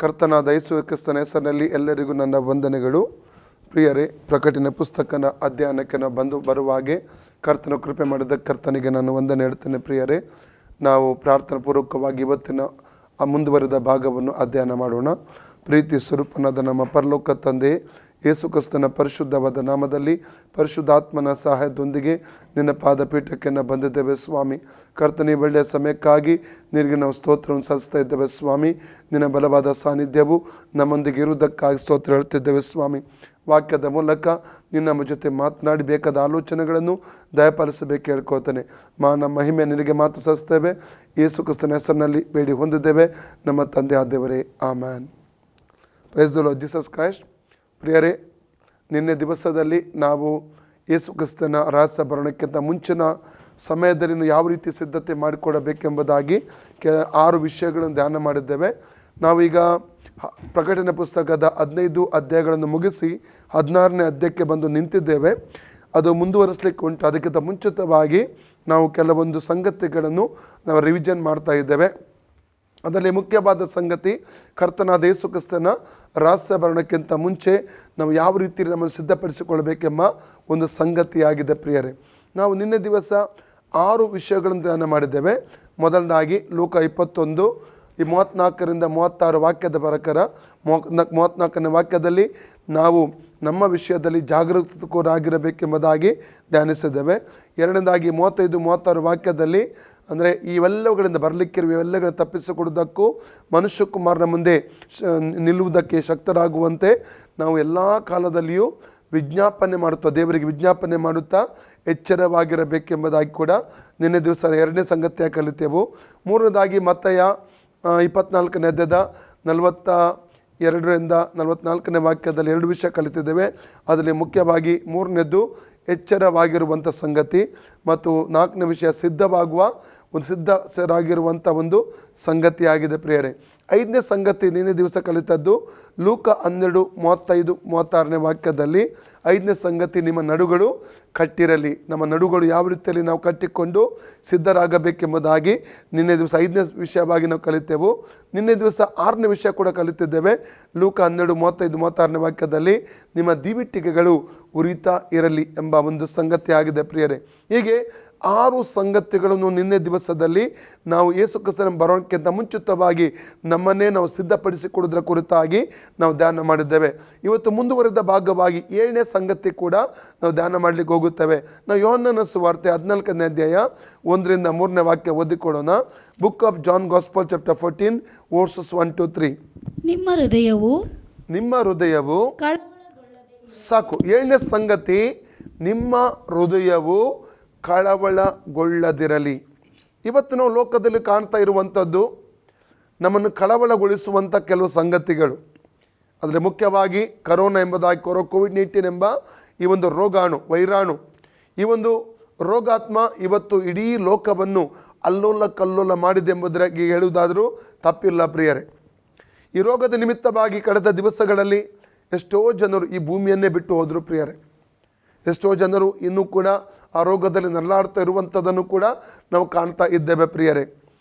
ಕರ್ತನಾದ ಯೇಸು ಕ್ರಿಸ್ತನ ಹೆಸರಿನಲ್ಲಿ ಎಲ್ಲರಿಗೂ ನನ್ನ ವಂದನೆಗಳು. ಪ್ರಿಯರೇ, ಪ್ರಕಟಣೆ ಪುಸ್ತಕನ ಅಧ್ಯಯನಕ್ಕೆ ನಾವು ಬರುವಾಗೆ ಕರ್ತನ ಕೃಪೆ ಮಾಡಿದ ಕರ್ತನಿಗೆ ನಾನು ವಂದನೆ ಹೇಳ್ತೇನೆ. ಪ್ರಿಯರೇ, ನಾವು ಪ್ರಾರ್ಥನಾ ಪೂರ್ವಕವಾಗಿ ಇವತ್ತಿನ ಮುಂದುವರೆದ ಭಾಗವನ್ನು ಅಧ್ಯಯನ ಮಾಡೋಣ. ಪ್ರೀತಿ ಸ್ವರೂಪನಾದ ನಮ್ಮ ಪರಲೋಕ ತಂದೆ ಯೇಸು ಕ್ರಿಸ್ತನ ಪರಿಶುದ್ಧವಾದ ನಾಮದಲ್ಲಿ ಪರಿಶುದ್ಧಾತ್ಮನ ಸಹಾಯದೊಂದಿಗೆ ನಿನ್ನ ಪಾದಪೀಠಕ್ಕೆ ನಾವು ಬಂದಿದ್ದೇವೆ ಸ್ವಾಮಿ. ಕರ್ತನಿ ಒಳ್ಳೆಯ ಸಮಯಕ್ಕಾಗಿ ನಿನಗೆ ನಾವು ಸ್ತೋತ್ರವನ್ನು ಸಲ್ಲಿಸ್ತಾ ಇದ್ದೇವೆ ಸ್ವಾಮಿ. ನಿನ್ನ ಬಲವಾದ ಸಾನ್ನಿಧ್ಯವು ನಮ್ಮೊಂದಿಗೆ ಇರುವುದಕ್ಕಾಗಿ ಸ್ತೋತ್ರ ಹೇಳ್ತಿದ್ದೇವೆ ಸ್ವಾಮಿ. ವಾಕ್ಯದ ಮೂಲಕ ನೀನು ನಮ್ಮ ಜೊತೆ ಮಾತನಾಡಿ ಬೇಕಾದ ಆಲೋಚನೆಗಳನ್ನು ದಯಪಾಲಿಸಬೇಕು ಹೇಳ್ಕೊಳ್ತೇನೆ. ನಮ್ಮ ಮಹಿಮೆ ನಿನಗೆ ಮಾತು ಸಲ್ಲಿಸ್ತೇವೆ. ಯೇಸು ಕ್ರಿಸ್ತನ ಹೆಸರಿನಲ್ಲಿ ಬೇಡಿ ಹೊಂದಿದ್ದೇವೆ ನಮ್ಮ ತಂದೆ ಆದೇವರೇ, amen. Praise the Lord Jesus Christ. ಪ್ರಿಯರೇ, ನಿನ್ನೆ ದಿವಸದಲ್ಲಿ ನಾವು ಯೇಸು ಕ್ರಿಸ್ತನ ರಹಸ್ಯ ಬರೋಣಕ್ಕಿಂತ ಮುಂಚಿನ ಸಮಯದಲ್ಲಿ ಯಾವ ರೀತಿ ಸಿದ್ಧತೆ ಮಾಡಿಕೊಡಬೇಕೆಂಬುದಾಗಿ 6 ವಿಷಯಗಳನ್ನು ಧ್ಯಾನ ಮಾಡಿದ್ದೇವೆ. ನಾವೀಗ ಪ್ರಕಟಣೆ ಪುಸ್ತಕದ 15 ಅಧ್ಯಾಯಗಳನ್ನು ಮುಗಿಸಿ 16ನೇ ಅಧ್ಯಾಯಕ್ಕೆ ಬಂದು ನಿಂತಿದ್ದೇವೆ. ಅದು ಮುಂದುವರಿಸಲಿಕ್ಕೆ ಉಂಟು. ಅದಕ್ಕಿಂತ ಮುಂಚಿತವಾಗಿ ನಾವು ಕೆಲವೊಂದು ಸಂಗತಿಗಳನ್ನು ನಾವು ರಿವಿಷನ್ ಮಾಡ್ತಾ ಇದ್ದೇವೆ. ಅದರಲ್ಲಿ ಮುಖ್ಯವಾದ ಸಂಗತಿ, ಕರ್ತನಾದ ಯೇಸು ಕ್ರಿಸ್ತನ ರಹಸ್ಯ ಬರೋಣಕ್ಕಿಂತ ಮುಂಚೆ ನಾವು ಯಾವ ರೀತಿ ನಮ್ಮನ್ನು ಸಿದ್ಧಪಡಿಸಿಕೊಳ್ಳಬೇಕೆಂಬ ಒಂದು ಸಂಗತಿಯಾಗಿದೆ. ಪ್ರಿಯರೇ, ನಾವು ನಿನ್ನೆ ದಿವಸ 6 ವಿಷಯಗಳನ್ನು ಧ್ಯಾನ ಮಾಡಿದ್ದೇವೆ. ಮೊದಲನೇದಾಗಿ ಲೂಕ 21 ಈ 34ರಿಂದ 36 ವಾಕ್ಯದ ಪ್ರಕಾರ 34ನೇ ವಾಕ್ಯದಲ್ಲಿ ನಾವು ನಮ್ಮ ವಿಷಯದಲ್ಲಿ ಜಾಗರೂಕರಾಗಿರಬೇಕೆಂಬುದಾಗಿ ಧ್ಯಾನಿಸಿದ್ದೇವೆ. ಎರಡನೇದಾಗಿ 35-36 ವಾಕ್ಯದಲ್ಲಿ ಅಂದರೆ ಇವೆಲ್ಲವುಗಳಿಂದ ಬರಲಿಕ್ಕಿರುವ ಇವೆಲ್ಲಗಳನ್ನು ತಪ್ಪಿಸಿಕೊಡುವುದಕ್ಕೂ ಮನುಷ್ಯಕುಮಾರನ ಮುಂದೆ ನಿಲ್ಲುವುದಕ್ಕೆ ಶಕ್ತರಾಗುವಂತೆ ನಾವು ಎಲ್ಲ ಕಾಲದಲ್ಲಿಯೂ ವಿಜ್ಞಾಪನೆ ಮಾಡುತ್ತಾ ದೇವರಿಗೆ ವಿಜ್ಞಾಪನೆ ಮಾಡುತ್ತಾ ಎಚ್ಚರವಾಗಿರಬೇಕೆಂಬುದಾಗಿ ಕೂಡ ನಿನ್ನೆ ದಿವಸ 2ನೇ ಸಂಗತಿಯಾಗಿ ಕಲಿತೆವು. ಮೂರನೇದಾಗಿ ಮತ್ತಾಯ 24ನೇ ಅಧ್ಯಾಯದ 42ರಿಂದ 44ನೇ ವಾಕ್ಯದಲ್ಲಿ 2 ವಿಷಯ ಕಲಿತಿದ್ದೇವೆ. ಅದರಲ್ಲಿ ಮುಖ್ಯವಾಗಿ 3ನೇದು ಎಚ್ಚರವಾಗಿರುವಂಥ ಸಂಗತಿ ಮತ್ತು 4ನೇ ವಿಷಯ ಸಿದ್ಧರಾಗಿರುವಂಥ ಒಂದು ಸಂಗತಿಯಾಗಿದೆ. ಪ್ರಿಯರೇ, 5ನೇ ಸಂಗತಿ ನಿನ್ನೆ ದಿವಸ ಕಲಿತದ್ದು ಲೂಕ 12:35-36ನೇ ವಾಕ್ಯದಲ್ಲಿ 5ನೇ ಸಂಗತಿ, ನಿಮ್ಮ ನಡುಗಳು ಕಟ್ಟಿರಲಿ. ನಮ್ಮ ನಡುಗಳು ಯಾವ ರೀತಿಯಲ್ಲಿ ನಾವು ಕಟ್ಟಿಕೊಂಡು ಸಿದ್ಧರಾಗಬೇಕೆಂಬುದಾಗಿ ನಿನ್ನೆ ದಿವಸ 5ನೇ ವಿಷಯವಾಗಿ ನಾವು ಕಲಿತೆವು. ನಿನ್ನೆ ದಿವಸ 6ನೇ ವಿಷಯ ಕೂಡ ಕಲಿತಿದ್ದೇವೆ. ಲೂಕ 12:35-36ನೇ ವಾಕ್ಯದಲ್ಲಿ ನಿಮ್ಮ ದೀವಿಟ್ಟಿಗೆಗಳು ಉರಿತಾ ಇರಲಿ ಎಂಬ ಒಂದು ಸಂಗತಿ ಆಗಿದೆ. ಪ್ರಿಯರೇ, ಹೀಗೆ 6 ಸಂಗತಿಗಳನ್ನು ನಿನ್ನೆ ದಿವಸದಲ್ಲಿ ನಾವು ಯೇಸು ಕ್ರಿಸ್ತನ ಬರೋಕ್ಕಿಂತ ಮುಂಚಿತವಾಗಿ ನಮ್ಮನ್ನೇ ನಾವು ಸಿದ್ಧಪಡಿಸಿಕೊಡೋದ್ರ ಕುರಿತಾಗಿ ನಾವು ಧ್ಯಾನ ಮಾಡಿದ್ದೇವೆ. ಇವತ್ತು ಮುಂದುವರೆದ ಭಾಗವಾಗಿ 7ನೇ ಸಂಗತಿ ಕೂಡ ನಾವು ಧ್ಯಾನ ಮಾಡಲಿಕ್ಕೆ ಹೋಗುತ್ತೇವೆ. ನಾವು ಯೋಹನ್ನನ ಸುವಾರ್ತೆ 14ನೇ ಅಧ್ಯಾಯ 1ರಿಂದ 3ನೇ ವಾಕ್ಯ ಓದಿಕೊಳ್ಳೋಣ. Book of John gospel chapter 14 verses 1-3. ನಿಮ್ಮ ಹೃದಯವು ಸಾಕು. 7ನೇ ಸಂಗತಿ, ನಿಮ್ಮ ಹೃದಯವು ಕಳವಳಗೊಳ್ಳದಿರಲಿ. ಇವತ್ತು ನಾವು ಲೋಕದಲ್ಲಿ ಕಾಣ್ತಾ ಇರುವಂಥದ್ದು ನಮ್ಮನ್ನು ಕಳವಳಗೊಳಿಸುವಂಥ ಕೆಲವು ಸಂಗತಿಗಳು. ಅದರಲ್ಲಿ ಮುಖ್ಯವಾಗಿ ಕರೋನಾ ಎಂಬುದಾಗಿ ಕೋವಿಡ್-19 ಎಂಬ ಈ ಒಂದು ವೈರಾಣು, ಈ ಒಂದು ರೋಗಾತ್ಮ ಇವತ್ತು ಇಡೀ ಲೋಕವನ್ನು ಅಲ್ಲೋಲ ಕಲ್ಲೋಲ ಮಾಡಿದೆ ಎಂಬುದಾಗಿ ಹೇಳುವುದಾದರೂ ತಪ್ಪಿಲ್ಲ. ಪ್ರಿಯರೇ, ಈ ರೋಗದ ನಿಮಿತ್ತವಾಗಿ ಕಳೆದ ದಿವಸಗಳಲ್ಲಿ ಎಷ್ಟೋ ಜನರು ಈ ಭೂಮಿಯನ್ನೇ ಬಿಟ್ಟು ಹೋದರು. ಪ್ರಿಯರೇ, ಎಷ್ಟೋ ಜನರು ಇನ್ನೂ ಕೂಡ ಆ ರೋಗದಲ್ಲಿ ನರಳಾಡ್ತಾ ಇರುವಂಥದ್ದನ್ನು ಕೂಡ ನಾವು ಕಾಣ್ತಾ ಇದ್ದೇವೆ. ಪ್ರಿಯರೇ,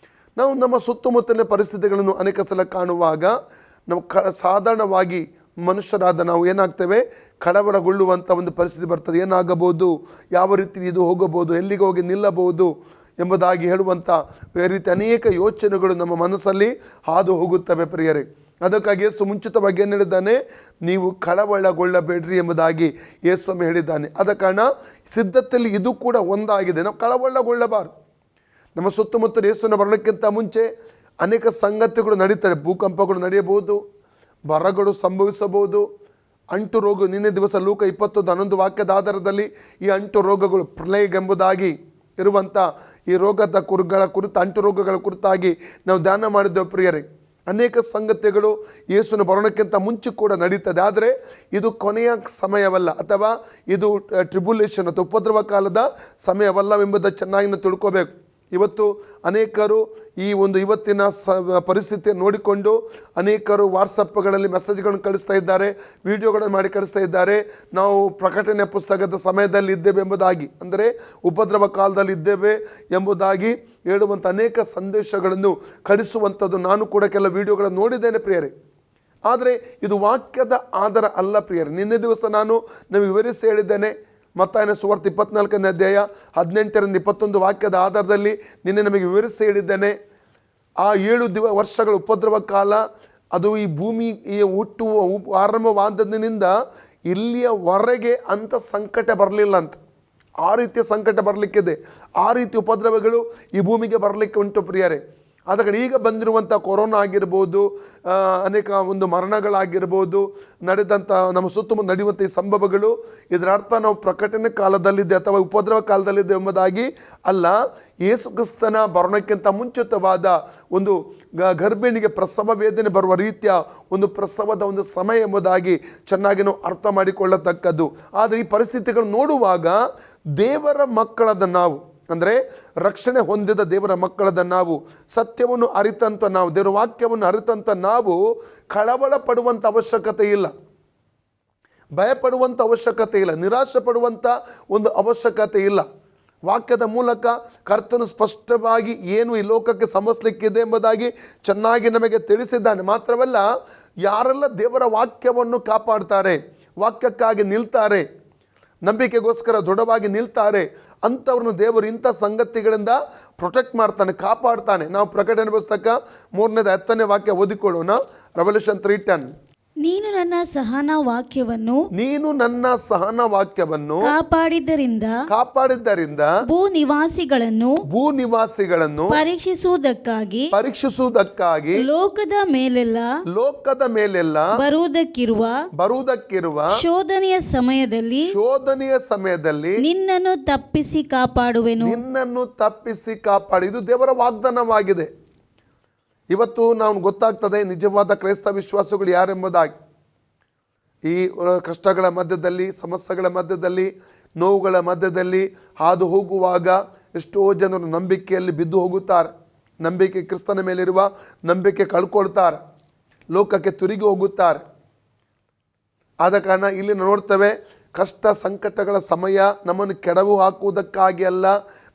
ನಾವು ನಮ್ಮ ಸುತ್ತಮುತ್ತಲಿನ ಪರಿಸ್ಥಿತಿಗಳನ್ನು ಅನೇಕ ಸಲ ಕಾಣುವಾಗ ನಾವು ಸಾಧಾರಣವಾಗಿ ಮನುಷ್ಯರಾದ ನಾವು ಏನಾಗ್ತೇವೆ, ಕಳವಳಗೊಳ್ಳುವಂಥ ಒಂದು ಪರಿಸ್ಥಿತಿ ಬರ್ತದೆ. ಏನಾಗಬಹುದು, ಯಾವ ರೀತಿ ಇದು ಹೋಗಬಹುದು, ಎಲ್ಲಿಗೆ ಹೋಗಿ ನಿಲ್ಲಬಹುದು ಎಂಬುದಾಗಿ ಹೇಳುವಂಥ ರೀತಿ ಅನೇಕ ಯೋಚನೆಗಳು ನಮ್ಮ ಮನಸ್ಸಲ್ಲಿ ಹಾದು ಹೋಗುತ್ತವೆ. ಪ್ರಿಯರೇ, ಅದಕ್ಕಾಗಿ ಯೇಸು ಮುಂಚಿತವಾಗಿ ಏನು ಹೇಳಿದ್ದಾನೆ, ನೀವು ಕಳವಳಗೊಳ್ಳಬೇಡ್ರಿ ಎಂಬುದಾಗಿ ಯೇಸು ಹೇಳಿದ್ದಾನೆ. ಆದ ಕಾರಣ ಸಿದ್ಧತೆಯಲ್ಲಿ ಇದು ಕೂಡ ಒಂದಾಗಿದೆ. ನಾವು ಕಳವಳಗೊಳ್ಳಬಾರದು. ನಮ್ಮ ಸುತ್ತಮುತ್ತ ಯೇಸುವಿನ ಬರೋಣಕ್ಕಿಂತ ಮುಂಚೆ ಅನೇಕ ಸಂಗತಿಗಳು ನಡೀತವೆ. ಭೂಕಂಪಗಳು ನಡೆಯಬಹುದು, ಬರಗಳು ಸಂಭವಿಸಬಹುದು, ಅಂಟು ರೋಗ. ನಿನ್ನೆ ದಿವಸ ಲೂಕ 21:11 ವಾಕ್ಯದ ಆಧಾರದಲ್ಲಿ ಈ ಅಂಟು ರೋಗಗಳು ಪ್ಲೇಗ್ ಎಂಬುದಾಗಿ ಇರುವಂಥ ಈ ರೋಗದ ಅಂಟು ರೋಗಗಳ ಕುರಿತಾಗಿ ನಾವು ಧ್ಯಾನ ಮಾಡಿದ್ದೇವೆ. ಪ್ರಿಯರೇ, ಅನೇಕ ಸಂಗತಿಗಳು ಯೇಸುವಿನ ಬರೋಣಕ್ಕಿಂತ ಮುಂಚೆ ಕೂಡ ನಡೀತದೆ. ಆದರೆ ಇದು ಕೊನೆಯ ಸಮಯವಲ್ಲ, ಅಥವಾ ಇದು ಟ್ರಿಬುಲೇಷನ್ ಅಥವಾ ಉಪದ್ರವ ಕಾಲದ ಸಮಯವಲ್ಲವೆಂಬುದನ್ನು ಚೆನ್ನಾಗಿ ನಾವು ತಿಳ್ಕೋಬೇಕು. ಇವತ್ತು ಅನೇಕರು ಈ ಒಂದು ಇವತ್ತಿನ ಪರಿಸ್ಥಿತಿ ನೋಡಿಕೊಂಡು ಅನೇಕರು ವಾಟ್ಸಪ್ಗಳಲ್ಲಿ ಮೆಸೇಜ್ಗಳನ್ನು ಕಳಿಸ್ತಾ ಇದ್ದಾರೆ, ವಿಡಿಯೋಗಳನ್ನು ಮಾಡಿ ಕಳಿಸ್ತಾ ಇದ್ದಾರೆ. ನಾವು ಪ್ರಕಟಣೆ ಪುಸ್ತಕದ ಸಮಯದಲ್ಲಿ ಇದ್ದೇವೆ ಎಂಬುದಾಗಿ, ಅಂದರೆ ಉಪದ್ರವ ಕಾಲದಲ್ಲಿ ಇದ್ದೇವೆ ಎಂಬುದಾಗಿ ಹೇಳುವಂಥ ಅನೇಕ ಸಂದೇಶಗಳನ್ನು ಕಳಿಸುವಂಥದ್ದು ನಾನು ಕೂಡ ಕೆಲ ವಿಡಿಯೋಗಳನ್ನು ನೋಡಿದ್ದೇನೆ. ಪ್ರಿಯರೇ, ಆದರೆ ಇದು ವಾಕ್ಯದ ಆಧಾರ ಅಲ್ಲ ಪ್ರಿಯರೇ. ನಿನ್ನೆ ದಿವಸ ನಾನು ನಿಮಗೆ ವಿವರಿಸಿ ಹೇಳಿದ್ದೇನೆ. ಮತ್ತಾಯನ ಸುವಾರ್ತೆ 24ನೇ ಅಧ್ಯಾಯ 18ರಿಂದ 21 ವಾಕ್ಯದ ಆಧಾರದಲ್ಲಿ ನಿನ್ನೆ ನಮಗೆ ವಿವರಿಸಿ ಹೇಳಿದ್ದೇನೆ. ಆ 7 ವರ್ಷಗಳ ಉಪದ್ರವ ಕಾಲ ಅದು ಈ ಭೂಮಿ ಹುಟ್ಟುವ ಆರಂಭವಾದದಿನಿಂದ ಇಲ್ಲಿಯವರೆಗೆ ಅಂಥ ಸಂಕಟ ಬರಲಿಲ್ಲ ಅಂತ. ಆ ರೀತಿಯ ಸಂಕಟ ಬರಲಿಕ್ಕಿದೆ, ಆ ರೀತಿ ಉಪದ್ರವಗಳು ಈ ಭೂಮಿಗೆ ಬರಲಿಕ್ಕೆ ಉಂಟು ಪ್ರಿಯರೇ. ಆದ ಕಾರಣ ಈಗ ಬಂದಿರುವಂಥ ಕೊರೋನಾ ಆಗಿರ್ಬೋದು, ಅನೇಕ ಒಂದು ಮರಣಗಳಾಗಿರ್ಬೋದು, ನಡೆದಂಥ ನಮ್ಮ ಸುತ್ತಮುತ್ತ ನಡೆಯುವಂಥ ಈ ಸಂಭವಗಳು, ಇದರ ಅರ್ಥ ನಾವು ಪ್ರಕಟಣೆ ಕಾಲದಲ್ಲಿದೆ ಅಥವಾ ಉಪದ್ರವ ಕಾಲದಲ್ಲಿದೆ ಎಂಬುದಾಗಿ ಅಲ್ಲ. ಯೇಸು ಕ್ರಿಸ್ತನ ಬರೋಣಕ್ಕಿಂತ ಮುಂಚಿತವಾದ ಒಂದು ಗರ್ಭಿಣಿಗೆ ಪ್ರಸವ ವೇದನೆ ಬರುವ ರೀತಿಯ ಒಂದು ಪ್ರಸವದ ಒಂದು ಸಮಯ ಎಂಬುದಾಗಿ ಚೆನ್ನಾಗಿ ನಾವು ಅರ್ಥ ಮಾಡಿಕೊಳ್ಳತಕ್ಕದ್ದು. ಆದರೆ ಈ ಪರಿಸ್ಥಿತಿಗಳು ನೋಡುವಾಗ ದೇವರ ಮಕ್ಕಳಾದ ನಾವು, ಅಂದರೆ ರಕ್ಷಣೆ ಹೊಂದಿದ ದೇವರ ಮಕ್ಕಳಾದ ನಾವು, ಸತ್ಯವನ್ನು ಅರಿತಂಥ ನಾವು, ದೇವರ ವಾಕ್ಯವನ್ನು ಅರಿತಂಥ ನಾವು ಕಳವಳ ಪಡುವಂಥ ಅವಶ್ಯಕತೆ ಇಲ್ಲ, ಭಯಪಡುವಂಥ ಅವಶ್ಯಕತೆ ಇಲ್ಲ, ನಿರಾಶೆ ಪಡುವಂಥ ಒಂದು ಅವಶ್ಯಕತೆ ಇಲ್ಲ. ವಾಕ್ಯದ ಮೂಲಕ ಕರ್ತನು ಸ್ಪಷ್ಟವಾಗಿ ಏನು ಈ ಲೋಕಕ್ಕೆ ಸಂಭವಿಸಲಿಕ್ಕಿದೆ ಎಂಬುದಾಗಿ ಚೆನ್ನಾಗಿ ನಮಗೆ ತಿಳಿಸಿದ್ದಾನೆ. ಮಾತ್ರವಲ್ಲ, ಯಾರೆಲ್ಲ ದೇವರ ವಾಕ್ಯವನ್ನು ಕಾಪಾಡ್ತಾರೆ, ವಾಕ್ಯಕ್ಕಾಗಿ ನಿಲ್ತಾರೆ, ನಂಬಿಕೆಗೋಸ್ಕರ ದೃಢವಾಗಿ ನಿಲ್ತಾರೆ, ಅಂಥವ್ರನ್ನು ದೇವರು ಇಂಥ ಸಂಗತಿಗಳಿಂದ ಪ್ರೊಟೆಕ್ಟ್ ಮಾಡ್ತಾನೆ, ಕಾಪಾಡ್ತಾನೆ. ನಾವು ಪ್ರಕಟಣೆ ಪುಸ್ತಕ 3ನೇ 10ನೇ ವಾಕ್ಯ ಓದಿಕೊಳ್ಳೋಣ. ರೆವಲ್ಯೂಷನ್ 3:10. ನೀನು ನನ್ನ ಸಹನ ವಾಕ್ಯವನ್ನು ಕಾಪಾಡಿದ್ದರಿಂದ ಭೂನಿವಾಸಿಗಳನ್ನು ಪರೀಕ್ಷಿಸುವುದಕ್ಕಾಗಿ ಲೋಕದ ಮೇಲೆಲ್ಲ ಬರುವುದಕ್ಕಿರುವ ಶೋಧನೆಯ ಸಮಯದಲ್ಲಿ ನಿನ್ನನ್ನು ತಪ್ಪಿಸಿ ಕಾಪಾಡುವೆನು. ಇದು ದೇವರ ವಾಗ್ದಾನವಾಗಿದೆ. ಇವತ್ತು ನಾವು ಗೊತ್ತಾಗ್ತದೆ ನಿಜವಾದ ಕ್ರೈಸ್ತ ವಿಶ್ವಾಸಗಳು ಯಾರೆಂಬುದಾಗಿ. ಈ ಕಷ್ಟಗಳ ಮಧ್ಯದಲ್ಲಿ, ಸಮಸ್ಯೆಗಳ ಮಧ್ಯದಲ್ಲಿ, ನೋವುಗಳ ಮಧ್ಯದಲ್ಲಿ ಹಾದು ಹೋಗುವಾಗ ಎಷ್ಟೋ ಜನರು ನಂಬಿಕೆಯಲ್ಲಿ ಬಿದ್ದು ಹೋಗುತ್ತಾರೆ. ನಂಬಿಕೆ, ಕ್ರಿಸ್ತನ ಮೇಲಿರುವ ನಂಬಿಕೆ ಕಳ್ಕೊಳ್ತಾರೆ, ಲೋಕಕ್ಕೆ ತಿರುಗಿ ಹೋಗುತ್ತಾರೆ. ಆದ ಕಾರಣ ಇಲ್ಲಿ ನೋಡ್ತೇವೆ, ಕಷ್ಟ ಸಂಕಟಗಳ ಸಮಯ ನಮ್ಮನ್ನು ಕೆಡವು ಹಾಕುವುದಕ್ಕಾಗಿ ಅಲ್ಲ,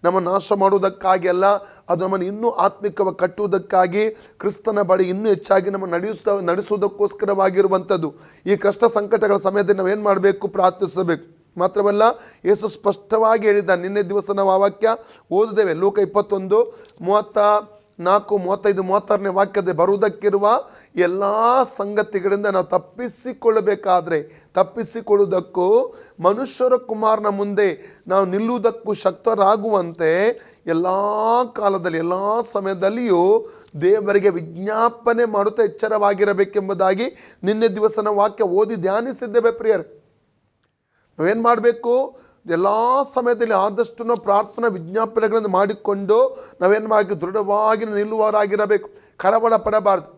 ನಮ್ಮ ನಾಶ ಮಾಡುವುದಕ್ಕಾಗಿ ಅಲ್ಲ, ಅದು ನಮ್ಮನ್ನು ಇನ್ನೂ ಆತ್ಮಿಕವಾಗಿ ಕಟ್ಟುವುದಕ್ಕಾಗಿ, ಕ್ರಿಸ್ತನ ಬಳಿ ಇನ್ನೂ ಹೆಚ್ಚಾಗಿ ನಮ್ಮ ನಡೆಸುವುದಕ್ಕೋಸ್ಕರವಾಗಿರುವಂಥದ್ದು. ಈ ಕಷ್ಟ ಸಂಕಟಗಳ ಸಮಯದಲ್ಲಿ ನಾವೇನು ಮಾಡಬೇಕು? ಪ್ರಾರ್ಥಿಸಬೇಕು. ಮಾತ್ರವಲ್ಲ, ಯೇಸು ಸ್ಪಷ್ಟವಾಗಿ ಹೇಳಿದ್ದಾನೆ. ನಿನ್ನೆ ದಿವಸ ನಾವು ಆ ವಾಕ್ಯ ಓದಿದ್ದೇವೆ. ಲೂಕ 21:34-35 ವಾಕ್ಯದ ಬರುವುದಕ್ಕಿರುವ ಎಲ್ಲ ಸಂಗತಿಗಳಿಂದ ನಾವು ತಪ್ಪಿಸಿಕೊಳ್ಳುವುದಕ್ಕೂ ಮನುಷ್ಯರ ಕುಮಾರನ ಮುಂದೆ ನಾವು ನಿಲ್ಲುವುದಕ್ಕೂ ಶಕ್ತರಾಗುವಂತೆ ಎಲ್ಲ ಕಾಲದಲ್ಲಿ, ಎಲ್ಲ ಸಮಯದಲ್ಲಿಯೂ ದೇವರಿಗೆ ವಿಜ್ಞಾಪನೆ ಮಾಡುತ್ತಾ ಎಚ್ಚರವಾಗಿರಬೇಕೆಂಬುದಾಗಿ ನಿನ್ನೆ ದಿವಸ ನಾವು ವಾಕ್ಯ ಓದಿ ಧ್ಯಾನಿಸಿದ್ದೇವೆ ಪ್ರಿಯರೇ. ನಾವೇನು ಮಾಡಬೇಕು? ಎಲ್ಲ ಸಮಯದಲ್ಲಿ ಆದಷ್ಟು ನಾವು ಪ್ರಾರ್ಥನಾ ವಿಜ್ಞಾಪನೆಗಳನ್ನು ಮಾಡಿಕೊಂಡು ನಾವೇನು ಮಾಡಬೇಕು? ದೃಢವಾಗಿ ನಿಲ್ಲುವವರಾಗಿರಬೇಕು. ಕಳವಳ ಪಡಬಾರ್ದು.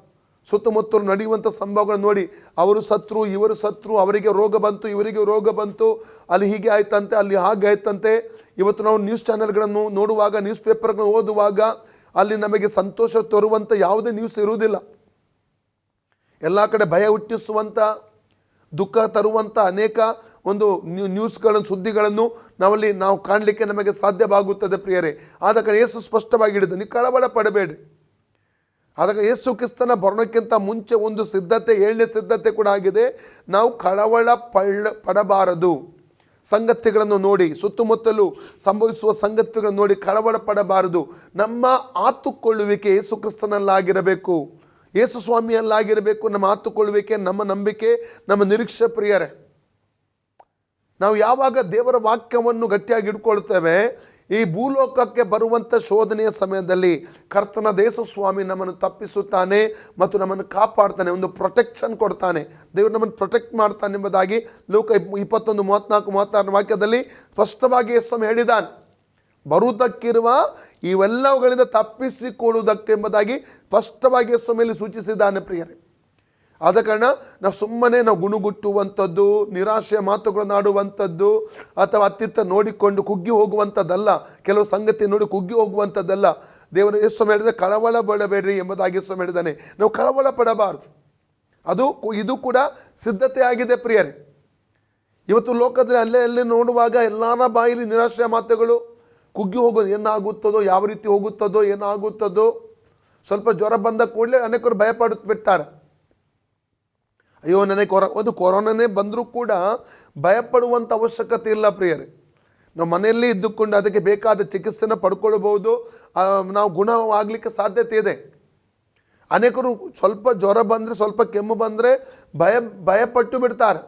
ಸುತ್ತಮುತ್ತಲು ನಡೆಯುವಂಥ ಸಂಭವಗಳನ್ನು ನೋಡಿ, ಅವರು ಸತ್ರು, ಇವರು ಸತ್ರು, ಅವರಿಗೆ ರೋಗ ಬಂತು, ಇವರಿಗೆ ರೋಗ ಬಂತು, ಅಲ್ಲಿ ಹೀಗೆ ಆಯ್ತಂತೆ, ಅಲ್ಲಿ ಹಾಗೆ ಆಯ್ತಂತೆ. ಇವತ್ತು ನಾವು ನ್ಯೂಸ್ ಚಾನೆಲ್ಗಳನ್ನು ನೋಡುವಾಗ, ನ್ಯೂಸ್ ಪೇಪರ್ಗಳನ್ನು ಓದುವಾಗ ಅಲ್ಲಿ ನಮಗೆ ಸಂತೋಷ ತರುವಂಥ ಯಾವುದೇ ನ್ಯೂಸ್ ಇರುವುದಿಲ್ಲ. ಎಲ್ಲ ಕಡೆ ಭಯ ಹುಟ್ಟಿಸುವಂಥ, ದುಃಖ ತರುವಂಥ ಅನೇಕ ಒಂದು ನ್ಯೂಸ್ಗಳನ್ನು, ಸುದ್ದಿಗಳನ್ನು ನಾವು ಕಾಣಲಿಕ್ಕೆ ನಮಗೆ ಸಾಧ್ಯವಾಗುತ್ತದೆ ಪ್ರಿಯರೇ. ಆದ ಕಾರಣ ಯೇಸು ಸ್ಪಷ್ಟವಾಗಿ ಹೇಳಿದ, ನೀವು ಕಳವಳ ಪಡಬೇಡಿ. ಆದಾಗ ಯೇಸು ಕ್ರಿಸ್ತನ ಬರೋಣಕ್ಕಿಂತ ಮುಂಚೆ ಒಂದು ಸಿದ್ಧತೆ, 7ನೇ ಸಿದ್ಧತೆ ಕೂಡ ಆಗಿದೆ. ನಾವು ಕಳವಳ ಪಡಬಾರದು. ಸಂಗತಿಗಳನ್ನು ನೋಡಿ, ಸುತ್ತಮುತ್ತಲು ಸಂಭವಿಸುವ ಸಂಗತಿಗಳನ್ನು ನೋಡಿ ಕಳವಳ ಪಡಬಾರದು. ನಮ್ಮ ಆತುಕೊಳ್ಳುವಿಕೆ ಯೇಸು ಕ್ರಿಸ್ತನಲ್ಲಾಗಿರಬೇಕು, ಯೇಸು ಸ್ವಾಮಿಯಲ್ಲಾಗಿರಬೇಕು. ನಮ್ಮ ಆತುಕೊಳ್ಳುವಿಕೆ, ನಮ್ಮ ನಂಬಿಕೆ, ನಮ್ಮ ನಿರೀಕ್ಷೆ ಪ್ರಿಯರೇ. ನಾವು ಯಾವಾಗ ದೇವರ ವಾಕ್ಯವನ್ನು ಗಟ್ಟಿಯಾಗಿ ಇಟ್ಕೊಳ್ತೇವೆ, ಈ ಭೂಲೋಕಕ್ಕೆ ಬರುವಂಥ ಶೋಧನೆಯ ಸಮಯದಲ್ಲಿ ಕರ್ತನ ಯೇಸು ಸ್ವಾಮಿ ನಮ್ಮನ್ನು ತಪ್ಪಿಸುತ್ತಾನೆ ಮತ್ತು ನಮ್ಮನ್ನು ಕಾಪಾಡ್ತಾನೆ, ಒಂದು ಪ್ರೊಟೆಕ್ಷನ್ ಕೊಡ್ತಾನೆ. ದೇವರು ನಮ್ಮನ್ನು ಪ್ರೊಟೆಕ್ಟ್ ಮಾಡ್ತಾನೆ ಎಂಬುದಾಗಿ ಲೂಕ 21:34-36 ವಾಕ್ಯದಲ್ಲಿ ಸ್ಪಷ್ಟವಾಗಿ ಯೇಸು ಸ್ವಾಮಿ ಹೇಳಿದ್ದಾನೆ. ಬರುವುದಕ್ಕಿರುವ ಇವೆಲ್ಲವುಗಳಿಂದ ತಪ್ಪಿಸಿಕೊಳ್ಳುವುದಕ್ಕೆಂಬುದಾಗಿ ಸ್ಪಷ್ಟವಾಗಿ ಯೇಸು ಸ್ವಾಮಿಯಲ್ಲಿ ಸೂಚಿಸಿದ್ದಾನೆ ಪ್ರಿಯರೇ. ಆದ ಕಾರಣ ನಾವು ಗುಣಗುಟ್ಟುವಂಥದ್ದು, ನಿರಾಶೆಯ ಮಾತುಗಳನ್ನು ಆಡುವಂಥದ್ದು, ಅಥವಾ ಅತ್ತಿತ್ತ ನೋಡಿಕೊಂಡು ಕುಗ್ಗಿ ಹೋಗುವಂಥದ್ದಲ್ಲ. ಕೆಲವು ಸಂಗತಿ ನೋಡಿ ಕುಗ್ಗಿ ಹೋಗುವಂಥದ್ದಲ್ಲ. ದೇವರು ಯೇಸು ಹೇಳಿದರೆ ಕಳವಳ ಪಡಬೇಡ್ರಿ ಎಂಬುದಾಗಿ ಯೇಸು ಹೇಳಿದ್ದಾನೆ. ನಾವು ಕಳವಳ ಪಡಬಾರ್ದು. ಇದು ಕೂಡ ಸಿದ್ಧತೆ ಆಗಿದೆ ಪ್ರಿಯರೇ. ಇವತ್ತು ಲೋಕದಲ್ಲಿ ಅಲ್ಲೇ ನೋಡುವಾಗ ಎಲ್ಲರ ಬಾಯಲ್ಲಿ ನಿರಾಶೆಯ ಮಾತುಗಳು, ಕುಗ್ಗಿ ಹೋಗೋದು, ಏನಾಗುತ್ತದೋ, ಯಾವ ರೀತಿ ಹೋಗುತ್ತದೋ, ಏನಾಗುತ್ತದೋ. ಸ್ವಲ್ಪ ಜ್ವರ ಬಂದ ಕೂಡಲೇ ಅನೇಕರು ಭಯಪಡುತ್ತಿರ್ತಾರೆ. ಅಯ್ಯೋ ನನಗೆ ಒಂದು ಕೊರೋನಾನೇ ಬಂದರೂ ಕೂಡ ಭಯಪಡುವಂಥ ಅವಶ್ಯಕತೆ ಇಲ್ಲ ಪ್ರಿಯರೇ. ನಾವು ಮನೆಯಲ್ಲೇ ಇದ್ದುಕೊಂಡು ಅದಕ್ಕೆ ಬೇಕಾದ ಚಿಕಿತ್ಸೆನ ಪಡ್ಕೊಳ್ಬೋದು, ನಾವು ಗುಣವಾಗಲಿಕ್ಕೆ ಸಾಧ್ಯತೆ ಇದೆ. ಅನೇಕರು ಸ್ವಲ್ಪ ಜ್ವರ ಬಂದರೆ, ಸ್ವಲ್ಪ ಕೆಮ್ಮು ಬಂದರೆ ಭಯಪಟ್ಟು ಬಿಡ್ತಾರೆ.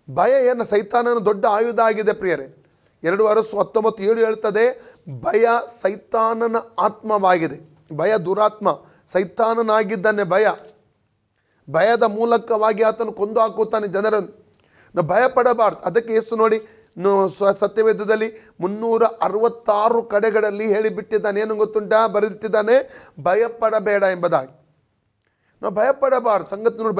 ಭಯ ಏನು ಸೈತಾನನ ದೊಡ್ಡ ಆಯುಧ ಆಗಿದೆ ಪ್ರಿಯರೇ. 2:19 ಹೇಳ್ತದೆ, ಭಯ ಸೈತಾನನ ಆತ್ಮವಾಗಿದೆ. ಭಯ ದುರಾತ್ಮ, ಸೈತಾನನಾಗಿದ್ದಾನೆ ಭಯದ ಮೂಲಕವಾಗಿ ಆತನು ಕೊಂದು ಹಾಕುತ್ತಾನೆ ಜನರನ್ನು. ನಾವು ಭಯಪಡಬಾರ್ದು. ಅದಕ್ಕೆ ಯೇಸು ನೋಡಿ ಸತ್ಯವೇದದಲ್ಲಿ 366 ಕಡೆಗಳಲ್ಲಿ ಹೇಳಿಬಿಟ್ಟಿದ್ದಾನೆ. ಏನು ಗೊತ್ತುಂಟಾ? ಬರೆದಿಟ್ಟಿದ್ದಾನೆ, ಭಯಪಡಬೇಡ ಎಂಬುದಾಗಿ. ನಾವು ಭಯಪಡಬಾರ್ದು. ಸಂಗತಿ ನೋಡಿ,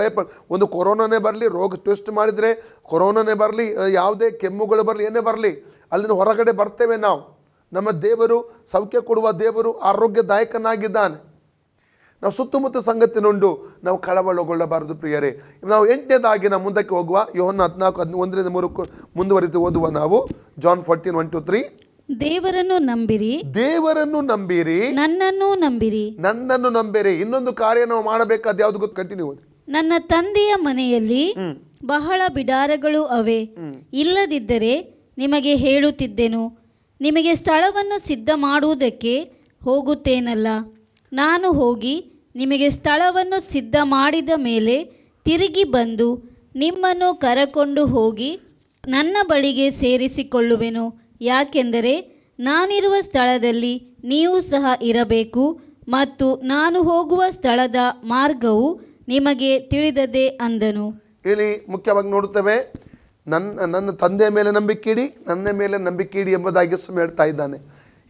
ಒಂದು ಕೊರೋನಾನೇ ಬರಲಿ, ರೋಗ ಟೆಸ್ಟ್ ಮಾಡಿದರೆ ಕೊರೋನಾನೇ ಬರಲಿ, ಯಾವುದೇ ಕೆಮ್ಮುಗಳು ಬರಲಿ, ಏನೇ ಬರಲಿ, ಅಲ್ಲಿಂದ ಹೊರಗಡೆ ಬರ್ತೇವೆ ನಾವು. ನಮ್ಮ ದೇವರು ಸೌಖ್ಯ ಕೊಡುವ ದೇವರು, ಆರೋಗ್ಯದಾಯಕನಾಗಿದ್ದಾನೆ. ನಾವು ಸುತ್ತಮುತ್ತ ಸಂಗತಿ ನುಂಡು ನಾವು ಕಳವಳಗೊಳ್ಳಬಾರದು ಪ್ರಿಯರೇ. ನಾವು 8ನೇದಾಗಿ ನಾವು ಮುಂದಕ್ಕೆ ಹೋಗುವ. ಯೋಹನ್ನ 14:1-3 ಮುಂದುವರಿಸಿ ಓದುವ ನಾವು. ಜಾನ್ 14:1-3. ದೇವರನ್ನು ನಂಬಿರಿ, ನನ್ನನ್ನು ನಂಬಿರಿ. ಇನ್ನೊಂದು ಕಾರ್ಯ ನಾವು ಮಾಡಬೇಕಾದ ಯಾವ್ದು ಗೊತ್ತು? ಕಂಟಿನ್ಯೂ ಓದಿ. ನನ್ನ ತಂದೆಯ ಮನೆಯಲ್ಲಿ ಬಹಳ ಬಿಡಾರಗಳು ಅವೆ, ಇಲ್ಲದಿದ್ದರೆ ನಿಮಗೆ ಹೇಳುತ್ತಿದ್ದೆನು. ನಿಮಗೆ ಸ್ಥಳವನ್ನು ಸಿದ್ಧ ಮಾಡುವುದಕ್ಕೆ ಹೋಗುತ್ತೇನಲ್ಲ. ನಾನು ಹೋಗಿ ನಿಮಗೆ ಸ್ಥಳವನ್ನು ಸಿದ್ಧ ಮಾಡಿದ ಮೇಲೆ ತಿರುಗಿ ಬಂದು ನಿಮ್ಮನ್ನು ಕರಕೊಂಡು ಹೋಗಿ ನನ್ನ ಬಳಿಗೆ ಸೇರಿಸಿಕೊಳ್ಳುವೆನು. ಯಾಕೆಂದರೆ ನಾನಿರುವ ಸ್ಥಳದಲ್ಲಿ ನೀವು ಸಹ ಇರಬೇಕು, ಮತ್ತು ನಾನು ಹೋಗುವ ಸ್ಥಳದ ಮಾರ್ಗವು ನಿಮಗೆ ತಿಳಿದದೆ ಅಂದನು. ಇಲ್ಲಿ ಮುಖ್ಯವಾಗಿ ನೋಡುತ್ತೇವೆ, ನನ್ನ ತಂದೆಯ ಮೇಲೆ ನಂಬಿಕೆ ಇಡಿ, ನನ್ನ ಮೇಲೆ ನಂಬಿಕೆ ಇಡಿ ಎಂಬುದಾಗಿ ಹೇಳ್ತಾ ಇದ್ದಾನೆ.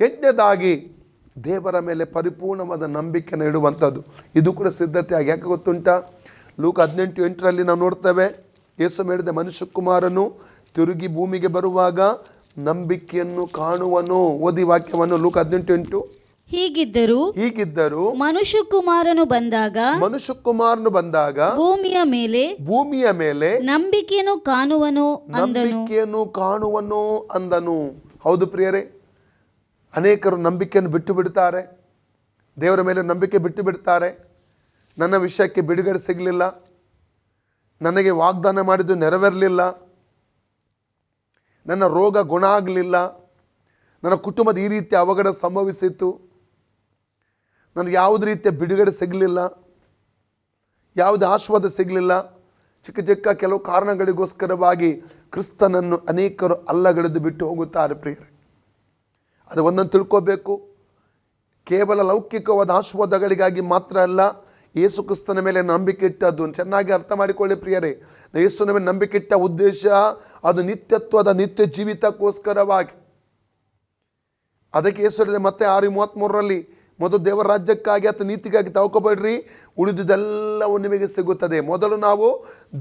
8ನೇದಾಗಿ ದೇವರ ಮೇಲೆ ಪರಿಪೂರ್ಣವಾದ ನಂಬಿಕೆಯನ್ನು ಇಡುವಂಥದ್ದು. ಇದು ಕೂಡ ಸಿದ್ಧತೆ ಆಗಿ. ಯಾಕೆ ಗೊತ್ತುಂಟಾ? ಲೂಕ 18:8 ನಾವು ನೋಡ್ತೇವೆ, ಯೇಸು ಹೇಳಿದ, ಮನುಷ್ಯ ಕುಮಾರನು ತಿರುಗಿ ಭೂಮಿಗೆ ಬರುವಾಗ ನಂಬಿಕೆಯನ್ನು ಕಾಣುವನು. ಓದಿ ವಾಕ್ಯವನ್ನು, ಲೂಕ 18:8. ಹೀಗಿದ್ದರೂ ಮನುಷ್ಯ ಕುಮಾರನು ಬಂದಾಗ ಭೂಮಿಯ ಮೇಲೆ ನಂಬಿಕೆಯನ್ನು ಕಾಣುವನು ಅಂದನು. ಹೌದು ಪ್ರಿಯರೇ, ಅನೇಕರು ನಂಬಿಕೆಯನ್ನು ಬಿಟ್ಟು ಬಿಡ್ತಾರೆ, ದೇವರ ಮೇಲೆ ನಂಬಿಕೆ ಬಿಟ್ಟು ಬಿಡ್ತಾರೆ. ನನ್ನ ವಿಷಯಕ್ಕೆ ಬಿಡುಗಡೆ ಸಿಗಲಿಲ್ಲ, ನನಗೆ ವಾಗ್ದಾನ ಮಾಡಿದ್ದು ನೆರವೇರಲಿಲ್ಲ, ನನ್ನ ರೋಗ ಗುಣ ಆಗಲಿಲ್ಲ, ನನ್ನ ಕುಟುಂಬದ ಈ ರೀತಿ ಅವಘಡ ಸಂಭವಿಸಿತು, ನನಗೆ ಯಾವುದೇ ರೀತಿಯ ಬಿಡುಗಡೆ ಸಿಗಲಿಲ್ಲ, ಯಾವುದೇ ಆಶೀರ್ವಾದ ಸಿಗಲಿಲ್ಲ. ಚಿಕ್ಕ ಕೆಲವು ಕಾರಣಗಳಿಗೋಸ್ಕರವಾಗಿ ಕ್ರಿಸ್ತನನ್ನು ಅನೇಕರು ಅಲ್ಲಗಳೆದು ಬಿಟ್ಟು ಹೋಗುತ್ತಾರೆ ಪ್ರಿಯರೇ. ಅದು ಒಂದನ್ನು ತಿಳ್ಕೋಬೇಕು, ಕೇವಲ ಲೌಕಿಕವಾದ ಆಶೀರ್ವಾದಗಳಿಗಾಗಿ ಮಾತ್ರ ಅಲ್ಲ, ಯೇಸು ಕ್ರಿಸ್ತನ ಮೇಲೆ ನಂಬಿಕೆ ಇಟ್ಟದ್ದು ಚೆನ್ನಾಗಿ ಅರ್ಥ ಮಾಡಿಕೊಳ್ಳಿ ಪ್ರಿಯರೇ. ಯೇಸುವಿನ ಮೇಲೆ ನಂಬಿಕೆ ಇಟ್ಟ ಉದ್ದೇಶ ಅದು ನಿತ್ಯ ಜೀವಿತಕ್ಕೋಸ್ಕರವಾಗಿ. ಅದಕ್ಕೆ ಯೇಸು ಹೇಳಿದೆ ಮತ್ತೆ 6:33 ಮೊದಲು ದೇವರ ರಾಜ್ಯಕ್ಕಾಗಿ ಅಥವಾ ನೀತಿಗಾಗಿ ತವಕಬೇಡ್ರಿ, ಉಳಿದುದೆಲ್ಲವೂ ನಿಮಗೆ ಸಿಗುತ್ತದೆ. ಮೊದಲು ನಾವು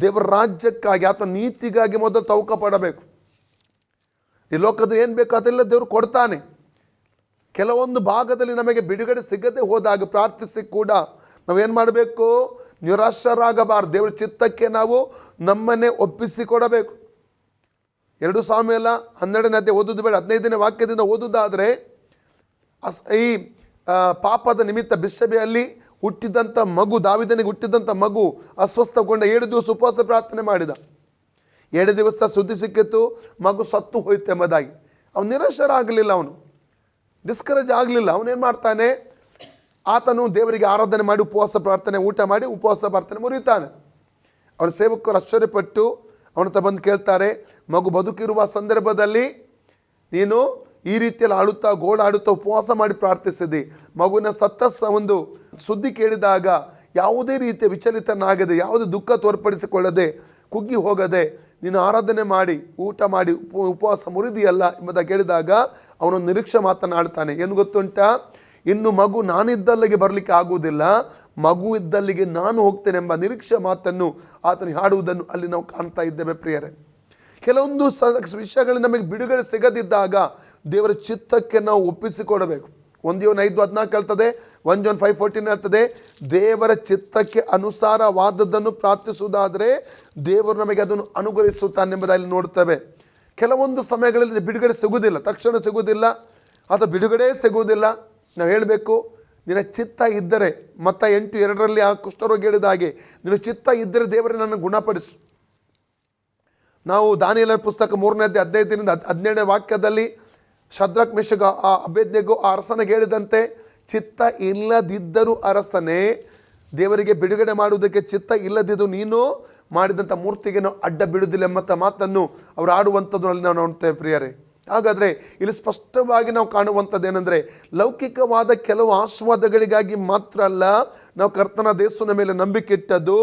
ದೇವರ ರಾಜ್ಯಕ್ಕಾಗಿ ಅಥವಾ ನೀತಿಗಾಗಿ ಮೊದಲು ತವಕ ಪಡಬೇಕು. ಈ ಲೋಕದ ಏನು ಬೇಕು ಅದೆಲ್ಲ ದೇವರು ಕೊಡ್ತಾನೆ. ಕೆಲವೊಂದು ಭಾಗದಲ್ಲಿ ನಮಗೆ ಬಿಡುಗಡೆ ಸಿಗದೆ ಹೋದಾಗ ಪ್ರಾರ್ಥಿಸಿ ಕೂಡ ನಾವೇನು ಮಾಡಬೇಕು? ನಿರಾಶರಾಗಬಾರ್ದು. ದೇವರ ಚಿತ್ತಕ್ಕೆ ನಾವು ನಮ್ಮನ್ನೇ ಒಪ್ಪಿಸಿಕೊಡಬೇಕು. 2 ಸಾಮುವೇಲ 12ನೇ ಓದುದು ಬೇಡ, 15ನೇ ವಾಕ್ಯದಿಂದ ಓದುವುದಾದರೆ, ಈ ಪಾಪದ ನಿಮಿತ್ತ ಬಿಷಬೆಯಲ್ಲಿ ಹುಟ್ಟಿದಂಥ ಮಗು, ದಾವಿದನಿಗೆ ಹುಟ್ಟಿದಂಥ ಮಗು ಅಸ್ವಸ್ಥಗೊಂಡ. 7 ದಿವಸ ಉಪವಾಸ ಪ್ರಾರ್ಥನೆ ಮಾಡಿದ. 7 ದಿವಸ ಸುದ್ದಿ ಸಿಕ್ಕಿತ್ತು, ಮಗು ಸತ್ತು ಹೋಯ್ತು ಎಂಬುದಾಗಿ. ಅವನು ನಿರಾಶರಾಗಲಿಲ್ಲ, ಅವನು ಡಿಸ್ಕರೇಜ್ ಆಗಲಿಲ್ಲ. ಅವನೇನು ಮಾಡ್ತಾನೆ? ಆತನು ದೇವರಿಗೆ ಆರಾಧನೆ ಮಾಡಿ ಉಪವಾಸ ಪ್ರಾರ್ಥನೆ, ಊಟ ಮಾಡಿ ಉಪವಾಸ ಪ್ರಾರ್ಥನೆ ಮುರಿಯುತ್ತಾನೆ. ಅವನ ಸೇವಕರು ಆಶ್ಚರ್ಯಪಟ್ಟು ಅವನ ಹತ್ರ ಬಂದು ಕೇಳ್ತಾರೆ, ಮಗು ಬದುಕಿರುವ ಸಂದರ್ಭದಲ್ಲಿ ನೀನು ಈ ರೀತಿಯಲ್ಲಿ ಗೋಳಾಡುತ್ತಾ ಉಪವಾಸ ಮಾಡಿ ಪ್ರಾರ್ಥಿಸಿದಿ, ಮಗುವಿನ ಸತ್ತ ಒಂದು ಸುದ್ದಿ ಕೇಳಿದಾಗ ಯಾವುದೇ ರೀತಿಯ ವಿಚಲಿತನಾಗದೆ, ಯಾವುದೇ ದುಃಖ ತೋರ್ಪಡಿಸಿಕೊಳ್ಳದೆ, ಕುಗ್ಗಿ ಹೋಗದೆ ನೀನು ಆರಾಧನೆ ಮಾಡಿ ಊಟ ಮಾಡಿ ಉಪವಾಸ ಮುರಿದಿಯಲ್ಲ ಎಂಬುದಾಗಿ ಹೇಳಿದಾಗ ಅವನೊಂದು ನಿರೀಕ್ಷೆ ಮಾತನಾಡ್ತಾನೆ. ಏನು ಗೊತ್ತುಂಟಾ? ಇನ್ನು ಮಗು ನಾನಿದ್ದಲ್ಲಿಗೆ ಬರಲಿಕ್ಕೆ ಆಗುವುದಿಲ್ಲ, ಮಗು ಇದ್ದಲ್ಲಿಗೆ ನಾನು ಹೋಗ್ತೇನೆ ಎಂಬ ನಿರೀಕ್ಷೆ ಮಾತನ್ನು ಆತನು ಹಾಡುವುದನ್ನು ಅಲ್ಲಿ ನಾವು ಕಾಣ್ತಾ ಇದ್ದೇವೆ ಪ್ರಿಯರೇ. ಕೆಲವೊಂದು ವಿಷಯಗಳು ನಮಗೆ ಬಿಡುಗಡೆ ಸಿಗದಿದ್ದಾಗ ದೇವರ ಚಿತ್ತಕ್ಕೆ ನಾವು ಒಪ್ಪಿಸಿಕೊಡಬೇಕು. 1 ಯೋಹನ 5:14 ಹೇಳ್ತದೆ, 1 ಜಾನ್ 5:14 ಹೇಳ್ತದೆ, ದೇವರ ಚಿತ್ತಕ್ಕೆ ಅನುಸಾರವಾದದ್ದನ್ನು ಪ್ರಾರ್ಥಿಸುವುದಾದರೆ ದೇವರು ನಮಗೆ ಅದನ್ನು ಅನುಗ್ರಹಿಸುತ್ತಾನೆ ಎಂಬುದಾಗಿ ನೋಡ್ತೇವೆ. ಕೆಲವೊಂದು ಸಮಯಗಳಲ್ಲಿ ಬಿಡುಗಡೆ ಸಿಗುವುದಿಲ್ಲ, ತಕ್ಷಣ ಸಿಗುವುದಿಲ್ಲ, ಅಥವಾ ಬಿಡುಗಡೆ ಸಿಗುವುದಿಲ್ಲ. ನಾವು ಹೇಳಬೇಕು, ನಿನ್ನ ಚಿತ್ತ ಇದ್ದರೆ, ಮತ್ತ 8:2 ಆ ಕುಷ್ಠರೋಗಿ ಹೇಳಿದ ಹಾಗೆ ನಿನ್ನ ಚಿತ್ತ ಇದ್ದರೆ ದೇವರೇ ನನ್ನ ಗುಣಪಡಿಸು. ನಾವು ದಾನಿಯೇಲನ ಪುಸ್ತಕ 3ನೇ ಅಧ್ಯಾಯ 15-17 ವಾಕ್ಯದಲ್ಲಿ ಶದ್ರಕ್ ಮೇಷಕ್ ಅಬೇದ್ನೆಗೋ ಆ ಅರಸನಿಗೆ ಹೇಳಿದಂತೆ, ಚಿತ್ತ ಇಲ್ಲದಿದ್ದರೂ ಅರಸನೇ, ದೇವರಿಗೆ ಬಿಡುಗಡೆ ಮಾಡುವುದಕ್ಕೆ ಚಿತ್ತ ಇಲ್ಲದಿದ್ದು ನೀನು ಮಾಡಿದಂಥ ಮೂರ್ತಿಗೆ ನಾವು ಅಡ್ಡ ಬಿಡುವುದಿಲ್ಲ ಎಂಬಂಥ ಮಾತನ್ನು ಅವರು ಆಡುವಂಥದ್ದು ಅಲ್ಲಿ ನಾವು ನೋಡ್ತೇವೆ ಪ್ರಿಯರೇ. ಹಾಗಾದರೆ ಇಲ್ಲಿ ಸ್ಪಷ್ಟವಾಗಿ ನಾವು ಕಾಣುವಂಥದ್ದು ಏನಂದರೆ, ಲೌಕಿಕವಾದ ಕೆಲವು ಆಶೀರ್ವಾದಗಳಿಗಾಗಿ ಮಾತ್ರ ಅಲ್ಲ ನಾವು ಕರ್ತನ ಯೇಸುವಿನ ಮೇಲೆ ನಂಬಿಕೆ ಇಟ್ಟದ್ದು,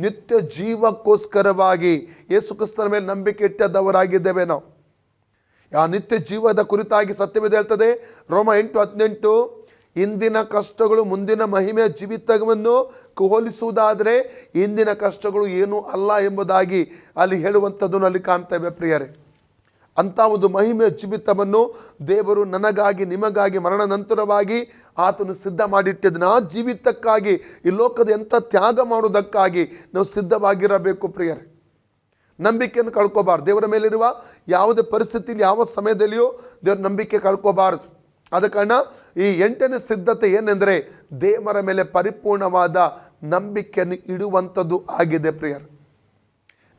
ನಿತ್ಯ ಜೀವಕ್ಕೋಸ್ಕರವಾಗಿ ಯೇಸು ಕ್ರಿಸ್ತನ ಮೇಲೆ ನಂಬಿಕೆ ಇಟ್ಟದವರಾಗಿದ್ದೇವೆ ನಾವು. ಆ ನಿತ್ಯ ಜೀವದ ಕುರಿತಾಗಿ ಸತ್ಯವೇದ ಹೇಳ್ತದೆ, ರೋಮ 8:18, ಇಂದಿನ ಕಷ್ಟಗಳು ಮುಂದಿನ ಮಹಿಮೆಯ ಜೀವಿತವನ್ನು ಹೋಲಿಸುವುದಾದರೆ ಇಂದಿನ ಕಷ್ಟಗಳು ಏನೂ ಅಲ್ಲ ಎಂಬುದಾಗಿ ಅಲ್ಲಿ ಹೇಳುವಂಥದ್ದನ್ನು ಅಲ್ಲಿ ಕಾಣ್ತೇವೆ ಪ್ರಿಯರೇ. ಅಂಥ ಒಂದು ಮಹಿಮೆಯ ಜೀವಿತವನ್ನು ದೇವರು ನನಗಾಗಿ ನಿಮಗಾಗಿ ಮರಣ ನಂತರವಾಗಿ ಆತನು ಸಿದ್ಧ ಮಾಡಿಟ್ಟಿದ್ದನು. ಆ ಜೀವಿತಕ್ಕಾಗಿ ಈ ಲೋಕದ ಎಂಥ ತ್ಯಾಗ ಮಾಡುವುದಕ್ಕಾಗಿ ನಾವು ಸಿದ್ಧವಾಗಿರಬೇಕು ಪ್ರಿಯರೇ. ನಂಬಿಕೆಯನ್ನು ಕಳ್ಕೋಬಾರ್ದು. ದೇವರ ಮೇಲಿರುವ ಯಾವುದೇ ಪರಿಸ್ಥಿತಿಯಲ್ಲಿ ಯಾವ ಸಮಯದಲ್ಲಿಯೂ ದೇವರ ನಂಬಿಕೆ ಕಳ್ಕೋಬಾರದು. ಆದ ಕಾರಣ ಈ 8ನೇ ಸಿದ್ಧತೆ ಏನೆಂದರೆ ದೇವರ ಮೇಲೆ ಪರಿಪೂರ್ಣವಾದ ನಂಬಿಕೆಯನ್ನು ಇಡುವಂಥದ್ದು ಆಗಿದೆ ಪ್ರಿಯರೇ.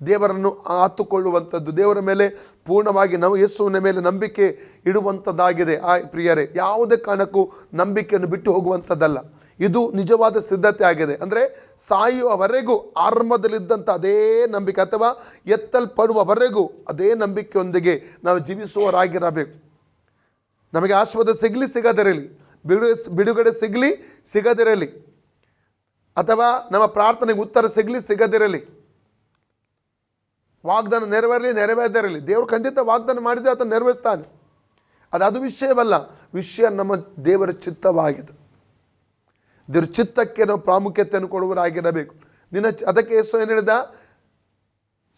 ದೇವರನ್ನು ಆತುಕೊಳ್ಳುವಂಥದ್ದು, ದೇವರ ಮೇಲೆ ಪೂರ್ಣವಾಗಿ ನಾವು ಯೇಸುವಿನ ಮೇಲೆ ನಂಬಿಕೆ ಇಡುವಂಥದ್ದಾಗಿದೆ ಆ ಪ್ರಿಯರೇ. ಯಾವುದೇ ಕಾರಣಕ್ಕೂ ನಂಬಿಕೆಯನ್ನು ಬಿಟ್ಟು ಹೋಗುವಂಥದ್ದಲ್ಲ. ಇದು ನಿಜವಾದ ಸಿದ್ಧತೆ ಆಗಿದೆ. ಅಂದರೆ ಸಾಯುವವರೆಗೂ ಆರಂಭದಲ್ಲಿದ್ದಂಥ ಅದೇ ನಂಬಿಕೆ ಅಥವಾ ಎತ್ತಲ್ಪಡುವವರೆಗೂ ಅದೇ ನಂಬಿಕೆಯೊಂದಿಗೆ ನಾವು ಜೀವಿಸುವವರಾಗಿರಬೇಕು. ನಮಗೆ ಆಶೀರ್ವಾದ ಸಿಗಲಿ ಸಿಗದಿರಲಿ, ಬಿಡುಗಡೆ ಸಿಗಲಿ ಸಿಗದಿರಲಿ, ಅಥವಾ ನಮ್ಮ ಪ್ರಾರ್ಥನೆಗೆ ಉತ್ತರ ಸಿಗಲಿ ಸಿಗದಿರಲಿ, ವಾಗ್ದಾನ ನೆರವೇರಲಿ ನೆರವೇರದಿರಲಿ, ದೇವರು ಖಂಡಿತ ವಾಗ್ದಾನ ಮಾಡಿದರೆ ಆತ ನೆರವೇರಿಸ್ತಾನೆ. ಅದು ವಿಷಯವಲ್ಲ. ವಿಷಯ ನಮ್ಮ ದೇವರ ಚಿತ್ತವಾಗಿದೆ. ದೇವರ ಚಿತ್ತಕ್ಕೆ ನಾವು ಪ್ರಾಮುಖ್ಯತೆಯನ್ನು ಕೊಡುವರಾಗಿರಬೇಕು. ಅದಕ್ಕೆ ಯೇಸು ಏನು ಹೇಳಿದ,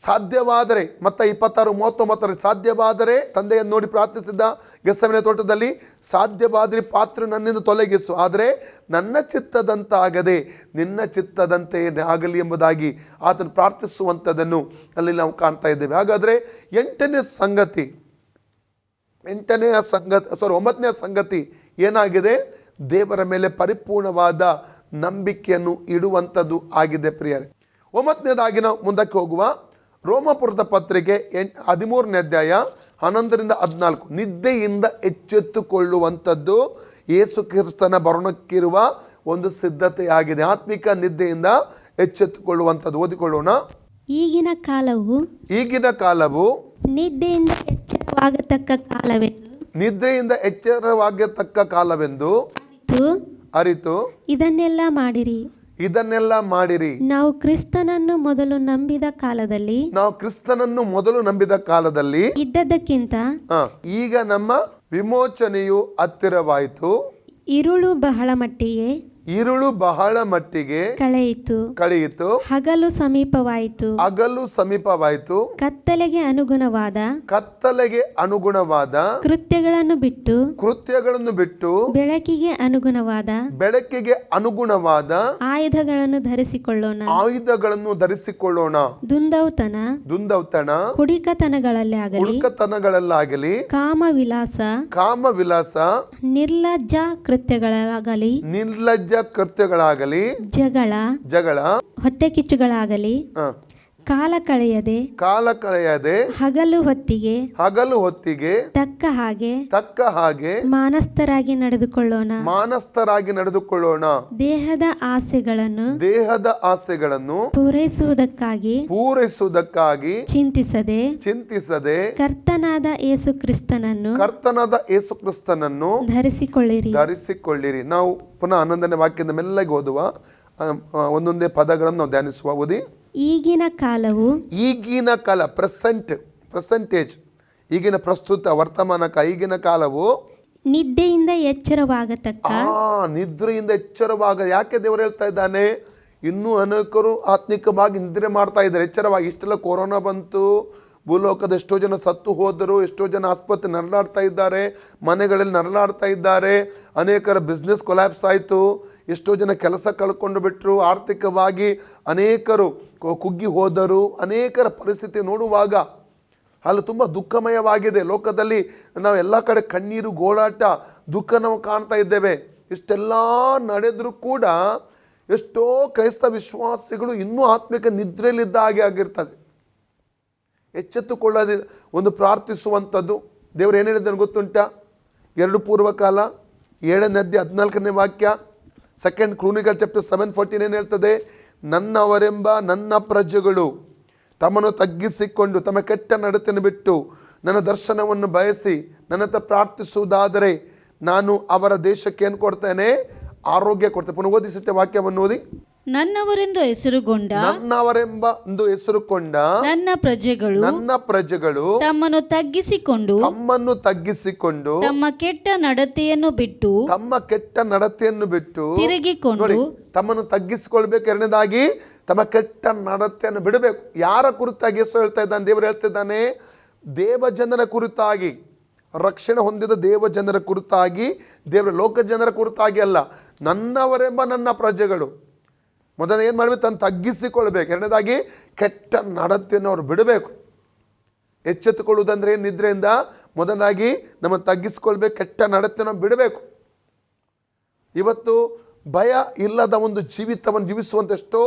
ಸಾಧ್ಯವಾದರೆ ಮತ್ತು 26:39 ಸಾಧ್ಯವಾದರೆ ತಂದೆಯನ್ನು ನೋಡಿ ಪ್ರಾರ್ಥಿಸಿದ್ದ ಗೆತ್ಸೆಮನೆ ತೋಟದಲ್ಲಿ, ಸಾಧ್ಯವಾದರೆ ಪಾತ್ರೆ ನನ್ನಿಂದ ತೊಲಗಿಸು, ಆದರೆ ನನ್ನ ಚಿತ್ತದಂತಾಗದೆ ನಿನ್ನ ಚಿತ್ತದಂತೆ ಆಗಲಿ ಎಂಬುದಾಗಿ ಆತನು ಪ್ರಾರ್ಥಿಸುವಂಥದ್ದನ್ನು ಅಲ್ಲಿ ನಾವು ಕಾಣ್ತಾ ಇದ್ದೇವೆ. ಹಾಗಾದರೆ 9ನೇ ಸಂಗತಿ ಏನಾಗಿದೆ? ದೇವರ ಮೇಲೆ ಪರಿಪೂರ್ಣವಾದ ನಂಬಿಕೆಯನ್ನು ಇಡುವಂಥದ್ದು ಆಗಿದೆ ಪ್ರಿಯರೇ. 9ನೇದಾಗಿ ನಾವು ಮುಂದಕ್ಕೆ ಹೋಗುವ. ರೋಮಪುರದ ಪತ್ರಿಕೆ 13ನೇ ಅಧ್ಯಾಯ 11-14, ನಿದ್ದೆಯಿಂದ ಎಚ್ಚೆತ್ತುಕೊಳ್ಳುವಂಥದ್ದು ಯೇಸು ಕ್ರಿಸ್ತನ ಬರೋಣಕ್ಕಿರುವ ಒಂದು ಸಿದ್ಧತೆಯಾಗಿದೆ. ಆತ್ಮಿಕ ನಿದ್ದೆಯಿಂದ ಎಚ್ಚೆತ್ತುಕೊಳ್ಳುವಂಥದ್ದು. ಓದಿಕೊಳ್ಳೋಣ. ಈಗಿನ ಕಾಲವು ನಿದ್ದೆಯಿಂದ ಎಚ್ಚರವಾಗತಕ್ಕ ಕಾಲವೆಂದು ಅರಿತು ಇದನ್ನೆಲ್ಲ ಮಾಡಿರಿ. ನಾವು ಕ್ರಿಸ್ತನನ್ನು ಮೊದಲು ನಂಬಿದ ಕಾಲದಲ್ಲಿ ಇದ್ದದ್ದಕ್ಕಿಂತ ಈಗ ನಮ್ಮ ವಿಮೋಚನೆಯು ಹತ್ತಿರವಾಯಿತು. ಇರುಳು ಬಹಳ ಮಟ್ಟಿಗೆ ಕಳೆಯಿತು. ಹಗಲು ಸಮೀಪವಾಯಿತು. ಕತ್ತಲೆಗೆ ಅನುಗುಣವಾದ ಕೃತ್ಯಗಳನ್ನು ಬಿಟ್ಟು ಬೆಳಕಿಗೆ ಅನುಗುಣವಾದ ಆಯುಧಗಳನ್ನು ಧರಿಸಿಕೊಳ್ಳೋಣ. ದುಂದೌತಣ ಕುಡಿಕತನಗಳಲ್ಲಾಗಲಿ ಕಾಮವಿಲಾಸ ನಿರ್ಲಜ್ಜ ಕೃತ್ಯಗಳಾಗಲಿ ಜಗಳ ಹೊಟ್ಟೆ ಕಿಚ್ಚುಗಳಾಗಲಿ ಕಾಲ ಕಳೆಯದೆ ಹಗಲು ಹೊತ್ತಿಗೆ ತಕ್ಕ ಹಾಗೆ ಮಾನಸ್ಥರಾಗಿ ನಡೆದುಕೊಳ್ಳೋಣ. ದೇಹದ ಆಸೆಗಳನ್ನು ಪೂರೈಸುವುದಕ್ಕಾಗಿ ಚಿಂತಿಸದೆ ಕರ್ತನಾದ ಯೇಸು ಕ್ರಿಸ್ತನನ್ನು ಧರಿಸಿಕೊಳ್ಳಿರಿ. ನಾವು ಪುನಃ 11ನೇ ವಾಕ್ಯದ ಮೆಲ್ಲಗೆ ಓದುವ, ಒಂದೊಂದೇ ಪದಗಳನ್ನು ನಾವು ಧ್ಯಾನಿಸುವ. ಓದಿ. ಈಗಿನ ಕಾಲ ಪ್ರೆಸೆಂಟೇಜ್, ಈಗಿನ ಪ್ರಸ್ತುತ ವರ್ತಮಾನಕ. ಈಗಿನ ಕಾಲವು ನಿದ್ರೆಯಿಂದ ಎಚ್ಚರವಾಗ. ಯಾಕೆ ದೇವರು ಹೇಳ್ತಾ ಇದ್ದಾನೆ? ಇನ್ನೂ ಅನೇಕರು ಆತ್ಮಿಕವಾಗಿ ನಿದ್ರೆ ಮಾಡ್ತಾ ಇದ್ದಾರೆ. ಎಚ್ಚರವಾಗಿ. ಇಷ್ಟೆಲ್ಲ ಕೊರೋನಾ ಬಂತು, ಭೂಲೋಕದ ಎಷ್ಟೋ ಜನ ಸತ್ತು ಹೋದರು, ಎಷ್ಟೋ ಜನ ಆಸ್ಪತ್ರೆ ನರಳಾಡ್ತಾ ಇದ್ದಾರೆ, ಮನೆಗಳಲ್ಲಿ ನರಳಾಡ್ತಾ ಇದ್ದಾರೆ, ಅನೇಕರ ಬಿಸ್ನೆಸ್ ಕೊಲ್ಯಾಪ್ಸ್ ಆಯಿತು, ಎಷ್ಟೋ ಜನ ಕೆಲಸ ಕಳ್ಕೊಂಡು ಬಿಟ್ಟರು, ಆರ್ಥಿಕವಾಗಿ ಅನೇಕರು ಕುಗ್ಗಿ ಹೋದರು. ಅನೇಕರ ಪರಿಸ್ಥಿತಿ ನೋಡುವಾಗ ಅಲ್ಲಿ ತುಂಬ ದುಃಖಮಯವಾಗಿದೆ. ಲೋಕದಲ್ಲಿ ನಾವು ಎಲ್ಲ ಕಡೆ ಕಣ್ಣೀರು, ಗೋಳಾಟ, ದುಃಖ ನಾವು ಕಾಣ್ತಾ ಇದ್ದೇವೆ. ಇಷ್ಟೆಲ್ಲ ನಡೆದರೂ ಕೂಡ ಎಷ್ಟೋ ಕ್ರೈಸ್ತ ವಿಶ್ವಾಸಿಗಳು ಇನ್ನೂ ಆತ್ಮಿಕ ನಿದ್ರೆಯಲ್ಲಿದ್ದ ಹಾಗೆ ಆಗಿರ್ತದೆ. ಎಚ್ಚೆತ್ತುಕೊಳ್ಳದೆ ಒಂದು ಪ್ರಾರ್ಥಿಸುವಂಥದ್ದು. ದೇವರು ಏನು ಹೇಳಿದ್ದಾನೆ ಗೊತ್ತುಂಟಾ? 2 ಪೂರ್ವಕಾಲ 7ನೇ ಅಧ್ಯಾಯ 14ನೇ ವಾಕ್ಯ, 2 ಕ್ರೂನಿಕಲ್ ಚಾಪ್ಟರ್ 7:14 ಏನು ಹೇಳ್ತದೆ? ನನ್ನವರೆಂಬ ನನ್ನ ಪ್ರಜೆಗಳು ತಮ್ಮನ್ನು ತಗ್ಗಿಸಿಕೊಂಡು ತಮ್ಮ ಕೆಟ್ಟ ನಡತೆಯನ್ನು ಬಿಟ್ಟು ನನ್ನ ದರ್ಶನವನ್ನು ಬಯಸಿ ನನ್ನ ಹತ್ರ ಪ್ರಾರ್ಥಿಸುವುದಾದರೆ ನಾನು ಅವರ ದೇಶಕ್ಕೆ ಏನು ಕೊಡ್ತೇನೆ? ಆರೋಗ್ಯ ಕೊಡ್ತೇನೆ. ಪುನಃ ಓದಿಸುತ್ತೆ ವಾಕ್ಯವನ್ನು ಓದಿ. ನನ್ನವರೆಂದು ಹೆಸರುಗೊಂಡ ನನ್ನವರೆಂಬ ಒಂದು ಹೆಸರುಕೊಂಡ ನನ್ನ ಪ್ರಜೆಗಳು ತಮ್ಮನ್ನು ತಗ್ಗಿಸಿಕೊಂಡು ತಮ್ಮ ಕೆಟ್ಟ ನಡತೆಯನ್ನು ಬಿಟ್ಟು ತಿರುಗಿಕೊಂಡು ತಮ್ಮನ್ನು ತಗ್ಗಿಸಿಕೊಳ್ಬೇಕು. ಎರಡನೇದಾಗಿ ತಮ್ಮ ಕೆಟ್ಟ ನಡತೆಯನ್ನು ಬಿಡಬೇಕು. ಯಾರ ಕುರಿತಾಗಿ ಯೇಸು ಹೇಳ್ತಾ ಇದ್ದಾನೆ? ದೇವರು ಹೇಳ್ತಿದ್ದಾನೆ, ದೇವಜನರ ಕುರಿತಾಗಿ, ರಕ್ಷಣೆ ಹೊಂದಿದ ದೇವಜನರ ಕುರಿತಾಗಿ, ದೇವರ ಲೋಕ ಜನರ ಕುರಿತಾಗಿ ಅಲ್ಲ. ನನ್ನವರೆಂಬ ನನ್ನ ಪ್ರಜೆಗಳು ಮೊದಲು ಏನು ಮಾಡಬೇಕು? ತನ್ನ ತಗ್ಗಿಸಿಕೊಳ್ಬೇಕು. ಎರಡನೇದಾಗಿ ಕೆಟ್ಟ ನಡತೆಯನ್ನು ಅವರು ಬಿಡಬೇಕು. ಎಚ್ಚೆತ್ತುಕೊಳ್ಳುವುದಂದ್ರೆ ನಿದ್ರೆಯಿಂದ ಮೊದಲಾಗಿ ನಮ್ಮ ತಗ್ಗಿಸಿಕೊಳ್ಬೇಕು, ಕೆಟ್ಟ ನಡತೆಯನ್ನು ಬಿಡಬೇಕು. ಇವತ್ತು ಭಯ ಇಲ್ಲದ ಒಂದು ಜೀವಿತವನ್ನು ಜೀವಿಸುವಂಥ ಎಷ್ಟೋ,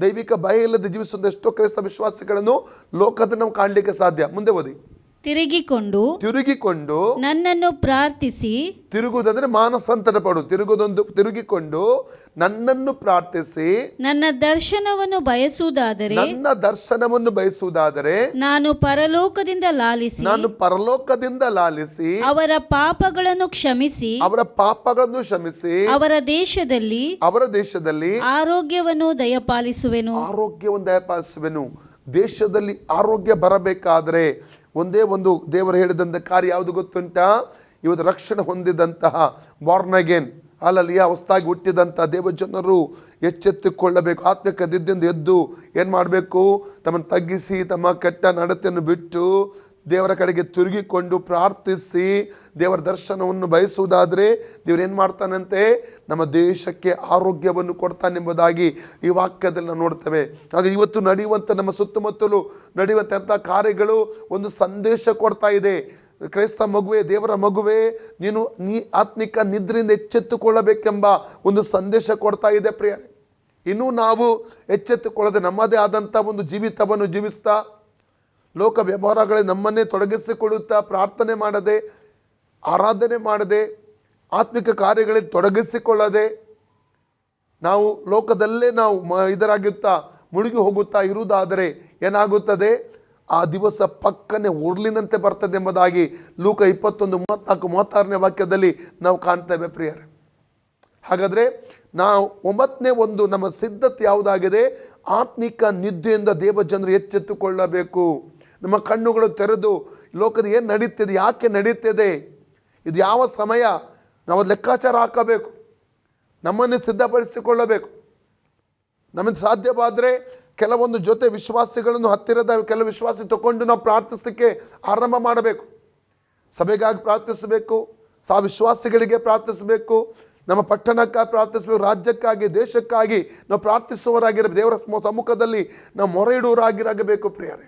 ದೈವಿಕ ಭಯ ಇಲ್ಲದೆ ಜೀವಿಸುವಂಥ ಎಷ್ಟೋ ಕ್ರೈಸ್ತ ವಿಶ್ವಾಸಿಗಳನ್ನು ಲೋಕದಲ್ಲಿ ನಾವು ಕಾಣಲಿಕ್ಕೆ ಸಾಧ್ಯ. ಮುಂದೆ ಓದಿ. ತಿರುಗಿಕೊಂಡು ನನ್ನನ್ನು ಪ್ರಾರ್ಥಿಸಿ, ತಿರುಗುವುದಂದ್ರೆ ಮಾನಸಾಂತರ ಪಡು, ತಿರುಗಿಕೊಂಡು ನನ್ನನ್ನು ಪ್ರಾರ್ಥಿಸಿ ನನ್ನ ದರ್ಶನವನ್ನು ಬಯಸುವುದಾದರೆ ನಾನು ಪರಲೋಕದಿಂದ ಲಾಲಿಸಿ ಅವರ ಪಾಪಗಳನ್ನು ಕ್ಷಮಿಸಿ ಅವರ ದೇಶದಲ್ಲಿ ಆರೋಗ್ಯವನ್ನು ದಯಪಾಲಿಸುವೆನು. ದೇಶದಲ್ಲಿ ಆರೋಗ್ಯ ಬರಬೇಕಾದ್ರೆ ಒಂದೇ ಒಂದು ದೇವರು ಹೇಳಿದಂಥ ಕಾರ್ಯ ಯಾವುದು ಗೊತ್ತುಂಟಾ? ಇವತ್ತು ರಕ್ಷಣೆ ಹೊಂದಿದಂತಹ ಬಾರ್ನ್ ಅಗೇನ್, ಅಲ್ಲಲ್ಲಿಯ ಹೊಸದಾಗಿ ಹುಟ್ಟಿದಂಥ ದೇವಜನರು ಎಚ್ಚೆತ್ತುಕೊಳ್ಳಬೇಕು. ಆತ್ಮಿಕ ನಿದ್ದೆಯಿಂದ ಎದ್ದು ಏನು ಮಾಡಬೇಕು? ತಮ್ಮನ್ನು ತಗ್ಗಿಸಿ ತಮ್ಮ ಕೆಟ್ಟ ನಡತೆಯನ್ನು ಬಿಟ್ಟು ದೇವರ ಕಡೆಗೆ ತಿರುಗಿಕೊಂಡು ಪ್ರಾರ್ಥಿಸಿ ದೇವರ ದರ್ಶನವನ್ನು ಬಯಸುವುದಾದರೆ ದೇವರು ಏನು ಮಾಡ್ತಾನಂತೆ? ನಮ್ಮ ದೇಶಕ್ಕೆ ಆರೋಗ್ಯವನ್ನು ಕೊಡ್ತಾನೆಂಬುದಾಗಿ ಈ ವಾಕ್ಯದಲ್ಲಿ ನಾವು ನೋಡ್ತೇವೆ. ಹಾಗೆ ಇವತ್ತು ನಡೆಯುವಂಥ ನಮ್ಮ ಸುತ್ತಮುತ್ತಲು ನಡೆಯುವಂಥ ಕಾರ್ಯಗಳು ಒಂದು ಸಂದೇಶ ಕೊಡ್ತಾ ಇದೆ. ಕ್ರೈಸ್ತ ಮಗುವೆ, ದೇವರ ಮಗುವೆ, ನೀ ಆತ್ಮಿಕ ನಿದ್ರೆಯಿಂದ ಎಚ್ಚೆತ್ತುಕೊಳ್ಳಬೇಕೆಂಬ ಒಂದು ಸಂದೇಶ ಕೊಡ್ತಾ ಇದೆ ಪ್ರಿಯರೇ. ಇನ್ನೂ ನಾವು ಎಚ್ಚೆತ್ತುಕೊಳ್ಳದೆ ನಮ್ಮದೇ ಆದಂಥ ಒಂದು ಜೀವಿತವನ್ನು ಜೀವಿಸ್ತಾ ಲೋಕ ವ್ಯವಹಾರಗಳೇ ನಮ್ಮನ್ನೇ ತೊಡಗಿಸಿಕೊಳ್ಳುತ್ತಾ ಪ್ರಾರ್ಥನೆ ಮಾಡದೆ, ಆರಾಧನೆ ಮಾಡದೆ, ಆತ್ಮಿಕ ಕಾರ್ಯಗಳಲ್ಲಿ ತೊಡಗಿಸಿಕೊಳ್ಳದೆ ನಾವು ಲೋಕದಲ್ಲೇ ನಾವು ಇದರಾಗುತ್ತಾ ಮುಳುಗಿ ಹೋಗುತ್ತಾ ಇರುವುದಾದರೆ ಏನಾಗುತ್ತದೆ? ಆ ದಿವಸ ಪಕ್ಕನೆ ಉರುಳಿನಂತೆ ಬರ್ತದೆ ಎಂಬುದಾಗಿ ಲೂಕ 21:34-36ನೇ ವಾಕ್ಯದಲ್ಲಿ ನಾವು ಕಾಣ್ತೇವೆ ಪ್ರಿಯರೇ. ಹಾಗಾದರೆ ನಾವು 9ನೇ ಒಂದು ನಮ್ಮ ಸಿದ್ಧತೆ ಯಾವುದಾಗಿದೆ? ಆತ್ಮಿಕ ನಿದ್ದೆಯಿಂದ ದೇವಜನರು ಎಚ್ಚೆತ್ತುಕೊಳ್ಳಬೇಕು. ನಮ್ಮ ಕಣ್ಣುಗಳು ತೆರೆದು ಲೋಕದ ಏನು ನಡೀತಿದೆ, ಯಾಕೆ ನಡೀತಿದೆ, ಇದು ಯಾವ ಸಮಯ, ನಾವು ಲೆಕ್ಕಾಚಾರ ಹಾಕಬೇಕು, ನಮ್ಮನ್ನೇ ಸಿದ್ಧಪಡಿಸಿಕೊಳ್ಳಬೇಕು. ನಮಗೆ ಸಾಧ್ಯವಾದರೆ ಕೆಲವೊಂದು ಜೊತೆ ವಿಶ್ವಾಸಿಗಳನ್ನು, ಹತ್ತಿರದ ಕೆಲವು ವಿಶ್ವಾಸಿ ತಗೊಂಡು ನಾವು ಪ್ರಾರ್ಥಿಸಲಿಕ್ಕೆ ಆರಂಭ ಮಾಡಬೇಕು. ಸಭೆಗಾಗಿ ಪ್ರಾರ್ಥಿಸಬೇಕು, ವಿಶ್ವಾಸಿಗಳಿಗೆ ಪ್ರಾರ್ಥಿಸಬೇಕು, ನಮ್ಮ ಪಟ್ಟಣಕ್ಕಾಗಿ ಪ್ರಾರ್ಥಿಸಬೇಕು, ರಾಜ್ಯಕ್ಕಾಗಿ, ದೇಶಕ್ಕಾಗಿ ನಾವು ಪ್ರಾರ್ಥಿಸುವವರಾಗಿರಬೇಕು. ದೇವರ ಸಮ್ಮುಖದಲ್ಲಿ ನಾವು ಮೊರೆ ಇಡುವವರಾಗಿರಬೇಕು ಪ್ರಿಯರೇ.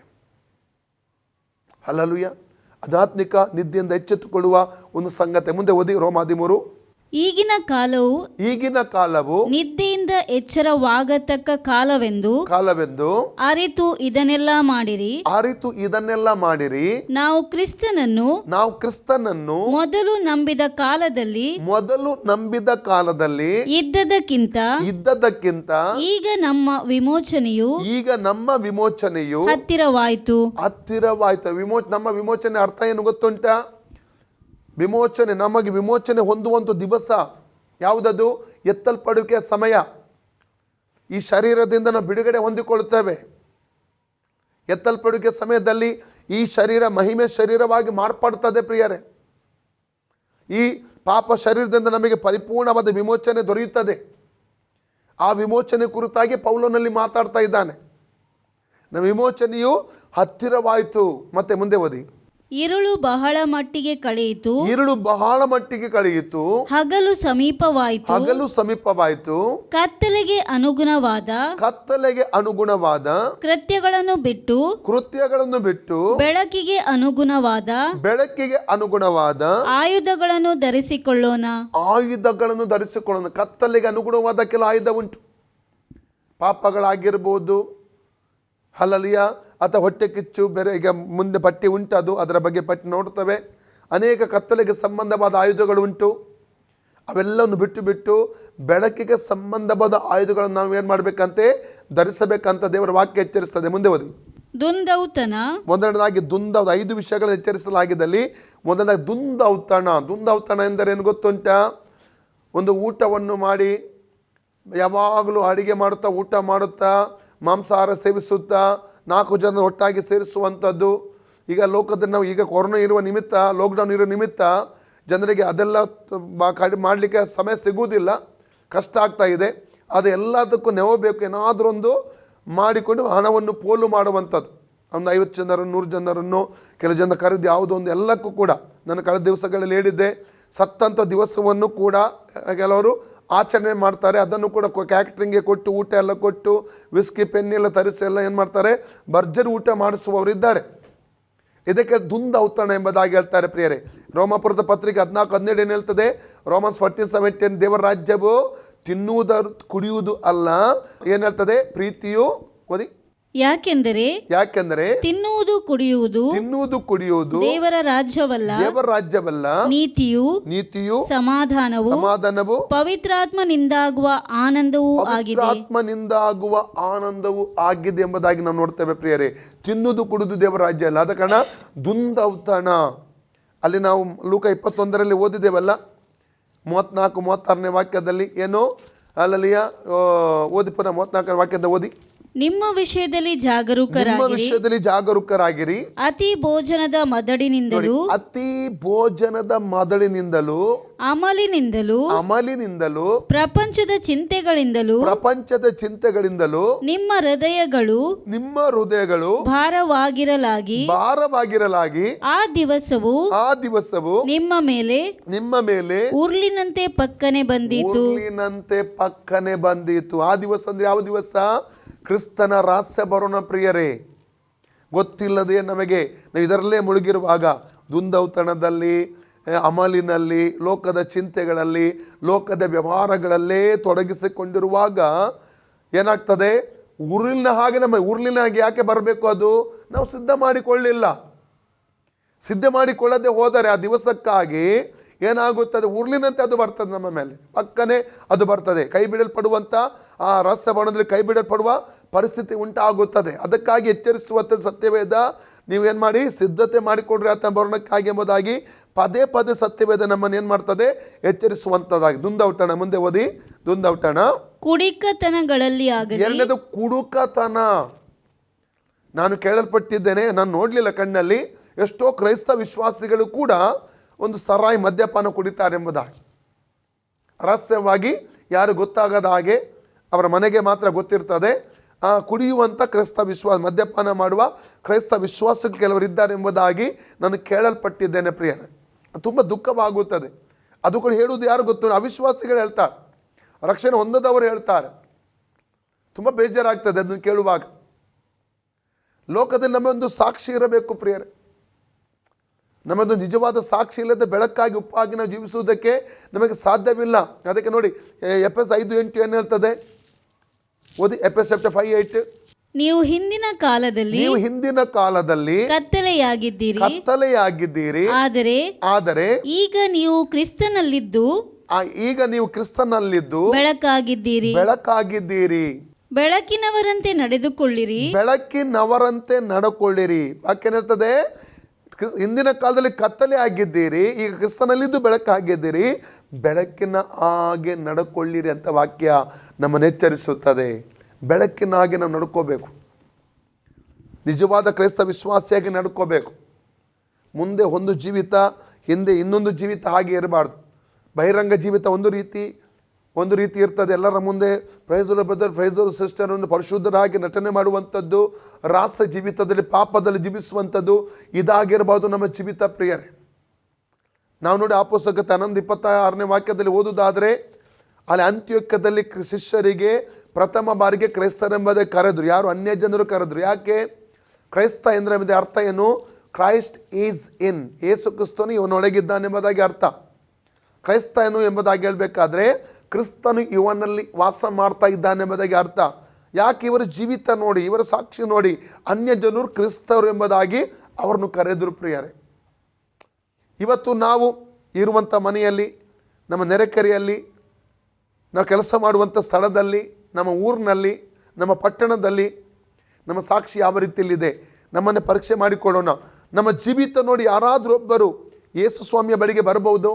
ಹಲ್ಲೆಲೂಯ. ಆಧ್ಯಾತ್ಮಿಕ ನಿದ್ದೆಯಿಂದ ಎಚ್ಚೆತ್ತುಕೊಳ್ಳುವ ಒಂದು ಸಂಗತಿ. ಮುಂದೆ ಓದಿ. ರೋಮ 13. ಈಗಿನ ಕಾಲವು ನಿದ್ದೆಯಿಂದ ಎಚ್ಚರವಾಗತಕ್ಕ ಕಾಲವೆಂದು ಅರಿತು ಇದನ್ನೆಲ್ಲ ಮಾಡಿರಿ. ನಾವು ಕ್ರಿಸ್ತನನ್ನು ಮೊದಲು ನಂಬಿದ ಕಾಲದಲ್ಲಿ ಇದ್ದದಕ್ಕಿಂತ ಈಗ ನಮ್ಮ ವಿಮೋಚನೆಯು ಹತ್ತಿರವಾಯಿತು. ನಮ್ಮ ವಿಮೋಚನೆ ಅರ್ಥ ಏನು ಗೊತ್ತುಂಟಾ? ವಿಮೋಚನೆ, ನಮಗೆ ವಿಮೋಚನೆ ಹೊಂದುವಂಥ ದಿವಸ ಯಾವುದದು? ಎತ್ತಲ್ಪಡುವಿಕೆಯ ಸಮಯ. ಈ ಶರೀರದಿಂದ ನಾವು ಬಿಡುಗಡೆ ಹೊಂದಿಕೊಳ್ಳುತ್ತೇವೆ. ಎತ್ತಲ್ಪಡುವಿಕೆ ಸಮಯದಲ್ಲಿ ಈ ಶರೀರ ಮಹಿಮೆ ಶರೀರವಾಗಿ ಮಾರ್ಪಡ್ತದೆ ಪ್ರಿಯರೇ. ಈ ಪಾಪ ಶರೀರದಿಂದ ನಮಗೆ ಪರಿಪೂರ್ಣವಾದ ವಿಮೋಚನೆ ದೊರೆಯುತ್ತದೆ. ಆ ವಿಮೋಚನೆ ಕುರಿತಾಗಿ ಪೌಲನಲ್ಲಿ ಮಾತಾಡ್ತಾ ಇದ್ದಾನೆ. ನಮ್ಮ ವಿಮೋಚನೆಯು ಹತ್ತಿರವಾಯಿತು. ಮತ್ತೆ ಮುಂದೆ ಓದಿ. ഇരുಳು ಬಹಳ ಮಟ್ಟಿಗೆ ಕಳೆಯಿತು, ഇരുಳು ಬಹಳ ಮಟ್ಟಿಗೆ ಕಳೆಯಿತು, ಹಗಲು ಸಮೀಪವಾಯಿತು. ಹಗಲು ಸಮೀಪವಾಯಿತು. ಕತ್ತಲೆಗೆ ಅನುಗುಣವಾದ ಕತ್ತಲೆಗೆ ಅನುಗುಣವಾದ ಕೃತ್ಯಗಳನ್ನು ಬಿಟ್ಟು ಬೆಳಕಿಗೆ ಅನುಗುಣವಾದ ಆಯುಧಗಳನ್ನು ಧರಿಸಿಕೊಳ್ಳೋಣ. ಆಯುಧಗಳನ್ನು ಧರಿಸಿಕೊಳ್ಳೋಣ. ಕತ್ತಲೆಗೆ ಅನುಗುಣವಾದ ಕೆಲ ಆಯುಧ ಉಂಟು. ಪಾಪಗಳಾಗಿರ್ಬೋದು, ಹಲಲಿಯ ಅಥವಾ ಹೊಟ್ಟೆ ಕಿಚ್ಚು, ಬೇರೆ ಈಗ ಮುಂದೆ ಪಟ್ಟಿ ಉಂಟು, ಅದರ ಬಗ್ಗೆ ಪಟ್ಟಿ ನೋಡ್ತವೆ. ಅನೇಕ ಕತ್ತಲೆಗೆ ಸಂಬಂಧವಾದ ಆಯುಧಗಳು ಉಂಟು. ಅವೆಲ್ಲವನ್ನು ಬಿಟ್ಟು ಬೆಳಕಿಗೆ ಸಂಬಂಧವಾದ ಆಯುಧಗಳನ್ನು ನಾವು ಏನು ಮಾಡಬೇಕಂತೆ, ಧರಿಸಬೇಕಂತ ದೇವರ ವಾಕ್ಯ ಎಚ್ಚರಿಸ್ತದೆ. ಮುಂದೆ ಓದಿ. ಮೊದಲನೇದಾಗಿ 5 ವಿಷಯಗಳನ್ನು ಎಚ್ಚರಿಸಲಾಗಿದ್ದಲ್ಲಿ ಮೊದಲನೇದಾಗಿ ದುಂದೌತಣ ಎಂದರೆ ಏನು ಗೊತ್ತುಂಟಾ? ಒಂದು ಊಟವನ್ನು ಮಾಡಿ ಯಾವಾಗಲೂ ಅಡಿಗೆ ಮಾಡುತ್ತಾ, ಊಟ ಮಾಡುತ್ತಾ, ಮಾಂಸಾಹಾರ ಸೇವಿಸುತ್ತಾ 4 ಜನ ಒಟ್ಟಾಗಿ ಸೇರಿಸುವಂಥದ್ದು. ಈಗ ಲೋಕದಲ್ಲಿ ನಾವು ಈಗ ಕೊರೋನಾ ಇರುವ ನಿಮಿತ್ತ, ಲಾಕ್ಡೌನ್ ಇರೋ ನಿಮಿತ್ತ ಜನರಿಗೆ ಅದೆಲ್ಲ ಮಾಡಲಿಕ್ಕೆ ಸಮಯ ಸಿಗುವುದಿಲ್ಲ, ಕಷ್ಟ ಆಗ್ತಾ ಇದೆ. ಅದು ಎಲ್ಲದಕ್ಕೂ ನೆವಬೇಕು, ಏನಾದರೂ ಮಾಡಿಕೊಂಡು ಹಣವನ್ನು ಪೋಲು ಮಾಡುವಂಥದ್ದು. ಒಂದು 50 ಜನರನ್ನು 100 ಜನರನ್ನು ಕೆಲವು ಜನ ಕರೆದು ಯಾವುದೋ ಒಂದು ಎಲ್ಲಕ್ಕೂ ಕೂಡ ನಾನು ಕಳೆದ ದಿವಸಗಳಲ್ಲಿ ಹೇಳಿದ್ದೆ, ಸತ್ತಂಥ ದಿವಸವನ್ನು ಕೂಡ ಕೆಲವರು ಆಚರಣೆ ಮಾಡ್ತಾರೆ. ಅದನ್ನು ಕೂಡ ಕ್ಯಾಟ್ರಿಂಗ್ಗೆ ಕೊಟ್ಟು, ಊಟ ಎಲ್ಲ ಕೊಟ್ಟು, ವಿಸ್ಕಿ ಪೆನ್ ಎಲ್ಲ ತರಿಸಿ ಎಲ್ಲ ಏನು ಮಾಡ್ತಾರೆ, ಭರ್ಜರಿ ಊಟ ಮಾಡಿಸುವವರಿದ್ದಾರೆ. ಇದಕ್ಕೆ ದುಂದೌತಣ ಎಂಬುದಾಗಿ ಹೇಳ್ತಾರೆ ಪ್ರಿಯರೇ. ರೋಮಾಪುರದ ಪತ್ರಿಕೆ 14:17 ಏನು ಹೇಳ್ತದೆ? ರೋಮನ್ಸ್ 14:17 ದೇವರ ರಾಜ್ಯವು ತಿನ್ನುವುದು ಕುಡಿಯುವುದು ಅಲ್ಲ, ಏನು ಹೇಳ್ತದೆ? ಪ್ರೀತಿಯು. ಓದಿ. ಯಾಕೆಂದರೆ ತಿನ್ನುವುದು ಕುಡಿಯುವುದು ದೇವರ ರಾಜ್ಯವಲ್ಲ, ನೀತಿಯು ಸಮಾಧಾನವು ಪವಿತ್ರಾತ್ಮನಿಂದಾಗುವ ಆನಂದವೂ ಆಗಿದೆ ಎಂಬುದಾಗಿ ನಾವು ನೋಡ್ತೇವೆ ಪ್ರಿಯರೇ. ತಿನ್ನುವುದು ಕುಡಿದು ದೇವರ ರಾಜ್ಯ ಅಲ್ಲ. ಆದ ಕಾರಣ ದುಂದೌತಣ. ಅಲ್ಲಿ ನಾವು ಲೂಕ 21 ಓದಿದ್ದೇವಲ್ಲ, 34-36 ವಾಕ್ಯದಲ್ಲಿ ಏನು ಅಲ್ಲಲ್ಲಿಯ ಓದಿ, ಪುನಃ 34 ವಾಕ್ಯದ ಓದಿ. ನಿಮ್ಮ ವಿಷಯದಲ್ಲಿ ಜಾಗರೂಕರಾಗಿರಿ. ಅತಿ ಭೋಜನದ ಮದಳಿನಿಂದಲೂ ಅಮಲಿನಿಂದಲೂ ಪ್ರಪಂಚದ ಚಿಂತೆಗಳಿಂದಲೂ ನಿಮ್ಮ ಹೃದಯಗಳು ಭಾರವಾಗಿರಲಾಗಿ ಆ ದಿವಸವು ನಿಮ್ಮ ಮೇಲೆ ಉರ್ಲಿನಂತೆ ಪಕ್ಕನೆ ಬಂದಿತು. ಆ ದಿವಸ ಅಂದ್ರೆ ಯಾವ ದಿವಸ? ಕ್ರಿಸ್ತನ ರಹಸ್ಯ ಬರೋಣ ಪ್ರಿಯರೇ. ಗೊತ್ತಿಲ್ಲದೆ ನಮಗೆ ನಾವು ಇದರಲ್ಲೇ ಮುಳುಗಿರುವಾಗ, ದುಂದೌತಣದಲ್ಲಿ, ಅಮಲಿನಲ್ಲಿ, ಲೋಕದ ಚಿಂತೆಗಳಲ್ಲಿ, ಲೋಕದ ವ್ಯವಹಾರಗಳಲ್ಲೇ ತೊಡಗಿಸಿಕೊಂಡಿರುವಾಗ ಏನಾಗ್ತದೆ? ಉರುಳಿನ ಹಾಗೆ ಯಾಕೆ ಬರಬೇಕು? ಅದು ನಾವು ಸಿದ್ಧ ಮಾಡಿಕೊಳ್ಳದೆ ಹೋದರೆ ಆ ದಿವಸಕ್ಕಾಗಿ ಏನಾಗುತ್ತದೆ? ಉರುಳಿನಂತೆ ಅದು ಬರ್ತದೆ, ನಮ್ಮ ಮೇಲೆ ಪಕ್ಕನೆ ಅದು ಬರ್ತದೆ. ಕೈ ಬಿಡಲ್ಪಡುವಂಥ ಆ ರಹಸ್ಯ ಬಣ್ಣದಲ್ಲಿ ಕೈ ಬಿಡಲ್ಪಡುವ ಪರಿಸ್ಥಿತಿ ಉಂಟಾಗುತ್ತದೆ. ಅದಕ್ಕಾಗಿ ಎಚ್ಚರಿಸುವಂಥ ಸತ್ಯವೇದ ನೀವೇನು ಮಾಡಿ, ಸಿದ್ಧತೆ ಮಾಡಿಕೊಡ್ರಿ ಆತ ಬರೋಣಕ್ಕಾಗಿ ಎಂಬುದಾಗಿ ಪದೇ ಸತ್ಯವೇದ ನಮ್ಮನ್ನು ಏನು ಮಾಡ್ತದೆ? ಎಚ್ಚರಿಸುವಂಥದ್ದಾಗಿ. ದುಂದೌತಣ. ಮುಂದೆ ಓದಿ. ದುಂದೌತಣ ಕುಡಿಕತನಗಳಲ್ಲಿ ಎರಡನೇದು ಕುಡುಕತನ. ನಾನು ಕೇಳಲ್ಪಟ್ಟಿದ್ದೇನೆ, ನಾನು ನೋಡಲಿಲ್ಲ ಕಣ್ಣಲ್ಲಿ, ಎಷ್ಟೋ ಕ್ರೈಸ್ತ ವಿಶ್ವಾಸಿಗಳು ಕೂಡ ಒಂದು ಸರಾಯಿ ಮದ್ಯಪಾನ ಕುಡಿತಾರೆ ಎಂಬುದಾಗಿ, ರಹಸ್ಯವಾಗಿ ಯಾರು ಗೊತ್ತಾಗದ ಹಾಗೆ ಅವರ ಮನೆಗೆ ಮಾತ್ರ ಗೊತ್ತಿರ್ತದೆ. ಕುಡಿಯುವಂಥ ಕ್ರೈಸ್ತ ಮದ್ಯಪಾನ ಮಾಡುವ ಕ್ರೈಸ್ತ ವಿಶ್ವಾಸಕ್ಕೆ ಕೆಲವರಿದ್ದಾರೆ ಎಂಬುದಾಗಿ ನಾನು ಕೇಳಲ್ಪಟ್ಟಿದ್ದೇನೆ ಪ್ರಿಯರೇ. ತುಂಬ ದುಃಖವಾಗುತ್ತದೆ. ಅದು ಕೂಡ ಹೇಳುವುದು ಯಾರು ಗೊತ್ತು? ಅವಿಶ್ವಾಸಿಗಳು ಹೇಳ್ತಾರೆ, ರಕ್ಷಣೆ ಹೊಂದದವರು ಹೇಳ್ತಾರೆ. ತುಂಬ ಬೇಜಾರಾಗ್ತದೆ ಅದನ್ನು ಕೇಳುವಾಗ. ಲೋಕದಲ್ಲಿ ನಮ್ಮೊಂದು ಸಾಕ್ಷಿ ಇರಬೇಕು ಪ್ರಿಯರೇ. ನಮ್ಮದು ನಿಜವಾದ ಸಾಕ್ಷಿ ಇಲ್ಲದೆ ಬೆಳಕಾಗಿ ಉಪ್ಪಾಗಿ ನಾವು ಜೀವಿಸುವುದಕ್ಕೆ ನಮಗೆ ಸಾಧ್ಯವಿಲ್ಲ. ಅದಕ್ಕೆ ನೋಡಿ ಎಫೆಸ 5:8 ಏನು ಹೇಳ್ತದೆ? ಓದಿ. ಎಫೆಸ 5:8. ನೀವು ಹಿಂದಿನ ಕಾಲದಲ್ಲಿ ಕತ್ತಲೆಯಾಗಿದ್ದೀರಿ, ಆದರೆ ಈಗ ನೀವು ಕ್ರಿಸ್ತನಲ್ಲಿದ್ದು ಬೆಳಕಾಗಿದ್ದೀರಿ. ಬೆಳಕಿನವರಂತೆ ನಡೆದುಕೊಳ್ಳಿರಿ. ವಾಕ್ಯ ಹೇಳ್ತದೆ, ಹಿಂದಿನ ಕಾಲದಲ್ಲಿ ಕತ್ತಲೆ ಆಗಿದ್ದೀರಿ, ಈಗ ಕ್ರಿಸ್ತನಲ್ಲಿದ್ದು ಬೆಳಕಾಗಿದ್ದೀರಿ, ಬೆಳಕಿನ ಹಾಗೆ ನಡ್ಕೊಳ್ಳಿರಿ ಅಂತ ವಾಕ್ಯ ನಮ್ಮನ್ನು ಎಚ್ಚರಿಸುತ್ತದೆ. ಬೆಳಕಿನ ಹಾಗೆ ನಾವು ನಡ್ಕೋಬೇಕು. ನಿಜವಾದ ಕ್ರೈಸ್ತ ವಿಶ್ವಾಸಿಯಾಗಿ ನಡ್ಕೋಬೇಕು. ಮುಂದೆ ಒಂದು ಜೀವಿತ, ಹಿಂದೆ ಇನ್ನೊಂದು ಜೀವಿತ ಹಾಗೆ ಇರಬಾರ್ದು. ಬಹಿರಂಗ ಜೀವಿತ ಒಂದು ರೀತಿ, ಒಂದು ರೀತಿ ಇರ್ತದೆ, ಎಲ್ಲರ ಮುಂದೆ ಪ್ರೈಸೋಲ ಬ್ರದರ್, ಪ್ರೈಸೋಲ ಸಿಸ್ಟರ್ ಒಂದು ಪರಿಶುದ್ಧರಾಗಿ ನಟನೆ ಮಾಡುವಂಥದ್ದು, ರಾಸ ಜೀವಿತದಲ್ಲಿ ಪಾಪದಲ್ಲಿ ಜೀವಿಸುವಂಥದ್ದು, ಇದಾಗಿರಬಹುದು ನಮ್ಮ ಜೀವಿತ ಪ್ರಿಯರೇ. ನಾವು ನೋಡಿ ಅಪೊಸ್ತಲಕತೆ 11:26 ವಾಕ್ಯದಲ್ಲಿ ಓದುವುದಾದರೆ, ಅಲ್ಲಿ ಅಂತ್ಯೋಕ್ಯದಲ್ಲಿ ಶಿಷ್ಯರಿಗೆ ಪ್ರಥಮ ಬಾರಿಗೆ ಕ್ರೈಸ್ತರೆಂಬುದೇ ಕರೆದ್ರು. ಯಾರು? ಅನ್ಯ ಜನರು ಕರೆದ್ರು. ಯಾಕೆ? ಕ್ರೈಸ್ತ ಎಂದರೆ ಅರ್ಥ ಏನು? ಕ್ರೈಸ್ಟ್ ಈಸ್ ಇನ್, ಯೇಸು ಕ್ರಿಸ್ತನು ಇವನೊಳಗಿದ್ದಾನೆಂಬುದಾಗಿ ಅರ್ಥ. ಕ್ರೈಸ್ತನು ಎಂಬುದಾಗಿ ಹೇಳಬೇಕಾದ್ರೆ ಕ್ರಿಸ್ತನು ಇವನಲ್ಲಿ ವಾಸ ಮಾಡ್ತಾ ಇದ್ದಾನೆಂಬುದಾಗಿ ಅರ್ಥ. ಯಾಕೆ? ಇವರ ಜೀವಿತ ನೋಡಿ, ಇವರ ಸಾಕ್ಷಿ ನೋಡಿ ಅನ್ಯ ಜನರು ಕ್ರಿಸ್ತರು ಎಂಬುದಾಗಿ ಅವರನ್ನು ಕರೆದ್ರು ಪ್ರಿಯರೇ. ಇವತ್ತು ನಾವು ಇರುವಂಥ ಮನೆಯಲ್ಲಿ, ನಮ್ಮ ನೆರೆಕೆರೆಯಲ್ಲಿ, ನಾವು ಕೆಲಸ ಮಾಡುವಂಥ ಸ್ಥಳದಲ್ಲಿ, ನಮ್ಮ ಊರಿನಲ್ಲಿ, ನಮ್ಮ ಪಟ್ಟಣದಲ್ಲಿ ನಮ್ಮ ಸಾಕ್ಷಿ ಯಾವ ರೀತಿಯಲ್ಲಿದೆ ನಮ್ಮನ್ನು ಪರೀಕ್ಷೆ ಮಾಡಿಕೊಳ್ಳೋಣ. ನಮ್ಮ ಜೀವಿತ ನೋಡಿ ಯಾರಾದರೂ ಒಬ್ಬರು ಯೇಸು ಸ್ವಾಮಿಯ ಬಳಿಗೆ ಬರಬಹುದು.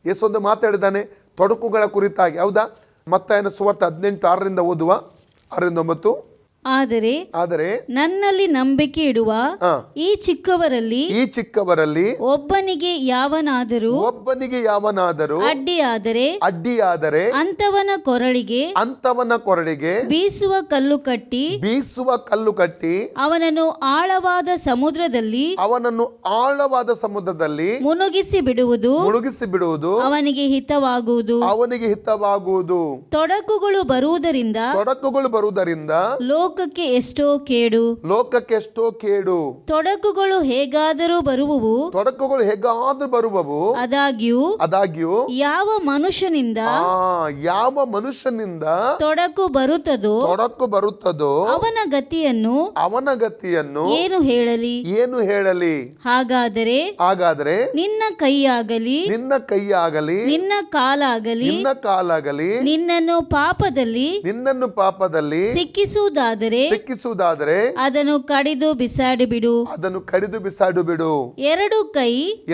ಯೇಸು ಒಂದು ಮಾತಾಡಿದ್ದಾನೆ ತೊಡಕುಗಳ ಕುರಿತಾಗಿ, ಹೌದಾ? ಮತ್ತಾಯನ ಸುವಾರ್ತೆ 18:6 ಓದುವ, 6-9. ಆದರೆ ನನ್ನಲ್ಲಿ ನಂಬಿಕೆ ಇಡುವ ಈ ಚಿಕ್ಕವರಲ್ಲಿ ಒಬ್ಬನಿಗೆ ಯಾವನಾದರೂ ಅಡ್ಡಿಯಾದರೆ ಅಂತವನ ಕೊರಳಿಗೆ ಬೀಸುವ ಕಲ್ಲು ಕಟ್ಟಿ ಅವನನ್ನು ಆಳವಾದ ಸಮುದ್ರದಲ್ಲಿ ಮುಳುಗಿಸಿ ಬಿಡುವುದು ಅವನಿಗೆ ಹಿತವಾಗುವುದು. ತೊಡಕುಗಳು ಬರುವುದರಿಂದ ಲೋಕಕ್ಕೆ ಎಷ್ಟೋ ಕೇಡು. ತೊಡಕುಗಳು ಹೇಗಾದರೂ ಬರುವವು. ಆದಾಗ್ಯೂ ಯಾವ ಮನುಷ್ಯನಿಂದ ತೊಡಕು ಬರುತ್ತದೋ ಅವನ ಗತಿಯನ್ನು ಏನು ಹೇಳಲಿ. ಹಾಗಾದರೆ ನಿನ್ನ ಕೈಯಾಗಲಿ ನಿನ್ನ ಕಾಲಾಗಲಿ ನಿನ್ನನ್ನು ಪಾಪದಲ್ಲಿ ಸಿಕ್ಕಿಸುವುದಾದರೆ ಅದನ್ನು ಕಡಿದು ಬಿಸಾಡಿ ಬಿಡು.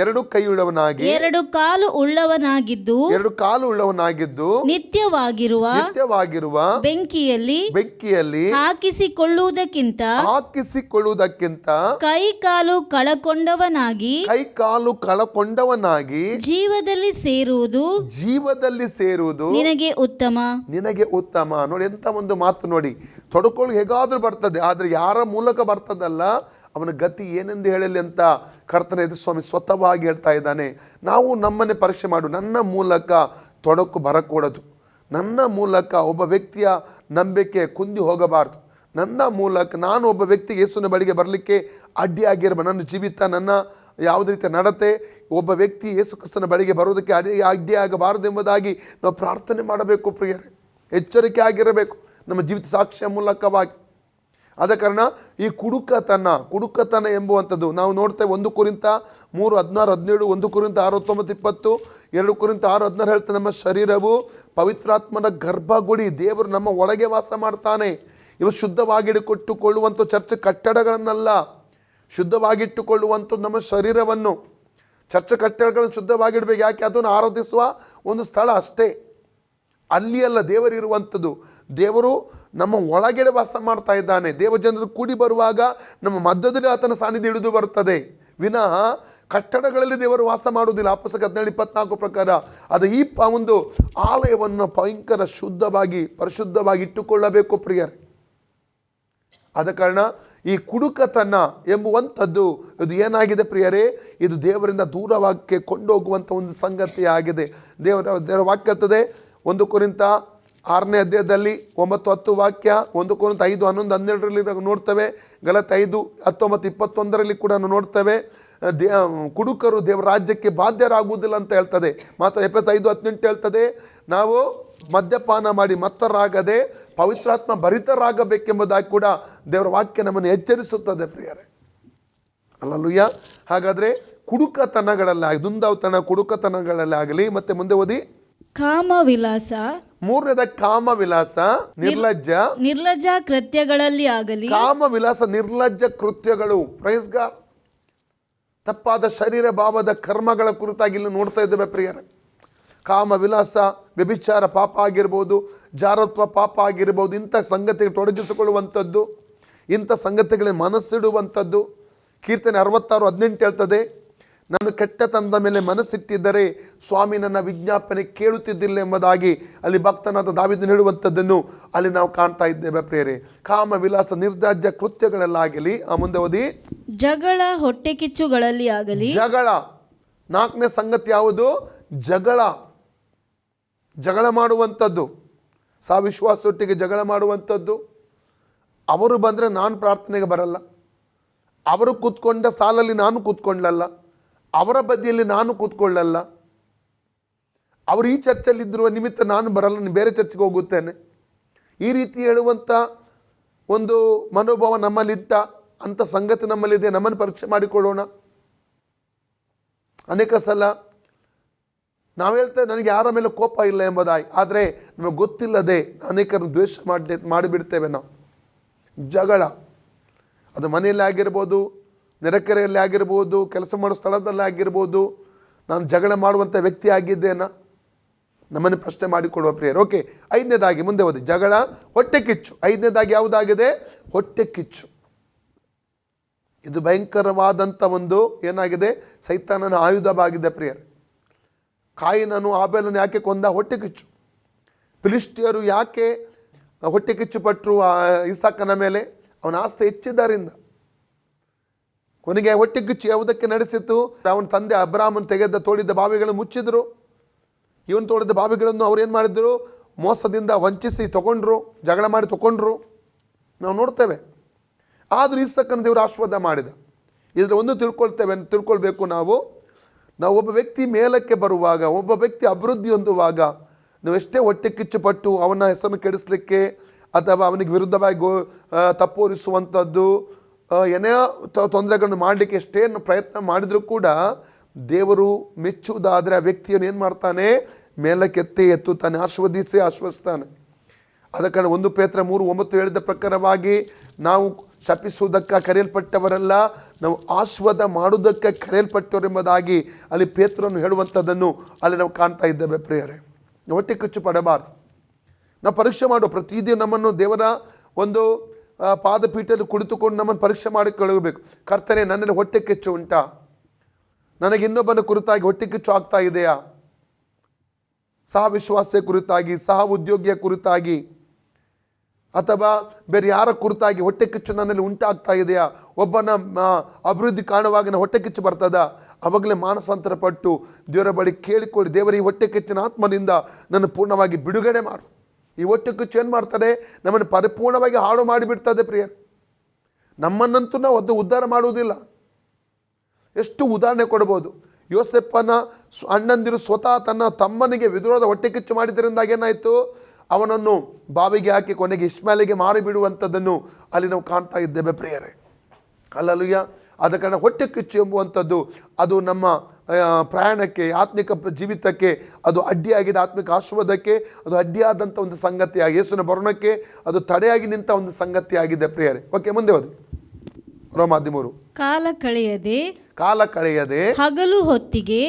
ಎರಡು ಕೈಯುಳ್ಳವನಾಗಿ ಎರಡು ಕಾಲು ಉಳ್ಳವನಾಗಿದ್ದು ನಿತ್ಯವಾಗಿರುವ ಬೆಂಕಿಯಲ್ಲಿ ಹಾಕಿಸಿಕೊಳ್ಳುವುದಕ್ಕಿಂತ ಕೈ ಕಾಲು ಕಳಕೊಂಡವನಾಗಿ ಜೀವದಲ್ಲಿ ಸೇರುವುದು ನಿನಗೆ ಉತ್ತಮ. ನೋಡಿ ಎಂತ ಒಂದು ಮಾತು ನೋಡಿ. ತೊಡಕೊಳ್ಳು ಹೇಗಾದ್ರೂ ಬರ್ತದೆ, ಆದರೆ ಯಾರ ಮೂಲಕ ಬರ್ತದಲ್ಲ ಅವನ ಗತಿ ಏನೆಂದು ಹೇಳಲಿ ಅಂತ ಕರ್ತನ ಯೇಸು ಸ್ವಾಮಿ ಸ್ವತಃವಾಗಿ ಹೇಳ್ತಾ ಇದ್ದಾನೆ. ನಾವು ನಮ್ಮನ್ನೇ ಪರೀಕ್ಷೆ ಮಾಡು. ನನ್ನ ಮೂಲಕ ತೊಡಕು ಬರಕೂಡದು. ನನ್ನ ಮೂಲಕ ಒಬ್ಬ ವ್ಯಕ್ತಿಯ ನಂಬಿಕೆ ಕುಂದಿ ಹೋಗಬಾರ್ದು. ನನ್ನ ಮೂಲಕ ನಾನು ಒಬ್ಬ ವ್ಯಕ್ತಿಗೆ ಯೇಸುವಿನ ಬಳಿಗೆ ಬರಲಿಕ್ಕೆ ಅಡ್ಡಿಯಾಗಿರಬಾರ್ದು. ನನ್ನ ಜೀವಿತ, ನನ್ನ ಯಾವುದೇ ರೀತಿಯ ನಡತೆ ಒಬ್ಬ ವ್ಯಕ್ತಿ ಯೇಸು ಕ್ರಿಸ್ತನ ಬಳಿಗೆ ಬರೋದಕ್ಕೆ ಅಡ್ಡಿಯಾಗಬಾರದು ಎಂಬುದಾಗಿ ನಾವು ಪ್ರಾರ್ಥನೆ ಮಾಡಬೇಕು ಪ್ರಿಯರೇ. ಎಚ್ಚರಿಕೆ ಆಗಿರಬೇಕು ನಮ್ಮ ಜೀವಿತ ಸಾಕ್ಷ್ಯ ಮೂಲಕವಾಗಿ. ಆದ ಕಾರಣ ಈ ಕುಡುಕತನ ಎಂಬುವಂಥದ್ದು ನಾವು ನೋಡ್ತೇವೆ. 1 ಕೊರಿಂಥ 3:16-17, 1 ಕೊರಿಂಥ 6:19-20, 2 ಕೊರಿಂಥ 6:16 ಹೇಳ್ತಾರೆ, ನಮ್ಮ ಶರೀರವು ಪವಿತ್ರಾತ್ಮನ ಗರ್ಭಗುಡಿ. ದೇವರು ನಮ್ಮ ಒಳಗೆ ವಾಸ ಮಾಡ್ತಾನೆ. ಇವು ಶುದ್ಧವಾಗಿಟ್ಟುಕೊಳ್ಳುವಂಥ ಚರ್ಚ್ ಕಟ್ಟಡಗಳನ್ನಲ್ಲ, ಶುದ್ಧವಾಗಿಟ್ಟುಕೊಳ್ಳುವಂಥದ್ದು ನಮ್ಮ ಶರೀರವನ್ನು. ಚರ್ಚ್ ಕಟ್ಟಡಗಳನ್ನು ಶುದ್ಧವಾಗಿಡಬೇಕು. ಯಾಕೆ? ಅದನ್ನು ಆರಾಧಿಸುವ ಒಂದು ಸ್ಥಳ ಅಷ್ಟೇ, ಅಲ್ಲಿ ಅಲ್ಲ ದೇವರಿರುವಂಥದ್ದು. ದೇವರು ನಮ್ಮ ಒಳಗಡೆ ವಾಸ ಮಾಡ್ತಾ ಇದ್ದಾನೆ. ದೇವಜನರು ಕೂಡಿ ಬರುವಾಗ ನಮ್ಮ ಮಧ್ಯದಲ್ಲಿ ಆತನ ಸಾನ್ನಿಧ್ಯ ಹಿಡಿದು ಬರ್ತದೆ ವಿನಃ ಕಟ್ಟಡಗಳಲ್ಲಿ ದೇವರು ವಾಸ ಮಾಡುವುದಿಲ್ಲ. ಅಪೊಸ್ತಲ 17:24 ಪ್ರಕಾರ ಅದು ಈ ಒಂದು ಆಲಯವನ್ನು ಭಯಂಕರ ಶುದ್ಧವಾಗಿ ಪರಿಶುದ್ಧವಾಗಿ ಇಟ್ಟುಕೊಳ್ಳಬೇಕು ಪ್ರಿಯರೇ. ಆದ ಕಾರಣ ಈ ಕುಡುಕತನ ಎಂಬುವಂಥದ್ದು ಇದು ಏನಾಗಿದೆ ಪ್ರಿಯರೇ? ಇದು ದೇವರಿಂದ ದೂರವಾಗಿ ಕೊಂಡೋಗುವಂಥ ಒಂದು ಸಂಗತಿ ಆಗಿದೆ. ದೇವರ ವಾಕ್ಯ ಹೇಳ್ತದೆ 1 ಕೊರಿಂಥ 6ನೇ ಅಧ್ಯಾಯದಲ್ಲಿ 9-10 ವಾಕ್ಯ, 1 ಕೊರಿಂಥ 5:11-12 ನೋಡ್ತೇವೆ. ಗಲಾತ್ಯ 5:19-21 ಕೂಡ ನೋಡ್ತೇವೆ. ಕುಡುಕರು ದೇವರ ರಾಜ್ಯಕ್ಕೆ ಬಾಧ್ಯರಾಗುವುದಿಲ್ಲ ಅಂತ ಹೇಳ್ತದೆ. ಮಾತ್ರ ಎಫೆಸ 5:18 ಹೇಳ್ತದೆ, ನಾವು ಮದ್ಯಪಾನ ಮಾಡಿ ಮತ್ತರಾಗದೆ ಪವಿತ್ರಾತ್ಮ ಭರಿತರಾಗಬೇಕೆಂಬುದಾಗಿ ಕೂಡ ದೇವರ ವಾಕ್ಯ ನಮ್ಮನ್ನು ಎಚ್ಚರಿಸುತ್ತದೆ ಪ್ರಿಯರೇ. ಅಲ್ಲಲ್ಲೂಯ್ಯ. ಹಾಗಾದರೆ ಕುಡುಕತನಗಳಲ್ಲಾಗಲಿ, ದುಂದಾವತನ ಕುಡುಕತನಗಳಲ್ಲಾಗಲಿ, ಮತ್ತೆ ಮುಂದೆ ಓದಿ. ಕಾಮವಿಲಾಸ, 3ನೇದ ಕಾಮವಿಲಾಸ, ನಿರ್ಲಜ್ಜ ಕೃತ್ಯಗಳಲ್ಲಿ ಆಗಲಿ. ಕಾಮವಿಲಾಸ, ನಿರ್ಲಜ್ಜ ಕೃತ್ಯಗಳು, ಪ್ರೈಸ್ ಗಾಡ್, ತಪ್ಪಾದ ಶರೀರ ಭಾವದ ಕರ್ಮಗಳ ಕುರಿತಾಗಿ ಇಲ್ಲಿ ನೋಡ್ತಾ ಇದ್ದೇವೆ ಪ್ರಿಯರೇ. ಕಾಮವಿಲಾಸ, ವ್ಯಭಿಚಾರ ಪಾಪ ಆಗಿರ್ಬೋದು, ಜಾರತ್ವ ಪಾಪ ಆಗಿರ್ಬೋದು. ಇಂಥ ಸಂಗತಿಗಳು ತೊಡಗಿಸಿಕೊಳ್ಳುವಂಥದ್ದು, ಇಂಥ ಸಂಗತಿಗಳಿಗೆ ಮನಸ್ಸಿಡುವಂಥದ್ದು. ಕೀರ್ತನೆ 66:18 ಹೇಳ್ತದೆ, ನಾನು ಕೆಟ್ಟತನದ ಮೇಲೆ ಮನಸ್ಸಿಟ್ಟಿದ್ದರೆ ಸ್ವಾಮಿ ನನ್ನ ವಿಜ್ಞಾಪನೆ ಕೇಳುತ್ತಿದ್ದಿಲ್ಲ ಎಂಬುದಾಗಿ ಅಲ್ಲಿ ಭಕ್ತನಾದ ದಾವೀದನು ಹೇಳುವಂಥದ್ದನ್ನು ಅಲ್ಲಿ ನಾವು ಕಾಣ್ತಾ ಇದ್ದೇವೆ ಪ್ರಿಯರೇ. ಕಾಮ ವಿಲಾಸ ನಿರ್ದಾಜ್ಯ ಕೃತ್ಯಗಳಲ್ಲಾಗಲಿ, ಮುಂದೆ ಓದಿ, ಜಗಳ ಹೊಟ್ಟೆ ಕಿಚ್ಚುಗಳಲ್ಲಿ ಆಗಲಿ. ಜಗಳ, ನಾಲ್ಕನೇ ಸಂಗತಿ ಯಾವುದು? ಜಗಳ ಮಾಡುವಂಥದ್ದು, ವಿಶ್ವಾಸೊಟ್ಟಿಗೆ ಜಗಳ ಮಾಡುವಂಥದ್ದು. ಅವರು ಬಂದರೆ ನಾನು ಪ್ರಾರ್ಥನೆಗೆ ಬರಲ್ಲ, ಅವರು ಕೂತ್ಕೊಂಡ ಸಾಲಲ್ಲಿ ನಾನು ಕೂತ್ಕೊಳ್ಳಲ್ಲ, ಅವರ ಬದಿಯಲ್ಲಿ ನಾನು ಕೂತ್ಕೊಳ್ಳಲ್ಲ, ಅವರು ಈ ಚರ್ಚಲ್ಲಿದ್ದಿರುವ ನಿಮಿತ್ತ ನಾನು ಬರಲ್ಲ, ನಾನು ಬೇರೆ ಚರ್ಚೆಗೆ ಹೋಗುತ್ತೇನೆ, ಈ ರೀತಿ ಹೇಳುವಂಥ ಒಂದು ಮನೋಭಾವ ನಮ್ಮಲ್ಲಿದ್ದ ಅಂಥ ಸಂಗತಿ ನಮ್ಮಲ್ಲಿದೆ. ನಮ್ಮನ್ನು ಪರೀಕ್ಷೆ ಮಾಡಿಕೊಳ್ಳೋಣ. ಅನೇಕ ಸಲ ನಾವು ಹೇಳ್ತೇವೆ ನನಗೆ ಯಾರ ಮೇಲೆ ಕೋಪ ಇಲ್ಲ ಎಂಬುದಾಗಿ, ಆದರೆ ನಮಗೆ ಗೊತ್ತಿಲ್ಲದೆ ಅನೇಕರನ್ನು ದ್ವೇಷ ಮಾಡಿಬಿಡ್ತೇವೆ ನಾವು. ಜಗಳ, ಅದು ಮನೆಯಲ್ಲಿ ಆಗಿರ್ಬೋದು, ನೆರೆಕೆರೆಯಲ್ಲಿ ಆಗಿರ್ಬೋದು, ಕೆಲಸ ಮಾಡೋ ಸ್ಥಳದಲ್ಲಿ ಆಗಿರ್ಬೋದು. ನಾನು ಜಗಳ ಮಾಡುವಂಥ ವ್ಯಕ್ತಿ ಆಗಿದ್ದೇನಾ? ನಮ್ಮನ್ನು ಪ್ರಶ್ನೆ ಮಾಡಿಕೊಳ್ಳುವ ಪ್ರಿಯರು. ಓಕೆ, ಐದನೇದಾಗಿ ಮುಂದೆ ಓದಿ. ಜಗಳ, ಹೊಟ್ಟೆ ಕಿಚ್ಚು. ಐದನೇದಾಗಿ ಯಾವುದಾಗಿದೆ? ಹೊಟ್ಟೆ ಕಿಚ್ಚು. ಇದು ಭಯಂಕರವಾದಂಥ ಒಂದು ಏನಾಗಿದೆ? ಸೈತಾನನ ಆಯುಧವಾಗಿದೆ ಪ್ರಿಯರು. ಕಾಯಿನನು ಆಬೇಲನ್ನು ಯಾಕೆ ಕೊಂದ? ಹೊಟ್ಟೆ ಕಿಚ್ಚು. ಫಿಲಿಷ್ಟಿಯರು ಯಾಕೆ ಹೊಟ್ಟೆ ಕಿಚ್ಚು ಪಟ್ಟರು ಇಸಾಕನ ಮೇಲೆ? ಅವನ ಆಸ್ತಿ ಹೆಚ್ಚಿದ್ದರಿಂದ. ಕೊನೆಗೆ ಹೊಟ್ಟೆ ಕಿಚ್ಚು ಯಾವುದಕ್ಕೆ ನಡೆಸಿತು? ಅವನ ತಂದೆ ಅಬ್ರಾಮನ್ ತೋಡಿದ್ದ ಬಾವಿಗಳನ್ನು ಮುಚ್ಚಿದ್ರು. ಇವನು ತೋಡಿದ ಬಾವಿಗಳನ್ನು ಅವ್ರು ಏನು ಮಾಡಿದ್ರು? ಮೋಸದಿಂದ ವಂಚಿಸಿ ತಗೊಂಡ್ರು, ಜಗಳ ಮಾಡಿ ತಗೊಂಡ್ರು. ನಾವು ನೋಡ್ತೇವೆ. ಆದರೂ ಇಸಾಕನ ದೇವರು ಆಶೀರ್ವಾದ ಮಾಡಿದ. ಇದರಲ್ಲಿ ಒಂದು ತಿಳ್ಕೊಳ್ಬೇಕು ನಾವು ಒಬ್ಬ ವ್ಯಕ್ತಿ ಮೇಲಕ್ಕೆ ಬರುವಾಗ, ಒಬ್ಬ ವ್ಯಕ್ತಿ ಅಭಿವೃದ್ಧಿ ಹೊಂದುವಾಗ ನಾವು ಎಷ್ಟೇ ಹೊಟ್ಟೆ ಕಿಚ್ಚು ಪಟ್ಟು ಅವನ ಹೆಸರನ್ನು ಕೆಡಿಸಲಿಕ್ಕೆ ಅಥವಾ ಅವನಿಗೆ ವಿರುದ್ಧವಾಗಿ ತಪ್ಪೋರಿಸುವಂಥದ್ದು, ಏನೇ ತೊಂದರೆಗಳನ್ನು ಮಾಡಲಿಕ್ಕೆ ಎಷ್ಟೇನು ಪ್ರಯತ್ನ ಮಾಡಿದರೂ ಕೂಡ ದೇವರು ಮೆಚ್ಚುವುದಾದರೆ ಆ ವ್ಯಕ್ತಿಯನ್ನು ಏನು ಮಾಡ್ತಾನೆ? ಮೇಲಕ್ಕೆ ಎತ್ತುತ್ತಾನೆ, ಆಶ್ವಸ್ತಾನೆ. ಆದ ಕಾರಣ 1 ಪೇತ್ರ 3:9 ಹೇಳಿದ ಪ್ರಕಾರವಾಗಿ ನಾವು ಶಪಿಸುವುದಕ್ಕೆ ಕರೆಯಲ್ಪಟ್ಟವರಲ್ಲ, ನಾವು ಆಶೀರ್ವಾದ ಮಾಡುವುದಕ್ಕೆ ಕರೆಯಲ್ಪಟ್ಟವರೆಂಬುದಾಗಿ ಅಲ್ಲಿ ಪೇತ್ರನು ಹೇಳುವಂಥದ್ದನ್ನು ಅಲ್ಲಿ ನಾವು ಕಾಣ್ತಾ ಇದ್ದೇವೆ ಪ್ರಿಯರೇ. ಹೊಟ್ಟೆ ಕಿಚ್ಚು ಪಡಬಾರ್ದು. ನಾವು ಪರೀಕ್ಷೆ ಮಾಡುವ ಪ್ರತಿದಿನ ನಮ್ಮನ್ನು ದೇವರ ಒಂದು ಪಾದಪೀಠದಲ್ಲಿ ಕುಳಿತುಕೊಂಡು ನಮ್ಮನ್ನು ಪರೀಕ್ಷೆ ಮಾಡಿಕೊಳ್ಳಬೇಕು. ಕರ್ತನೆ, ನನ್ನಲ್ಲಿ ಹೊಟ್ಟೆ ಕಿಚ್ಚು ಉಂಟಾ? ನನಗೆ ಇನ್ನೊಬ್ಬನ ಕುರಿತಾಗಿ ಹೊಟ್ಟೆ ಕಿಚ್ಚು ಆಗ್ತಾ ಇದೆಯಾ? ಸಹ ವಿಶ್ವಾಸ ಕುರಿತಾಗಿ, ಸಹ ಉದ್ಯೋಗಿಯ ಕುರಿತಾಗಿ, ಅಥವಾ ಬೇರೆ ಯಾರ ಕುರಿತಾಗಿ ಹೊಟ್ಟೆ ಕಿಚ್ಚು ನನ್ನಲ್ಲಿ ಉಂಟಾಗ್ತಾ ಇದೆಯಾ? ಒಬ್ಬನ ಅಭಿವೃದ್ಧಿ ಕಾಣುವಾಗ ನಾನು ಹೊಟ್ಟೆ ಕಿಚ್ಚು ಬರ್ತದ? ಅವಾಗಲೇ ಮಾನಸಾಂತರ ಪಟ್ಟು ದೇವರ ಬಳಿ ಕೇಳಿಕೊಳ್ಳಿ, ದೇವರ ಈ ಹೊಟ್ಟೆ ಕಿಚ್ಚಿನ ಆತ್ಮದಿಂದ ನನ್ನ ಪೂರ್ಣವಾಗಿ ಬಿಡುಗಡೆ ಮಾಡು. ಈ ಹೊಟ್ಟೆ ಕಿಚ್ಚು ಏನು ಮಾಡ್ತದೆ? ನಮ್ಮನ್ನು ಪರಿಪೂರ್ಣವಾಗಿ ಹಾಳು ಮಾಡಿಬಿಡ್ತದೆ ಪ್ರಿಯರು. ನಮ್ಮನ್ನಂತೂ ನಾವು ಅದು ಉದ್ಧಾರ ಮಾಡುವುದಿಲ್ಲ. ಎಷ್ಟು ಉದಾಹರಣೆ ಕೊಡ್ಬೋದು. ಯೋಸೆಫನ ಅಣ್ಣಂದಿರು ಸ್ವತಃ ತನ್ನ ತಮ್ಮನಿಗೆ ವಿರೋಧ ಹೊಟ್ಟೆ ಕಿಚ್ಚು ಮಾಡಿದ್ರಿಂದಾಗಿ ಏನಾಯಿತು? ಅವನನ್ನು ಬಾವಿಗೆ ಹಾಕಿ ಕೊನೆಗೆ ಇಷ್ಮಾಯೇಲಿಗೆ ಮಾರಿಬಿಡುವಂಥದ್ದನ್ನು ಅಲ್ಲಿ ನಾವು ಕಾಣ್ತಾ ಇದ್ದೇವೆ ಪ್ರಿಯರೇ. ಹಲ್ಲೆಲೂಯಾ. ಆದ ಕಾರಣ ಹೊಟ್ಟೆ ಕಿಚ್ಚು ಎಂಬುವಂಥದ್ದು ಅದು ನಮ್ಮ ಪ್ರಯಾಣಕ್ಕೆ, ಆತ್ಮಿಕ ಜೀವಿತಕ್ಕೆ ಅದು ಅಡ್ಡಿಯಾಗಿದೆ. ಆತ್ಮಿಕ ಆಶೀರ್ವಾದಕ್ಕೆ ಅದು ಅಡ್ಡಿಯಾದಂಥ ಒಂದು ಸಂಗತಿಯಾಗಿ, ಯೇಸುವಿನ ಬರೋಣಕ್ಕೆ ಅದು ತಡೆಯಾಗಿ ನಿಂತ ಒಂದು ಸಂಗತಿಯಾಗಿದೆ ಪ್ರಿಯರೇ. ಓಕೆ, ಮುಂದೆ ಓದಿ. ರೋಮ 13. ಕಾಲ ಕಳೆಯದೆ ಹಗಲು ಹೊತ್ತಿಗೆ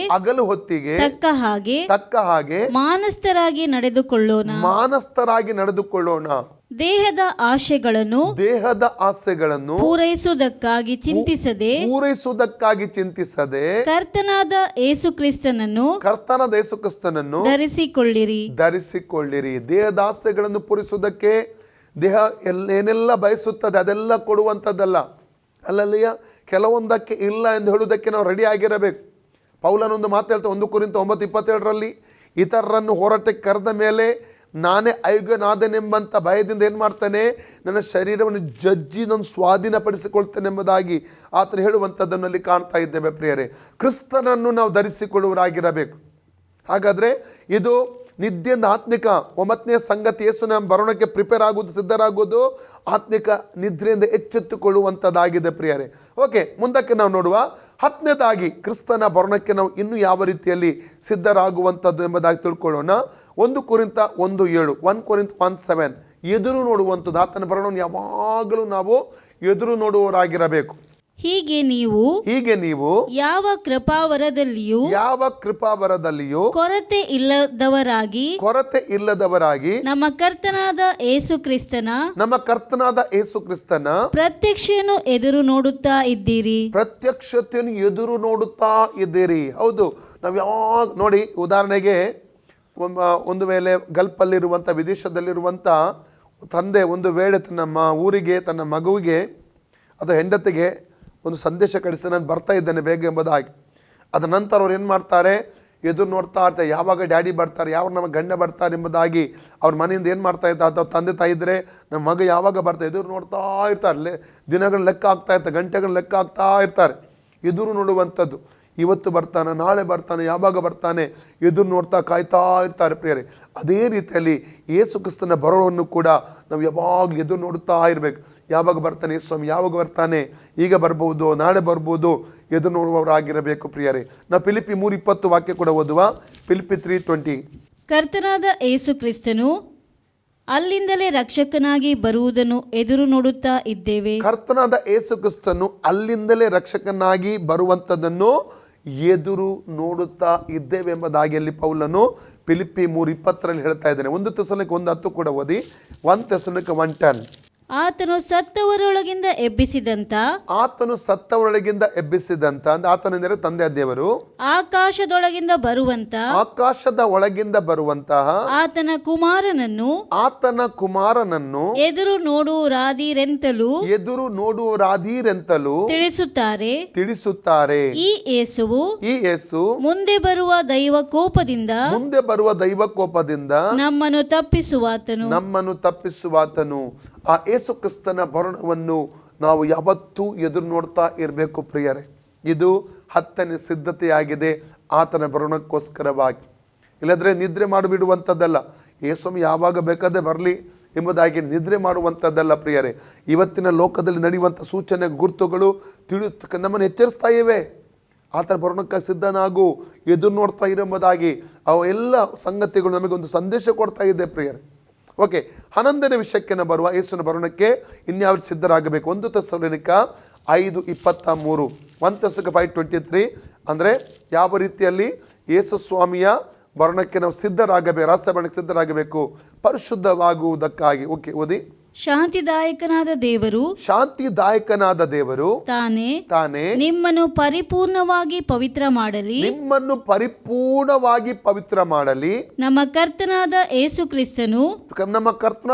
ತಕ್ಕ ಹಾಗೆ ಮಾನಸ್ಥರಾಗಿ ನಡೆದುಕೊಳ್ಳೋಣ. ದೇಹದ ಆಸೆಗಳನ್ನು ಪೂರೈಸುವುದಕ್ಕಾಗಿ ಚಿಂತಿಸದೆ ಕರ್ತನಾದ ಯೇಸು ಕ್ರಿಸ್ತನನ್ನು ಧರಿಸಿಕೊಳ್ಳಿರಿ. ದೇಹದ ಆಸೆಗಳನ್ನು ಪೂರೈಸುವುದಕ್ಕೆ ದೇಹ ಏನೆಲ್ಲ ಬಯಸುತ್ತದೆ ಅದೆಲ್ಲ ಕೊಡುವಂಥದ್ದಲ್ಲ. ಅಲ್ಲಲ್ಲಿಯ ಕೆಲವೊಂದಕ್ಕೆ ಇಲ್ಲ ಎಂದು ಹೇಳುವುದಕ್ಕೆ ನಾವು ರೆಡಿ ಆಗಿರಬೇಕು. ಪೌಲನೊಂದು ಮಾತು ಹೇಳ್ತಾ 1 ಕೊರಿಂಥ 9:27 ಇತರರನ್ನು ಹೋರಾಟಕ್ಕೆ ಕರೆದ ಮೇಲೆ ನಾನೇ ಅಯೋಗ್ಯನಾದನೆಂಬಂಥ ಭಯದಿಂದ ಏನು ಮಾಡ್ತಾನೆ? ನನ್ನ ಶರೀರವನ್ನು ಜಜ್ಜಿ ನಾನು ಸ್ವಾಧೀನಪಡಿಸಿಕೊಳ್ತೇನೆ ಎಂಬುದಾಗಿ ಆತನು ಹೇಳುವಂಥದ್ದನ್ನು ಅಲ್ಲಿ ಕಾಣ್ತಾ ಇದ್ದೇವೆ ಪ್ರಿಯರೇ. ಕ್ರಿಸ್ತನನ್ನು ನಾವು ಧರಿಸಿಕೊಳ್ಳುವರಾಗಿರಬೇಕು. ಹಾಗಾದರೆ ಇದು ನಿದ್ದೆಯಿಂದ ಆತ್ಮಿಕ 9ನೇ ಸಂಗತಿ, ಯೇಸುವಿನ ಬರೋಣಕ್ಕೆ ಪ್ರಿಪೇರ್ ಆಗುವುದು, ಸಿದ್ಧರಾಗುವುದು ಆತ್ಮಿಕ ನಿದ್ರೆಯಿಂದ ಎಚ್ಚೆತ್ತುಕೊಳ್ಳುವಂಥದ್ದಾಗಿದೆ ಪ್ರಿಯರೇ. ಓಕೆ, ಮುಂದಕ್ಕೆ ನಾವು ನೋಡುವ 10ನೇದಾಗಿ ಕ್ರಿಸ್ತನ ಬರೋಣಕ್ಕೆ ನಾವು ಇನ್ನೂ ಯಾವ ರೀತಿಯಲ್ಲಿ ಸಿದ್ಧರಾಗುವಂಥದ್ದು ಎಂಬುದಾಗಿ ತಿಳ್ಕೊಳ್ಳೋಣ. 1 ಕೊರಿಂಥ 1:7 ಎದುರು ನೋಡುವಂಥದ್ದು. ಆತನ ಬರೋಣವನ್ನು ಯಾವಾಗಲೂ ನಾವು ಎದುರು ನೋಡುವವರಾಗಿರಬೇಕು. ಹೀಗೆ ನೀವು ಯಾವ ಕೃಪಾವರದಲ್ಲಿಯೂ ಕೊರತೆ ಇಲ್ಲದವರಾಗಿ ನಮ್ಮ ಕರ್ತನಾದ ಯೇಸು ಕ್ರಿಸ್ತನ ಪ್ರತ್ಯಕ್ಷತೆಯನ್ನು ಎದುರು ನೋಡುತ್ತಾ ಇದ್ದೀರಿ. ಹೌದು, ನಾವು ಯಾವಾಗ ನೋಡಿ, ಉದಾಹರಣೆಗೆ ಒಂದು ವೇಳೆ ಗಲ್ಫಲ್ಲಿರುವಂಥ, ವಿದೇಶದಲ್ಲಿರುವಂಥ ತಂದೆ ಒಂದು ವೇಳೆ ತನ್ನ ಊರಿಗೆ, ತನ್ನ ಮಗುವಿಗೆ ಅಥವಾ ಹೆಂಡತಿಗೆ ಒಂದು ಸಂದೇಶ ಕಳಿಸಿ ನಾನು ಬರ್ತಾ ಇದ್ದೇನೆ ಬೇಗ ಎಂಬುದಾಗಿ, ಅದ ನಂತರ ಅವ್ರು ಏನು ಮಾಡ್ತಾರೆ, ಎದುರು ನೋಡ್ತಾ ಇರ್ತಾರೆ, ಯಾವಾಗ ಡ್ಯಾಡಿ ಬರ್ತಾರೆ, ಯಾವಾಗ ನಮ್ಮ ಗಂಡ ಬರ್ತಾರೆ ಎಂಬುದಾಗಿ. ಅವ್ರ ಮನೆಯಿಂದ ಏನು ಮಾಡ್ತಾ ಇರ್ತಾರೆ, ಅಥವಾ ತಂದೆ ತಾಯಿ ಇದ್ದರೆ ನಮ್ಮ ಮಗ ಯಾವಾಗ ಬರ್ತಾರೆ ಎದುರು ನೋಡ್ತಾ ಇರ್ತಾರೆ. ದಿನಗಳ ಲೆಕ್ಕ ಆಗ್ತಾ ಇರ್ತಾರೆ, ಗಂಟೆಗಳ ಲೆಕ್ಕ ಆಗ್ತಾ ಇರ್ತಾರೆ, ಎದುರು ನೋಡುವಂಥದ್ದು. ಇವತ್ತು ಬರ್ತಾನೆ, ನಾಳೆ ಬರ್ತಾನೆ, ಯಾವಾಗ ಬರ್ತಾನೆ ಎದುರು ನೋಡ್ತಾ ಕಾಯ್ತಾ ಇರ್ತಾರೆ ಪ್ರಿಯರೇ. ಅದೇ ರೀತಿಯಲ್ಲಿ ಯೇಸು ಕ್ರಿಸ್ತನ ಬರೋವನ್ನು ಕೂಡ ನಾವು ಯಾವಾಗಲೂ ಎದುರು ನೋಡುತ್ತಾ ಇರಬೇಕು. ಯಾವಾಗ ಬರ್ತಾನೆ ಸ್ವಾಮಿ, ಯಾವಾಗ ಬರ್ತಾನೆ, ಈಗ ಬರ್ಬೋದು, ನಾಳೆ ಬರ್ಬೋದು, ಎದುರು ನೋಡುವವರಾಗಿರಬೇಕು ಪ್ರಿಯರೇ. ನಾವು ಫಿಲಿಪ್ಪಿ 3:20 ವಾಕ್ಯ ಕೂಡ ಓದುವ. ಫಿಲಿಪ್ಪಿ 3:20. ಕರ್ತನಾದ ಯೇಸು ಕ್ರಿಸ್ತನು ಅಲ್ಲಿಂದಲೇ ರಕ್ಷಕನಾಗಿ ಬರುವುದನ್ನು ಎದುರು ನೋಡುತ್ತಾ ಇದ್ದೇವೆ. ಕರ್ತನಾದ ಯೇಸು ಕ್ರಿಸ್ತನು ಅಲ್ಲಿಂದಲೇ ರಕ್ಷಕನಾಗಿ ಬರುವಂಥದ್ದನ್ನು ಎದುರು ನೋಡುತ್ತಾ ಇದ್ದೇವೆ ಎಂಬುದಾಗಿ ಅಲ್ಲಿ ಪೌಲನು ಫಿಲಿಪ್ಪಿ 3:20 ಹೇಳ್ತಾ ಇದ್ದಾನೆ. 1 ಥೆಸಲೋನಿಕ 1:10 ಕೂಡ ಓದಿ. 1 ಥೆಸಲೋನಿಕ 1:10. ಆತನು ಸತ್ತವರೊಳಗಿಂದ ಎಬ್ಬಿಸಿದಂತ ಅಂದ್ರೆ ಆತನೆಂದರೆ ತಂದೆ ದೇವರು, ಆಕಾಶದ ಒಳಗಿಂದ ಬರುವಂತಹ ಆತನ ಕುಮಾರನನ್ನು ಎದುರು ನೋಡುವರಾದೀರೆಂತಲೂ ತಿಳಿಸುತ್ತಾರೆ. ಈ ಯೇಸು ಮುಂದೆ ಬರುವ ದೈವ ಕೋಪದಿಂದ ನಮ್ಮನ್ನು ತಪ್ಪಿಸುವಾತನು. ಆ ಯೇಸು ಕ್ರಿಸ್ತನ ಬರಣವನ್ನು ನಾವು ಯಾವತ್ತೂ ಎದುರು ನೋಡ್ತಾ ಇರಬೇಕು ಪ್ರಿಯರೇ. ಇದು 10ನೇ ಸಿದ್ಧತೆಯಾಗಿದೆ ಆತನ ಬರಣಕ್ಕೋಸ್ಕರವಾಗಿ. ಇಲ್ಲದ್ರೆ ನಿದ್ರೆ ಮಾಡಿಬಿಡುವಂಥದ್ದಲ್ಲ. ಯೇಸು ಯಾವಾಗ ಬೇಕಾದ್ರೆ ಬರಲಿ ಎಂಬುದಾಗಿ ನಿದ್ರೆ ಮಾಡುವಂಥದ್ದಲ್ಲ ಪ್ರಿಯರೇ. ಇವತ್ತಿನ ಲೋಕದಲ್ಲಿ ನಡೆಯುವಂಥ ಸೂಚನೆ ಗುರುತುಗಳು ನಮ್ಮನ್ನು ಎಚ್ಚರಿಸ್ತಾ ಇವೆ. ಆತನ ಬರಣಕ್ಕಾಗಿ ಸಿದ್ಧನಾಗು, ಎದುರು ನೋಡ್ತಾ ಇರೆಂಬುದಾಗಿ ಅವೆಲ್ಲ ಸಂಗತಿಗಳು ನಮಗೊಂದು ಸಂದೇಶ ಕೊಡ್ತಾ ಇದೆ ಪ್ರಿಯರೇ. ಓಕೆ, 11ನೇ ವಿಷಯಕ್ಕೆ ಬರುವ ಯೇಸುವಿನ ಬರೋಣಕ್ಕೆ ಇನ್ಯಾವ ಸಿದ್ಧರಾಗಬೇಕು. 1 ಥೆಸಲೋನಿಕ 5:23. 1 ಥೆಸಲೋನಿಕ 5:23 ಅಂದರೆ ಯಾವ ರೀತಿಯಲ್ಲಿ ಯೇಸು ಸ್ವಾಮಿಯ ಬರೋಣಕ್ಕೆ ನಾವು ಸಿದ್ಧರಾಗಬೇಕು, ರಹಸ್ಯ ಬರೋಣಕ್ಕೆ ಸಿದ್ಧರಾಗಬೇಕು, ಪರಿಶುದ್ಧವಾಗುವುದಕ್ಕಾಗಿ. ಓಕೆ, ಓದಿ. ಶಾಂತಿದಾಯಕನಾದ ದೇವರು ತಾನೇ ನಿಮ್ಮನ್ನು ಪರಿಪೂರ್ಣವಾಗಿ ಪವಿತ್ರ ಮಾಡಲಿ. ನಮ್ಮ ಕರ್ತನಾದ ಯೇಸು ಕ್ರಿಸ್ತನು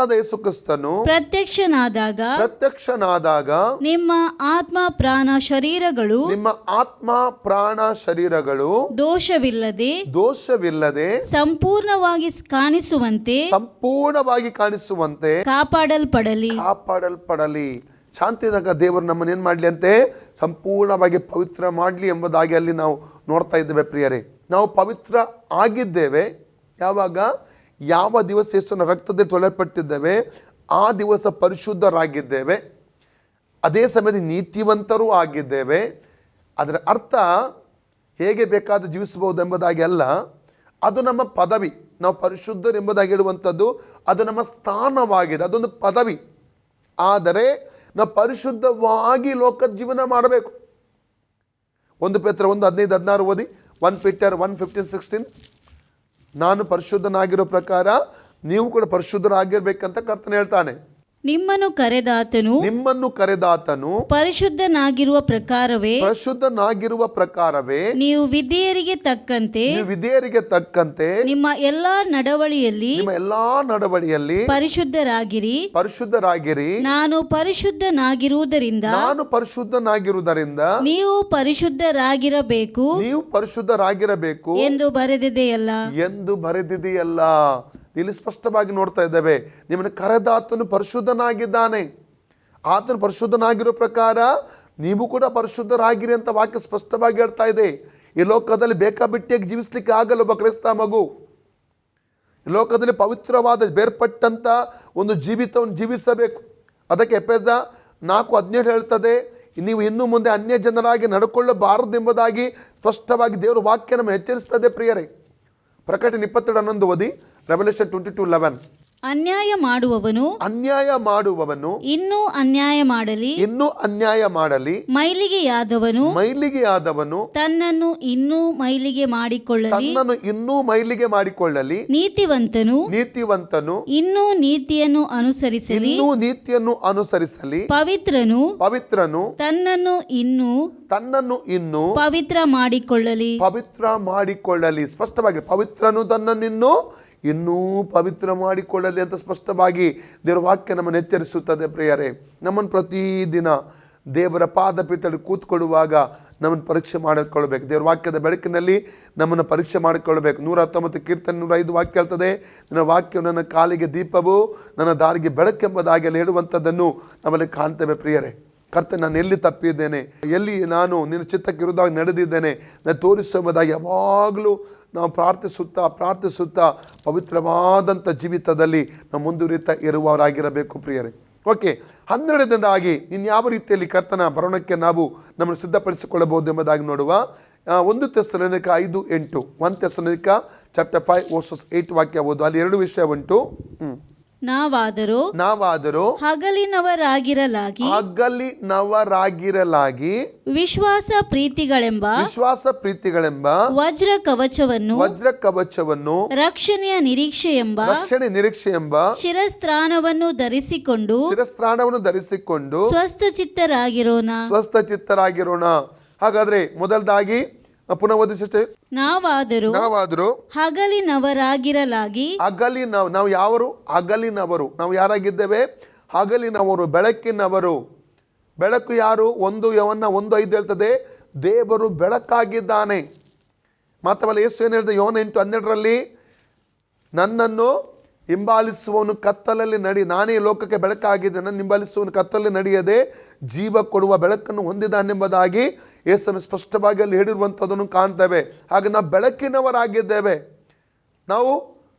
ಪ್ರತ್ಯಕ್ಷನಾದಾಗ ನಿಮ್ಮ ಆತ್ಮ ಪ್ರಾಣ ಶರೀರಗಳು ದೋಷವಿಲ್ಲದೆ ಸಂಪೂರ್ಣವಾಗಿ ಕಾಣಿಸುವಂತೆ ಕಾಪಾಡಲ್ಪಡಲಿ. ಶಾಂತಿದಾಗ ದೇವರು ನಮ್ಮನ್ನು ಏನು ಮಾಡಲಿ ಅಂತೆ, ಸಂಪೂರ್ಣವಾಗಿ ಪವಿತ್ರ ಮಾಡಲಿ ಎಂಬುದಾಗಿ ಅಲ್ಲಿ ನಾವು ನೋಡ್ತಾ ಇದ್ದೇವೆ ಪ್ರಿಯರೇ. ನಾವು ಪವಿತ್ರ ಆಗಿದ್ದೇವೆ ಯಾವಾಗ, ಯಾವ ದಿವಸ ಯೇಸುವಿನ ರಕ್ತದಲ್ಲಿ ತೊಳೆಯಲ್ಪಟ್ಟಿದ್ದೇವೆ ಆ ದಿವಸ ಪರಿಶುದ್ಧರಾಗಿದ್ದೇವೆ. ಅದೇ ಸಮಯದಲ್ಲಿ ನೀತಿವಂತರೂ ಆಗಿದ್ದೇವೆ. ಅದರ ಅರ್ಥ ಹೇಗೆ ಬೇಕಾದ ಜೀವಿಸಬಹುದು ಎಂಬುದಾಗಿ ಅಲ್ಲ, ಅದು ನಮ್ಮ ಪದವಿ. ನಾವು ಪರಿಶುದ್ಧರು ಎಂಬುದಾಗಿ ಹೇಳುವಂಥದ್ದು ಅದು ನಮ್ಮ ಸ್ಥಾನವಾಗಿದೆ, ಅದೊಂದು ಪದವಿ. ಆದರೆ ನಾವು ಪರಿಶುದ್ಧವಾಗಿ ಲೋಕದ ಜೀವನ ಮಾಡಬೇಕು. 1 ಪೇತ್ರ 1:15-16 ಓದಿ. 1 ಪೀಟರ್ 1:15-16. ನಾನು ಪರಿಶುದ್ಧನಾಗಿರೋ ಪ್ರಕಾರ ನೀವು ಕೂಡ ಪರಿಶುದ್ಧರಾಗಿರ್ಬೇಕಂತ ಕರ್ತನ ಹೇಳ್ತಾನೆ. ನಿಮ್ಮನ್ನು ಕರೆದಾತನು ಪರಿಶುದ್ಧನಾಗಿರುವ ಪ್ರಕಾರವೇ ನೀವು ವಿಧೇಯರಿಗೆ ತಕ್ಕಂತೆ ನಿಮ್ಮ ಎಲ್ಲಾ ನಡವಳಿಯಲ್ಲಿ ಪರಿಶುದ್ಧರಾಗಿರಿ. ನಾನು ಪರಿಶುದ್ಧನಾಗಿರುವುದರಿಂದ ನೀವು ಪರಿಶುದ್ಧರಾಗಿರಬೇಕು ಎಂದು ಬರೆದಿದೆಯಲ್ಲ. ಇಲ್ಲಿ ಸ್ಪಷ್ಟವಾಗಿ ನೋಡ್ತಾ ಇದ್ದೇವೆ, ನಿಮ್ಮನ್ನು ಕರೆದಾತನು ಪರಿಶುದ್ಧನಾಗಿದ್ದಾನೆ. ಆತನು ಪರಿಶುದ್ಧನಾಗಿರೋ ಪ್ರಕಾರ ನೀವು ಕೂಡ ಪರಿಶುದ್ಧರಾಗಿರಿ ಅಂತ ವಾಕ್ಯ ಸ್ಪಷ್ಟವಾಗಿ ಹೇಳ್ತಾ ಇದೆ. ಈ ಲೋಕದಲ್ಲಿ ಬೇಕಾಬಿಟ್ಟಿಯಾಗಿ ಜೀವಿಸ್ಲಿಕ್ಕೆ ಆಗಲ್ಲ ಒಬ್ಬ ಕ್ರೈಸ್ತ ಮಗು. ಈ ಲೋಕದಲ್ಲಿ ಪವಿತ್ರವಾದ ಬೇರ್ಪಟ್ಟಂಥ ಒಂದು ಜೀವಿತವನ್ನು ಜೀವಿಸಬೇಕು. ಅದಕ್ಕೆ ಎಫೆಸ 4:17 ಹೇಳ್ತದೆ, ನೀವು ಇನ್ನು ಮುಂದೆ ಅನ್ಯ ಜನರಾಗಿ ನಡ್ಕೊಳ್ಳಬಾರದೆಂಬುದಾಗಿ ಸ್ಪಷ್ಟವಾಗಿ ದೇವರ ವಾಕ್ಯ ನಮ್ಮನ್ನು ಎಚ್ಚರಿಸ್ತದೆ ಪ್ರಿಯರೇ. ಪ್ರಕಟಣೆ 22:11 ಓದಿ. ರೆವಲ್ಯೂಷನ್ 22:11. ಅನ್ಯಾಯ ಮಾಡುವವನು ಅನ್ಯಾಯ ಮಾಡುವವನು ಇನ್ನೂ ಅನ್ಯಾಯ ಮಾಡಲಿ, ಇನ್ನೂ ಅನ್ಯಾಯ ಮಾಡಲಿ, ಮೈಲಿಗೆಯಾದವನು ಮೈಲಿಗೆಯಾದವನು ತನ್ನನ್ನು ಇನ್ನೂ ಮೈಲಿಗೆ ಮಾಡಿಕೊಳ್ಳಲಿ, ತನ್ನನ್ನು ಇನ್ನೂ ಮೈಲಿಗೆ ಮಾಡಿಕೊಳ್ಳಲಿ, ನೀತಿವಂತನು ಇನ್ನೂ ನೀತಿಯನ್ನು ಅನುಸರಿಸಲಿ, ಇನ್ನೂ ನೀತಿಯನ್ನು ಅನುಸರಿಸಲಿ, ಪವಿತ್ರನು ತನ್ನನ್ನು ಇನ್ನೂ ಪವಿತ್ರ ಮಾಡಿಕೊಳ್ಳಲಿ. ಸ್ಪಷ್ಟವಾಗಿ ಪವಿತ್ರನು ತನ್ನನ್ನು ಇನ್ನೂ ಪವಿತ್ರ ಮಾಡಿಕೊಳ್ಳಲಿ ಅಂತ ಸ್ಪಷ್ಟವಾಗಿ ದೇವರ ವಾಕ್ಯ ನಮ್ಮನ್ನು ಎಚ್ಚರಿಸುತ್ತದೆ. ಪ್ರಿಯರೇ, ನಮ್ಮನ್ನು ಪ್ರತಿದಿನ ದೇವರ ಪಾದಪೀಠದಲ್ಲಿ ಕೂತ್ಕೊಳ್ಳುವಾಗ ನಮ್ಮನ್ನು ಪರೀಕ್ಷೆ ಮಾಡಿಕೊಳ್ಬೇಕು. ದೇವರ ವಾಕ್ಯದ ಬೆಳಕಿನಲ್ಲಿ ನಮ್ಮನ್ನು ಪರೀಕ್ಷೆ ಮಾಡಿಕೊಳ್ಬೇಕು. 119 ಕೀರ್ತನೆ 105 ವಾಕ್ಯ ಹೇಳ್ತದೆ, ನನ್ನ ವಾಕ್ಯವು ನನ್ನ ಕಾಲಿಗೆ ದೀಪವು, ನನ್ನ ದಾರಿಗೆ ಬೆಳಕೆಂಬುದಾಗಿ ಅಲ್ಲಿ ಹೇಳುವಂಥದ್ದನ್ನು ನಮ್ಮಲ್ಲಿ ಕಾಣ್ತೇವೆ. ಪ್ರಿಯರೇ, ಕರ್ತನೆ, ನಾನು ಎಲ್ಲಿ ತಪ್ಪಿದ್ದೇನೆ, ಎಲ್ಲಿ ನಾನು ನಿನ್ನ ಚಿತ್ತಕ್ಕೆ ವಿರುದ್ಧವಾಗಿ ನಡೆದಿದ್ದೇನೆ, ನಾನು ತೋರಿಸುವುದಾಗಿ ಯಾವಾಗಲೂ ನಾವು ಪ್ರಾರ್ಥಿಸುತ್ತಾ ಪವಿತ್ರವಾದಂಥ ಜೀವಿತದಲ್ಲಿ ನಾವು ಮುಂದುವರಿತಾ ಇರುವವರಾಗಿರಬೇಕು. ಪ್ರಿಯರೇ, ಓಕೆ, 12ನೇದಾಗಿ ಇನ್ಯಾವ ರೀತಿಯಲ್ಲಿ ಕರ್ತನ ಬರೋಣಕ್ಕೆ ನಾವು ನಮ್ಮನ್ನು ಸಿದ್ಧಪಡಿಸಿಕೊಳ್ಳಬಹುದು ಎಂಬುದಾಗಿ ನೋಡುವ 1 ಥೆಸಲೋನಿಕ 5:8. 1 ಥೆಸಲೋನಿಕ ಚಾಪ್ಟರ್ 5:8 ವಾಕ್ಯ ಓದು. ಅಲ್ಲಿ 2 ವಿಷಯ ಉಂಟು. ನಾವಾದರೂ ಹಗಲಿನವರಾಗಿರಲಾಗಿ ವಿಶ್ವಾಸ ಪ್ರೀತಿಗಳೆಂಬ ವಜ್ರ ಕವಚವನ್ನು ರಕ್ಷಣೆಯ ನಿರೀಕ್ಷೆಯೆಂಬ ಶಿರಸ್ತ್ರಾಣವನ್ನು ಧರಿಸಿಕೊಂಡು ಸ್ವಸ್ಥಚಿತ್ತರಾಗಿರೋಣ. ಹಾಗಾದ್ರೆ ಮೊದಲದಾಗಿ ಪುನಃ ಓದಿಸಿಷ್ಟೇ, ನಾವಾದರೂ ಹಗಲಿನವರಾಗಿರಲಾಗಿ. ನಾವು ಯಾವರು? ಹಗಲಿನವರು. ನಾವು ಯಾರಾಗಿದ್ದೇವೆ? ಹಗಲಿನವರು, ಬೆಳಕಿನವರು. ಬೆಳಕು ಯಾರು? 1 ಯೋಹನ್ನ 1:5 ಹೇಳ್ತದೆ, ದೇವರು ಬೆಳಕಾಗಿದ್ದಾನೆ. ಮಾತ್ರವಲ್ಲ, ಯೇಸು ಏನು ಹೇಳ್ತದೆ? ಯೋಹನ್ನ 8:12 ನನ್ನನ್ನು ಹಿಂಬಾಲಿಸುವವನು ಕತ್ತಲಲ್ಲಿ ನಾನೇ ಲೋಕಕ್ಕೆ ಬೆಳಕಾಗಿದ್ದೇನೆ, ನನ್ನ ಹಿಂಬಾಲಿಸುವವನು ಕತ್ತಲಲ್ಲಿ ನಡೆಯದೆ ಜೀವ ಕೊಡುವ ಬೆಳಕನ್ನು ಹೊಂದಿದ್ದಾನೆಂಬುದಾಗಿ ಯೇಸು ಸ್ಪಷ್ಟವಾಗಿ ಅಲ್ಲಿ ಹೇಳಿರುವಂಥದ್ದನ್ನು ಕಾಣ್ತೇವೆ. ಹಾಗೆ ನಾವು ಬೆಳಕಿನವರಾಗಿದ್ದೇವೆ. ನಾವು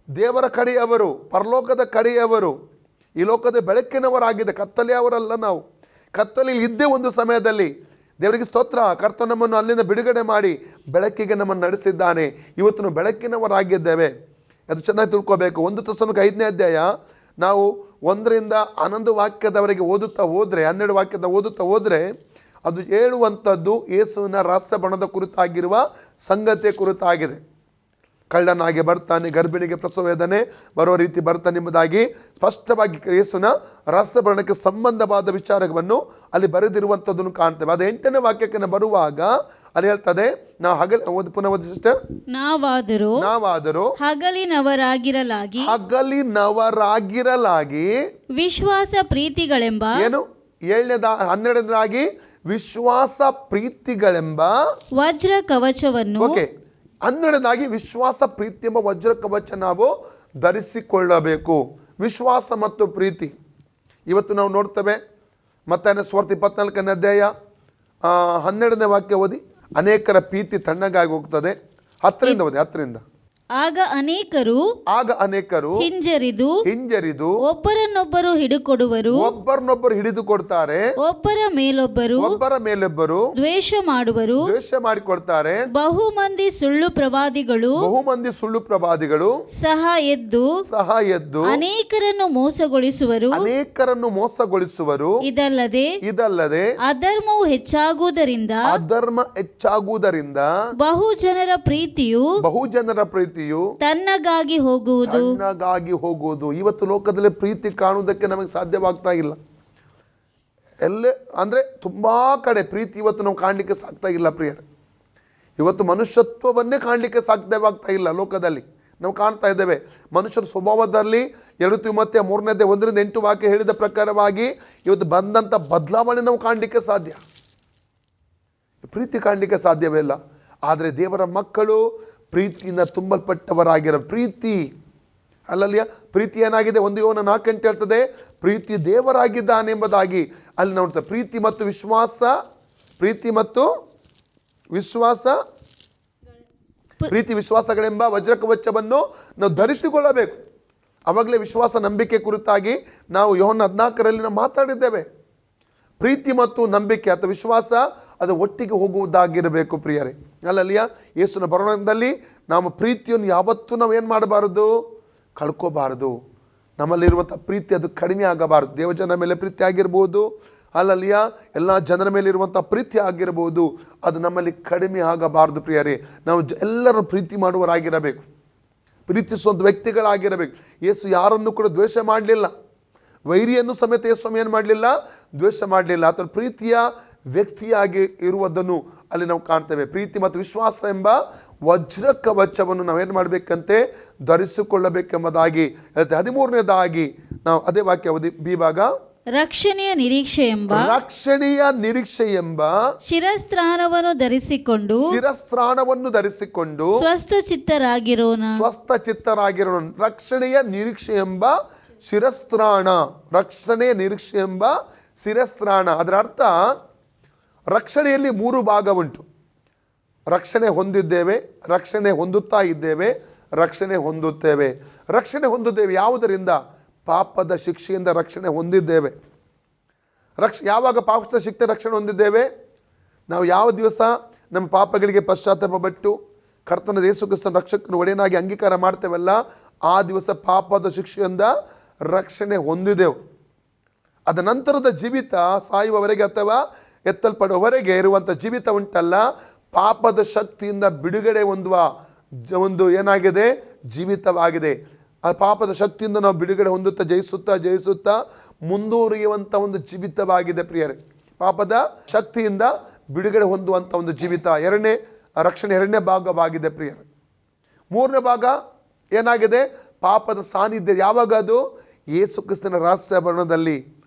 ದೇವರ ಕಡೆಯವರು, ಪರಲೋಕದ ಕಡೆಯವರು, ಈ ಲೋಕದ ಬೆಳಕಿನವರಾಗಿದೆ, ಕತ್ತಲೆಯವರಲ್ಲ. ನಾವು ಕತ್ತಲೆಯಲ್ಲಿ ಇದ್ದೇ ಒಂದು ಸಮಯದಲ್ಲಿ. ದೇವರಿಗೆ ಸ್ತೋತ್ರ, ಕರ್ತ ನಮ್ಮನ್ನು ಅಲ್ಲಿಂದ ಬಿಡುಗಡೆ ಮಾಡಿ ಬೆಳಕಿಗೆ ನಮ್ಮನ್ನು ನಡೆಸಿದ್ದಾನೆ. ಇವತ್ತು ನಾವು ಬೆಳಕಿನವರಾಗಿದ್ದೇವೆ. ಅದು ಚೆನ್ನಾಗಿ ತಿಳ್ಕೋಬೇಕು. 1 ಥೆಸಲೋನಿಕ 5ನೇ ಅಧ್ಯಾಯ ನಾವು 1ರಿಂದ 11 ವಾಕ್ಯದವರೆಗೆ ಓದುತ್ತಾ ಹೋದರೆ, 12 ವಾಕ್ಯದ ಓದುತ್ತಾ ಹೋದರೆ ಅದು ಹೇಳುವಂಥದ್ದು ಯೇಸುವಿನ ರಹಸ್ಯ ಬಣದ ಕುರಿತಾಗಿರುವ ಸಂಗತಿಯ ಕುರಿತಾಗಿದೆ. ಕಳ್ಳನಾಗಿ ಬರ್ತಾನೆ, ಗರ್ಭಿಣಿಗೆ ಪ್ರಸವ ವೇದನೆ ಬರೋ ರೀತಿ ಬರ್ತಾನೆ ಎಂಬುದಾಗಿ ಸ್ಪಷ್ಟವಾಗಿ ಯೇಸುವಿನ ರಹಸ್ಯ ಬಣಕ್ಕೆ ಸಂಬಂಧವಾದ ವಿಚಾರವನ್ನು ಅಲ್ಲಿ ಬರೆದಿರುವಂಥದ್ದನ್ನು ಕಾಣ್ತೇವೆ. ಅದು 8ನೇ ವಾಕ್ಯಕ್ಕೆ ಬರುವಾಗ ಅಲ್ಲಿ ಹೇಳ್ತದೆ, ಪುನಃ ಓದಿ ಸಿಸ್ಟರ್. ನಾವಾದರೂ ಹಗಲಿನವರಾಗಿರಲಾಗಿ ವಿಶ್ವಾಸ ಪ್ರೀತಿಗಳೆಂಬ ಏನು? 12ನೇದಾಗಿ ವಿಶ್ವಾಸ ಪ್ರೀತಿಗಳೆಂಬ ವಜ್ರ ಕವಚವನ್ನು. ಓಕೆ, 12ನೇದಾಗಿ ವಿಶ್ವಾಸ ಪ್ರೀತಿ ಎಂಬ ವಜ್ರ ಕವಚ ನಾವು ಧರಿಸಿಕೊಳ್ಳಬೇಕು. ವಿಶ್ವಾಸ ಮತ್ತು ಪ್ರೀತಿ ಇವತ್ತು ನಾವು ನೋಡ್ತೇವೆ. ಮತ್ತಾಯನ ಸುವಾರ್ತೆ 24ನೇ ಅಧ್ಯಾಯ 12ನೇ ವಾಕ್ಯ ಓದಿ. ಅನೇಕರ ಪ್ರೀತಿ ತಣ್ಣಗಾಗಿ ಹೋಗ್ತದೆ. 10ರಿಂದ ಓದಿ. 10ರಿಂದ. ಆಗ ಅನೇಕರು ಹಿಂಜರಿದು ಒಬ್ಬರನ್ನೊಬ್ಬರು ಹಿಡಿದುಕೊಡುತ್ತಾರೆ, ಒಬ್ಬರ ಮೇಲೊಬ್ಬರು ದ್ವೇಷ ಮಾಡಿಕೊಡ್ತಾರೆ. ಬಹು ಮಂದಿ ಸುಳ್ಳು ಪ್ರವಾದಿಗಳು ಸಹ ಎದ್ದು ಅನೇಕರನ್ನು ಮೋಸಗೊಳಿಸುವರು. ಇದಲ್ಲದೆ ಅಧರ್ಮವು ಹೆಚ್ಚಾಗುವುದರಿಂದ ಬಹು ಜನರ ಪ್ರೀತಿಯು ತನ್ನಗಾಗಿ ಹೋಗುವುದು. ಇವತ್ತು ಲೋಕದಲ್ಲಿ ಪ್ರೀತಿ ಕಾಣುವುದಕ್ಕೆ ನಮಗೆ ಸಾಧ್ಯವಾಗ್ತಾ ಇಲ್ಲ. ಎಲ್ಲೇ ಅಂದರೆ ತುಂಬ ಕಡೆ ಪ್ರೀತಿ ಇವತ್ತು ನಾವು ಕಾಣಲಿಕ್ಕೆ ಸಾಗ್ತಾ ಇಲ್ಲ. ಪ್ರಿಯರೇ, ಇವತ್ತು ಮನುಷ್ಯತ್ವವನ್ನೇ ಕಾಣಲಿಕ್ಕೆ ಸಾಧ್ಯವಾಗ್ತಾ ಇಲ್ಲ. ಲೋಕದಲ್ಲಿ ನಾವು ಕಾಣ್ತಾ ಇದ್ದೇವೆ. ಮನುಷ್ಯರ ಸ್ವಭಾವದಲ್ಲಿ 2 ತಿಮೋಥೆಯ 3ನೇ ಅಧ್ಯಾಯ 1ರಿಂದ 8 ವಾಕ್ಯ ಹೇಳಿದ ಪ್ರಕಾರವಾಗಿ ಇವತ್ತು ಬಂದಂಥ ಬದಲಾವಣೆ ನಾವು ಕಾಣಲಿಕ್ಕೆ ಸಾಧ್ಯ. ಪ್ರೀತಿ ಕಾಣಲಿಕ್ಕೆ ಸಾಧ್ಯವೇ ಇಲ್ಲ. ಆದರೆ ದೇವರ ಮಕ್ಕಳು ಪ್ರೀತಿಯಿಂದ ತುಂಬಲ್ಪಟ್ಟವರಾಗಿರೋ ಪ್ರೀತಿ ಅಲ್ಲಲ್ಲಿಯ ಪ್ರೀತಿ ಏನಾಗಿದೆ? 1 ಯೋಹನ್ನ 4:8 ಹೇಳ್ತದೆ, ಪ್ರೀತಿ ದೇವರಾಗಿದ್ದಾನೆ ಎಂಬುದಾಗಿ ಅಲ್ಲಿ ನೋಡ್ತೇವೆ. ಪ್ರೀತಿ ವಿಶ್ವಾಸಗಳೆಂಬ ವಜ್ರಕವಚವನ್ನು ನಾವು ಧರಿಸಿಕೊಳ್ಳಬೇಕು. ಅವಾಗಲೇ ವಿಶ್ವಾಸ ನಂಬಿಕೆ ಕುರಿತಾಗಿ ನಾವು ಯೋಹನ್ನ 14ರಲ್ಲಿ ನಾವು ಮಾತಾಡಿದ್ದೇವೆ. ಪ್ರೀತಿ ಮತ್ತು ನಂಬಿಕೆ ಅಥವಾ ವಿಶ್ವಾಸ ಅದು ಒಟ್ಟಿಗೆ ಹೋಗುವುದಾಗಿರಬೇಕು. ಪ್ರಿಯರೇ, ಅಲ್ಲಲ್ಲಿಯ ಯೇಸುವಿನ ಬರೋಣದಲ್ಲಿ ನಾವು ಪ್ರೀತಿಯನ್ನು ಯಾವತ್ತೂ ನಾವು ಏನು ಮಾಡಬಾರದು? ಕಳ್ಕೋಬಾರದು. ನಮ್ಮಲ್ಲಿರುವಂಥ ಪ್ರೀತಿ ಅದು ಕಡಿಮೆ ಆಗಬಾರ್ದು. ದೇವಜನ ಮೇಲೆ ಪ್ರೀತಿ ಆಗಿರ್ಬೋದು, ಅಲ್ಲಲ್ಲಿಯ ಎಲ್ಲ ಜನರ ಮೇಲೆ ಇರುವಂಥ ಪ್ರೀತಿ ಆಗಿರ್ಬೋದು, ಅದು ನಮ್ಮಲ್ಲಿ ಕಡಿಮೆ ಆಗಬಾರ್ದು ಪ್ರಿಯರೇ. ನಾವು ಎಲ್ಲರೂ ಪ್ರೀತಿ ಮಾಡುವವರಾಗಿರಬೇಕು, ಪ್ರೀತಿಸುವಂಥ ವ್ಯಕ್ತಿಗಳಾಗಿರಬೇಕು. ಯೇಸು ಯಾರನ್ನು ಕೂಡ ದ್ವೇಷ ಮಾಡಲಿಲ್ಲ, ವೈರಿಯನ್ನು ಸಮೇತ ಯೇಸು ಏನು ಮಾಡಲಿಲ್ಲ, ದ್ವೇಷ ಮಾಡಲಿಲ್ಲ. ಆತನ ಪ್ರೀತಿಯ ವ್ಯಕ್ತಿಯಾಗಿ ಇರುವುದನ್ನು ಅಲ್ಲಿ ನಾವು ಕಾಣ್ತೇವೆ. ಪ್ರೀತಿ ಮತ್ತು ವಿಶ್ವಾಸ ಎಂಬ ವಜ್ರ ಕವಚವನ್ನು ನಾವೇನು ಮಾಡಬೇಕಂತೆ, ಧರಿಸಿಕೊಳ್ಳಬೇಕೆಂಬುದಾಗಿ ಹೇಳ್ತೇವೆ. 13ನೇದಾಗಿ ನಾವು ಅದೇ ವಾಕ್ಯ ಬಿ ಭಾಗ, ರಕ್ಷಣೆಯ ನಿರೀಕ್ಷೆ ಎಂಬ ಶಿರಸ್ತ್ರಾಣವನ್ನು ಧರಿಸಿಕೊಂಡು ಸ್ವಸ್ಥ ಚಿತ್ತರಾಗಿರೋಣ. ರಕ್ಷಣೆಯ ನಿರೀಕ್ಷೆ ಎಂಬ ಶಿರಸ್ತ್ರಾಣ, ರಕ್ಷಣೆಯ ನಿರೀಕ್ಷೆ ಎಂಬ ಶಿರಸ್ತ್ರಾಣ. ಅದರ ಅರ್ಥ, ರಕ್ಷಣೆಯಲ್ಲಿ 3 ಭಾಗ ಉಂಟು. ರಕ್ಷಣೆ ಹೊಂದಿದ್ದೇವೆ, ರಕ್ಷಣೆ ಹೊಂದುತ್ತಾ ಇದ್ದೇವೆ, ರಕ್ಷಣೆ ಹೊಂದುತ್ತೇವೆ. ರಕ್ಷಣೆ ಹೊಂದಿದ್ದೇವೆ ಯಾವುದರಿಂದ? ಪಾಪದ ಶಿಕ್ಷೆಯಿಂದ ರಕ್ಷಣೆ ಹೊಂದಿದ್ದೇವೆ. ಯಾವಾಗ ಪಾಪದ ಶಿಕ್ಷೆ ರಕ್ಷಣೆ ಹೊಂದಿದ್ದೇವೆ? ನಾವು ಯಾವ ದಿವಸ ನಮ್ಮ ಪಾಪಗಳಿಗೆ ಪಶ್ಚಾತ್ತಾಪ ಪಟ್ಟು ಕರ್ತನ ಯೇಸು ಕ್ರಿಸ್ತನ ರಕ್ಷಕನ ಒಡೆಯನಾಗಿ ಅಂಗೀಕಾರ ಮಾಡ್ತೇವಲ್ಲ, ಆ ದಿವಸ ಪಾಪದ ಶಿಕ್ಷೆಯಿಂದ ರಕ್ಷಣೆ ಹೊಂದಿದೆವು. ಅದ ನಂತರದ ಜೀವಿತ, ಸಾಯುವವರೆಗೆ ಅಥವಾ ಎತ್ತಲ್ಪಡುವವರೆಗೆ ಇರುವಂಥ ಜೀವಿತ ಉಂಟಲ್ಲ, ಪಾಪದ ಶಕ್ತಿಯಿಂದ ಬಿಡುಗಡೆ ಹೊಂದುವ ಒಂದು ಏನಾಗಿದೆ, ಜೀವಿತವಾಗಿದೆ. ಆ ಪಾಪದ ಶಕ್ತಿಯಿಂದ ನಾವು ಬಿಡುಗಡೆ ಹೊಂದುತ್ತಾ ಜಯಿಸುತ್ತಾ ಮುಂದುವರಿಯುವಂಥ ಒಂದು ಜೀವಿತವಾಗಿದೆ ಪ್ರಿಯರೇ. ಪಾಪದ ಶಕ್ತಿಯಿಂದ ಬಿಡುಗಡೆ ಹೊಂದುವಂಥ ಒಂದು ಜೀವಿತ ರಕ್ಷಣೆ 2ನೇ ಭಾಗವಾಗಿದೆ ಪ್ರಿಯರೇ. 3ನೇ ಭಾಗ ಏನಾಗಿದೆ? ಪಾಪದ ಸಾನ್ನಿಧ್ಯ. ಯಾವಾಗ ಅದು? ಯೇಸು ಕ್ರಿಸ್ತನ ರಹಸ್ಯಾಭರಣದಲ್ಲಿ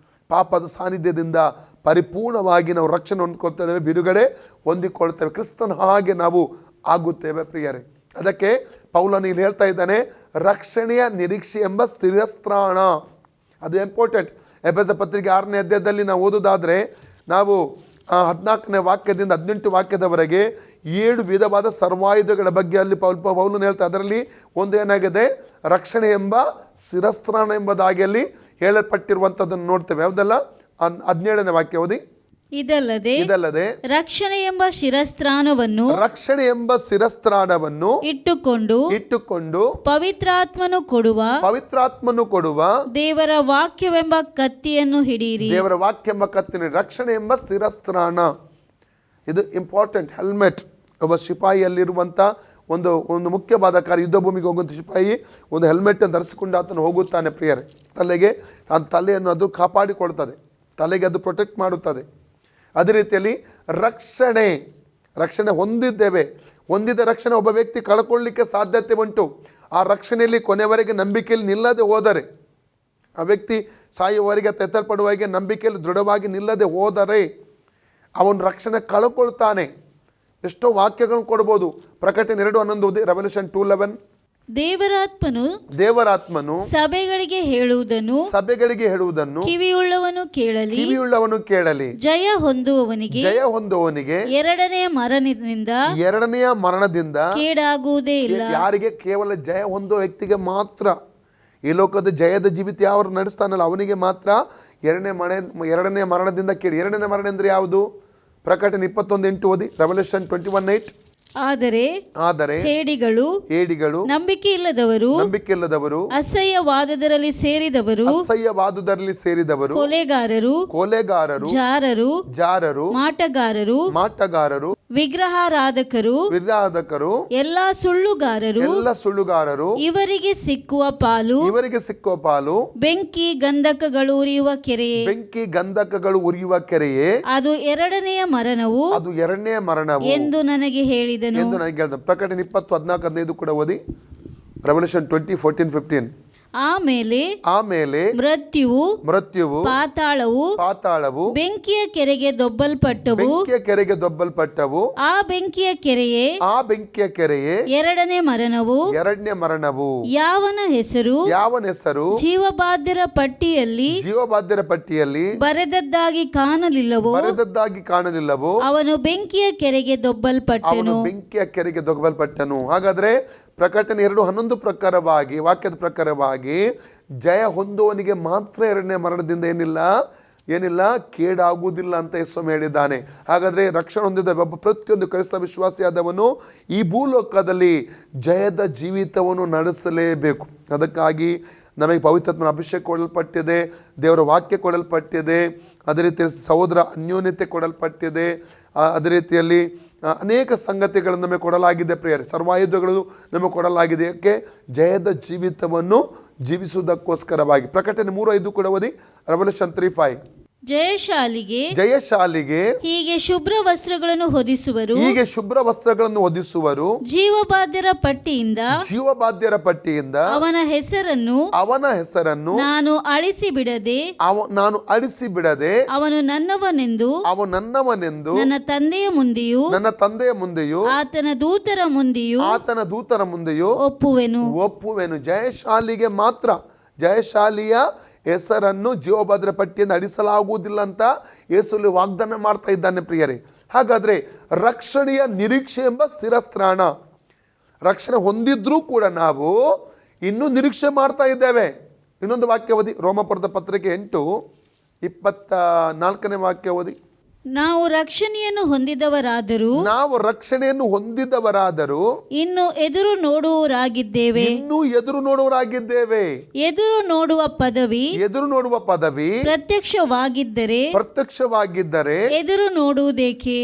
ಪಾಪದ ಸಾನ್ನಿಧ್ಯದಿಂದ ಪರಿಪೂರ್ಣವಾಗಿ ನಾವು ರಕ್ಷಣೆ ಹೊಂದ್ಕೊಳ್ತೇವೆ, ಬಿಡುಗಡೆ ಹೊಂದಿಕೊಳ್ತೇವೆ. ಕ್ರಿಸ್ತನ ಹಾಗೆ ನಾವು ಆಗುತ್ತೇವೆ ಪ್ರಿಯರೇ. ಅದಕ್ಕೆ ಪೌಲನು ಇಲ್ಲಿ ಹೇಳ್ತಾ ಇದ್ದಾನೆ, ರಕ್ಷಣೆಯ ನಿರೀಕ್ಷೆ ಎಂಬ ಸ್ಥಿರಸ್ತ್ರಾಣ. ಅದು ಇಂಪಾರ್ಟೆಂಟ್. ಎಫೆಸ ಪತ್ರಿಕೆ 6ನೇ ಅಧ್ಯಾಯದಲ್ಲಿ ನಾವು ಓದೋದಾದರೆ, ನಾವು 14ನೇ ವಾಕ್ಯದಿಂದ 18 ವಾಕ್ಯದವರೆಗೆ 7 ವಿಧವಾದ ಸರ್ವಾಯುಧಗಳ ಬಗ್ಗೆ ಅಲ್ಲಿ ಪೌಲನು ಹೇಳ್ತಾ, ಅದರಲ್ಲಿ ಒಂದು ಏನಾಗಿದೆ, ರಕ್ಷಣೆ ಎಂಬ ಶಿರಸ್ತ್ರಾಣ ಎಂಬುದಾಗಿ ಅಲ್ಲಿ ಹೇಳಲ್ಪಟ್ಟಿರುವಂಥದ್ದನ್ನು ನೋಡ್ತೇವೆ. ಯಾವುದಲ್ಲ? 17ನೇ ವಾಕ್ಯ ಓದಿ. ಇದಲ್ಲದೆ ರಕ್ಷಣೆ ಎಂಬ ಶಿರಸ್ತ್ರಾಣವನ್ನು ಇಟ್ಟುಕೊಂಡು ಪವಿತ್ರಾತ್ಮನು ಕೊಡುವ ದೇವರ ವಾಕ್ಯವೆಂಬ ಕತ್ತಿಯನ್ನು ಹಿಡಿಯಿರಿ. ದೇವರ ವಾಕ್ಯ ಎಂಬ ಕತ್ತಿನ ರಕ್ಷಣೆ ಎಂಬ ಶಿರಸ್ತ್ರಾಣ. ಇದು ಇಂಪಾರ್ಟೆಂಟ್. ಹೆಲ್ಮೆಟ್. ಒಬ್ಬ ಶಿಪಾಯಿಯಲ್ಲಿರುವಂಥ ಒಂದು ಮುಖ್ಯವಾದ ಕಾರ್ಯ. ಯುದ್ಧ ಭೂಮಿಗೆ ಹೋಗುವಂಥ ಶಿಪಾಯಿ ಒಂದು ಹೆಲ್ಮೆಟನ್ನು ಧರಿಸಿಕೊಂಡು ಆತನು ಹೋಗುತ್ತಾನೆ ಪ್ರಿಯರೇ. ತಲೆಗೆ ತಲೆಯನ್ನು ಅದು ಕಾಪಾಡಿಕೊಳ್ತದೆ, ತಲೆಗೆ ಅದು ಪ್ರೊಟೆಕ್ಟ್ ಮಾಡುತ್ತದೆ. ಅದೇ ರೀತಿಯಲ್ಲಿ ರಕ್ಷಣೆ ಹೊಂದಿದ ರಕ್ಷಣೆ ಒಬ್ಬ ವ್ಯಕ್ತಿ ಕಳ್ಕೊಳ್ಳಿಕ್ಕೆ ಸಾಧ್ಯತೆ ಉಂಟು. ಆ ರಕ್ಷಣೆಯಲ್ಲಿ ಕೊನೆಯವರೆಗೆ ನಂಬಿಕೆಯಲ್ಲಿ ನಿಲ್ಲದೆ ಹೋದರೆ, ಆ ವ್ಯಕ್ತಿ ಸಾಯುವವರೆಗೆ ಎತ್ತಲ್ಪಡುವವರೆಗೆ ನಂಬಿಕೆಯಲ್ಲಿ ದೃಢವಾಗಿ ನಿಲ್ಲದೆ ಹೋದರೆ ಅವನು ರಕ್ಷಣೆ ಕಳ್ಕೊಳ್ತಾನೆ. ಎಷ್ಟೋ ವಾಕ್ಯಗಳನ್ನು ಕೊಡ್ಬೋದು. ಪ್ರಕಟಣೆ 2:11 ಓದಿ. ರೆವಲ್ಯೂಷನ್ 2:11. ದೇವರಾತ್ಮನು ಸಭೆಗಳಿಗೆ ಹೇಳುವುದನ್ನು ಕಿವಿಯುಳ್ಳವನು ಕೇಳಲಿ. ಜಯ ಹೊಂದುವವನಿಗೆ ಎರಡನೆಯ ಮರಣದಿಂದ ಕೇಡಾಗುವುದೇ ಇಲ್ಲ. ಯಾರಿಗೆ? ಕೇವಲ ಜಯ ಹೊಂದುವ ವ್ಯಕ್ತಿಗೆ ಮಾತ್ರ. ಈ ಲೋಕದ ಜಯದ ಜೀವಿತ ಯಾರು ನಡೆಸ್ತಾನಲ್ಲ ಅವನಿಗೆ ಮಾತ್ರ ಎರಡನೇ ಮರಣದಿಂದ ಕೇಳಿ. ಎರಡನೇ ಮರಣ ಅಂದರೆ ಯಾವುದು? ಪ್ರಕಟಣೆ 21:8 ಓದಿ. ರೆವಲ್ಯೂಷನ್ 21:8. ಆದರೆ ಹೇಡಿಗಳು ನಂಬಿಕೆ ಇಲ್ಲದವರು ಅಸಹ್ಯವಾದದಲ್ಲಿ ಸೇರಿದವರು ಕೊಲೆಗಾರರು ಜಾರರು ಮಾಟಗಾರರು ವಿಗ್ರಹಾರಾಧಕರು ಎಲ್ಲಾ ಸುಳ್ಳುಗಾರರು ಇವರಿಗೆ ಸಿಕ್ಕುವ ಪಾಲು ಬೆಂಕಿ ಗಂಧಕಗಳು ಉರಿಯುವ ಕೆರೆಯೇ ಅದು ಎರಡನೆಯ ಮರಣವು ಎಂದು ನನಗೆ ಹೇಳಿದನು. ಪ್ರಕಟಣೆ 20:14-15 ಕೂಡ ಓದಿ. ರೆವಲ್ಯೂಷನ್ 20:14-15. ಆಮೇಲೆ ಮೃತ್ಯುವು ಪಾತಾಳವು ಬೆಂಕಿಯ ಕೆರೆಗೆ ದೊಬ್ಬಲ್ಪಟ್ಟವು. ಆ ಬೆಂಕಿಯ ಕೆರೆಯೇ ಎರಡನೇ ಮರಣವು. ಯಾವನ ಹೆಸರು ಜೀವಬಾಧ್ಯರ ಪಟ್ಟಿಯಲ್ಲಿ ಬರೆದದ್ದಾಗಿ ಕಾಣಲಿಲ್ಲವೋ ಅವನು ಬೆಂಕಿಯ ಕೆರೆಗೆ ದೊಬ್ಬಲ್ಪಟ್ಟನು. ಹಾಗಾದ್ರೆ ಪ್ರಕಟಣೆ 2:11 ಪ್ರಕಾರವಾಗಿ, ವಾಕ್ಯದ ಪ್ರಕಾರವಾಗಿ ಜಯ ಹೊಂದುವನಿಗೆ ಮಾತ್ರ ಎರಡನೇ ಮರಣದಿಂದ ಏನಿಲ್ಲ ಕೇಡಾಗುವುದಿಲ್ಲ ಅಂತ ಯೇಸು ಹೇಳಿದ್ದಾನೆ. ಹಾಗಾದರೆ ರಕ್ಷಣೆ ಹೊಂದಿದ ಒಬ್ಬ ಪ್ರತಿಯೊಂದು ಕ್ರೈಸ್ತ ವಿಶ್ವಾಸಿಯಾದವನು ಈ ಭೂಲೋಕದಲ್ಲಿ ಜಯದ ಜೀವಿತವನ್ನು ನಡೆಸಲೇಬೇಕು. ಅದಕ್ಕಾಗಿ ನಮಗೆ ಪವಿತ್ರಾತ್ಮನ ಅಭಿಷೇಕ ಕೊಡಲ್ಪಟ್ಟಿದೆ, ದೇವರ ವಾಕ್ಯ ಕೊಡಲ್ಪಟ್ಟಿದೆ, ಅದೇ ರೀತಿ ಸಹೋದರ ಅನ್ಯೋನ್ಯತೆ ಕೊಡಲ್ಪಟ್ಟಿದೆ, ಅದೇ ರೀತಿಯಲ್ಲಿ ಅನೇಕ ಸಂಗತಿಗಳನ್ನು ನಮಗೆ ಕೊಡಲಾಗಿದೆ ಪ್ರಿಯರೇ. ಸರ್ವಾಯುಧಗಳು ನಮಗೆ ಕೊಡಲಾಗಿದೆ. ಯಾಕೆ? ಜಯದ ಜೀವಿತವನ್ನು ಜೀವಿಸುವುದಕ್ಕೋಸ್ಕರವಾಗಿ. ಪ್ರಕಟಣೆ 3:5 ಕೂಡ ಓದಿ. ರೆವಲ್ಯೂಷನ್ 3:5. ಜಯಶಾಲಿಗೆ ಹೀಗೆ ಶುಭ್ರ ವಸ್ತ್ರಗಳನ್ನು ಹೊದಿಸುವರು, ಜೀವಬಾಧ್ಯರ ಪಟ್ಟಿಯಿಂದ ಅವನ ಹೆಸರನ್ನು ನಾನು ಅಳಿಸಿ ಬಿಡದೆ ಅವನು ನನ್ನವನೆಂದು ನನ್ನ ತಂದೆಯ ಮುಂದೆಯೂ ಆತನ ದೂತರ ಮುಂದೆಯೂ ಒಪ್ಪುವೆನು. ಜಯಶಾಲಿಗೆ ಮಾತ್ರ, ಜಯಶಾಲಿಯ ಹೆಸರನ್ನು ಜೀವಭದ್ರ ಪಟ್ಟಿಯಿಂದ ಅಳಿಸಲಾಗುವುದಿಲ್ಲ ಅಂತ ಯೇಸುಲಿ ವಾಗ್ದಾನ ಮಾಡ್ತಾ ಇದ್ದಾನೆ ಪ್ರಿಯರೇ. ಹಾಗಾದರೆ ರಕ್ಷಣೆಯ ನಿರೀಕ್ಷೆ ಎಂಬ ಸ್ಥಿರಸ್ಥಾನ, ರಕ್ಷಣೆ ಹೊಂದಿದ್ರೂ ಕೂಡ ನಾವು ಇನ್ನೂ ನಿರೀಕ್ಷೆ ಮಾಡ್ತಾ ಇದ್ದೇವೆ. ಇನ್ನೊಂದು ವಾಕ್ಯ ಓದಿ, ರೋಮಪುರದ ಪತ್ರಿಕೆ 8:24 ವಾಕ್ಯ ಓದಿ. ನಾವು ರಕ್ಷಣೆಯನ್ನು ಹೊಂದಿದವರಾದರೂ ಇನ್ನು ಎದುರು ನೋಡುವವರಾಗಿದ್ದೇವೆ. ಎದುರು ನೋಡುವ ಪದವಿ ಪ್ರತ್ಯಕ್ಷವಾಗಿದ್ದರೆ ಎದುರು ನೋಡುವುದೇಕೆ?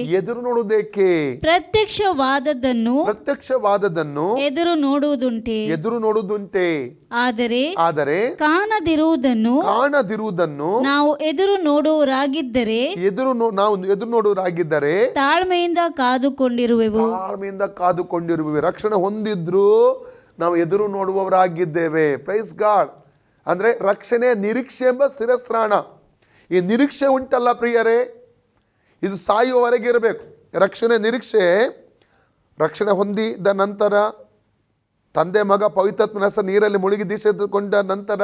ಪ್ರತ್ಯಕ್ಷವಾದದ್ದನ್ನು ಎದುರು ನೋಡುವುದುಂಟೆ. ಆದರೆ ಕಾಣದಿರುವುದನ್ನು ನಾವು ಎದುರು ನೋಡುವವರಾಗಿದ್ದರೆ ತಾಳ್ಮೆಯಿಂದ ಕಾದುಕೊಂಡಿರುವೆವು. ರಕ್ಷಣೆ ಹೊಂದಿದ್ರು ನಾವು ಎದುರು ನೋಡುವವರಾಗಿದ್ದೇವೆ. Praise God. ಅಂದ್ರೆ ರಕ್ಷಣೆ ನಿರೀಕ್ಷೆ ಎಂಬ ಸ್ಥಿರಸ್ಥಾನ. ಈ ನಿರೀಕ್ಷೆ ಉಂಟಲ್ಲ ಪ್ರಿಯರೇ, ಇದು ಸಾಯುವವರೆಗೆ ಇರಬೇಕು. ರಕ್ಷಣೆ ನಿರೀಕ್ಷೆ, ರಕ್ಷಣೆ ಹೊಂದಿದ ನಂತರ ತಂದೆ ಮಗ ಪವಿತ್ರಾತ್ಮನ ಹೆಸರು ನೀರಲ್ಲಿ ಮುಳುಗಿ ದೀಕ್ಷೆ ತೆಗೆದುಕೊಂಡ ನಂತರ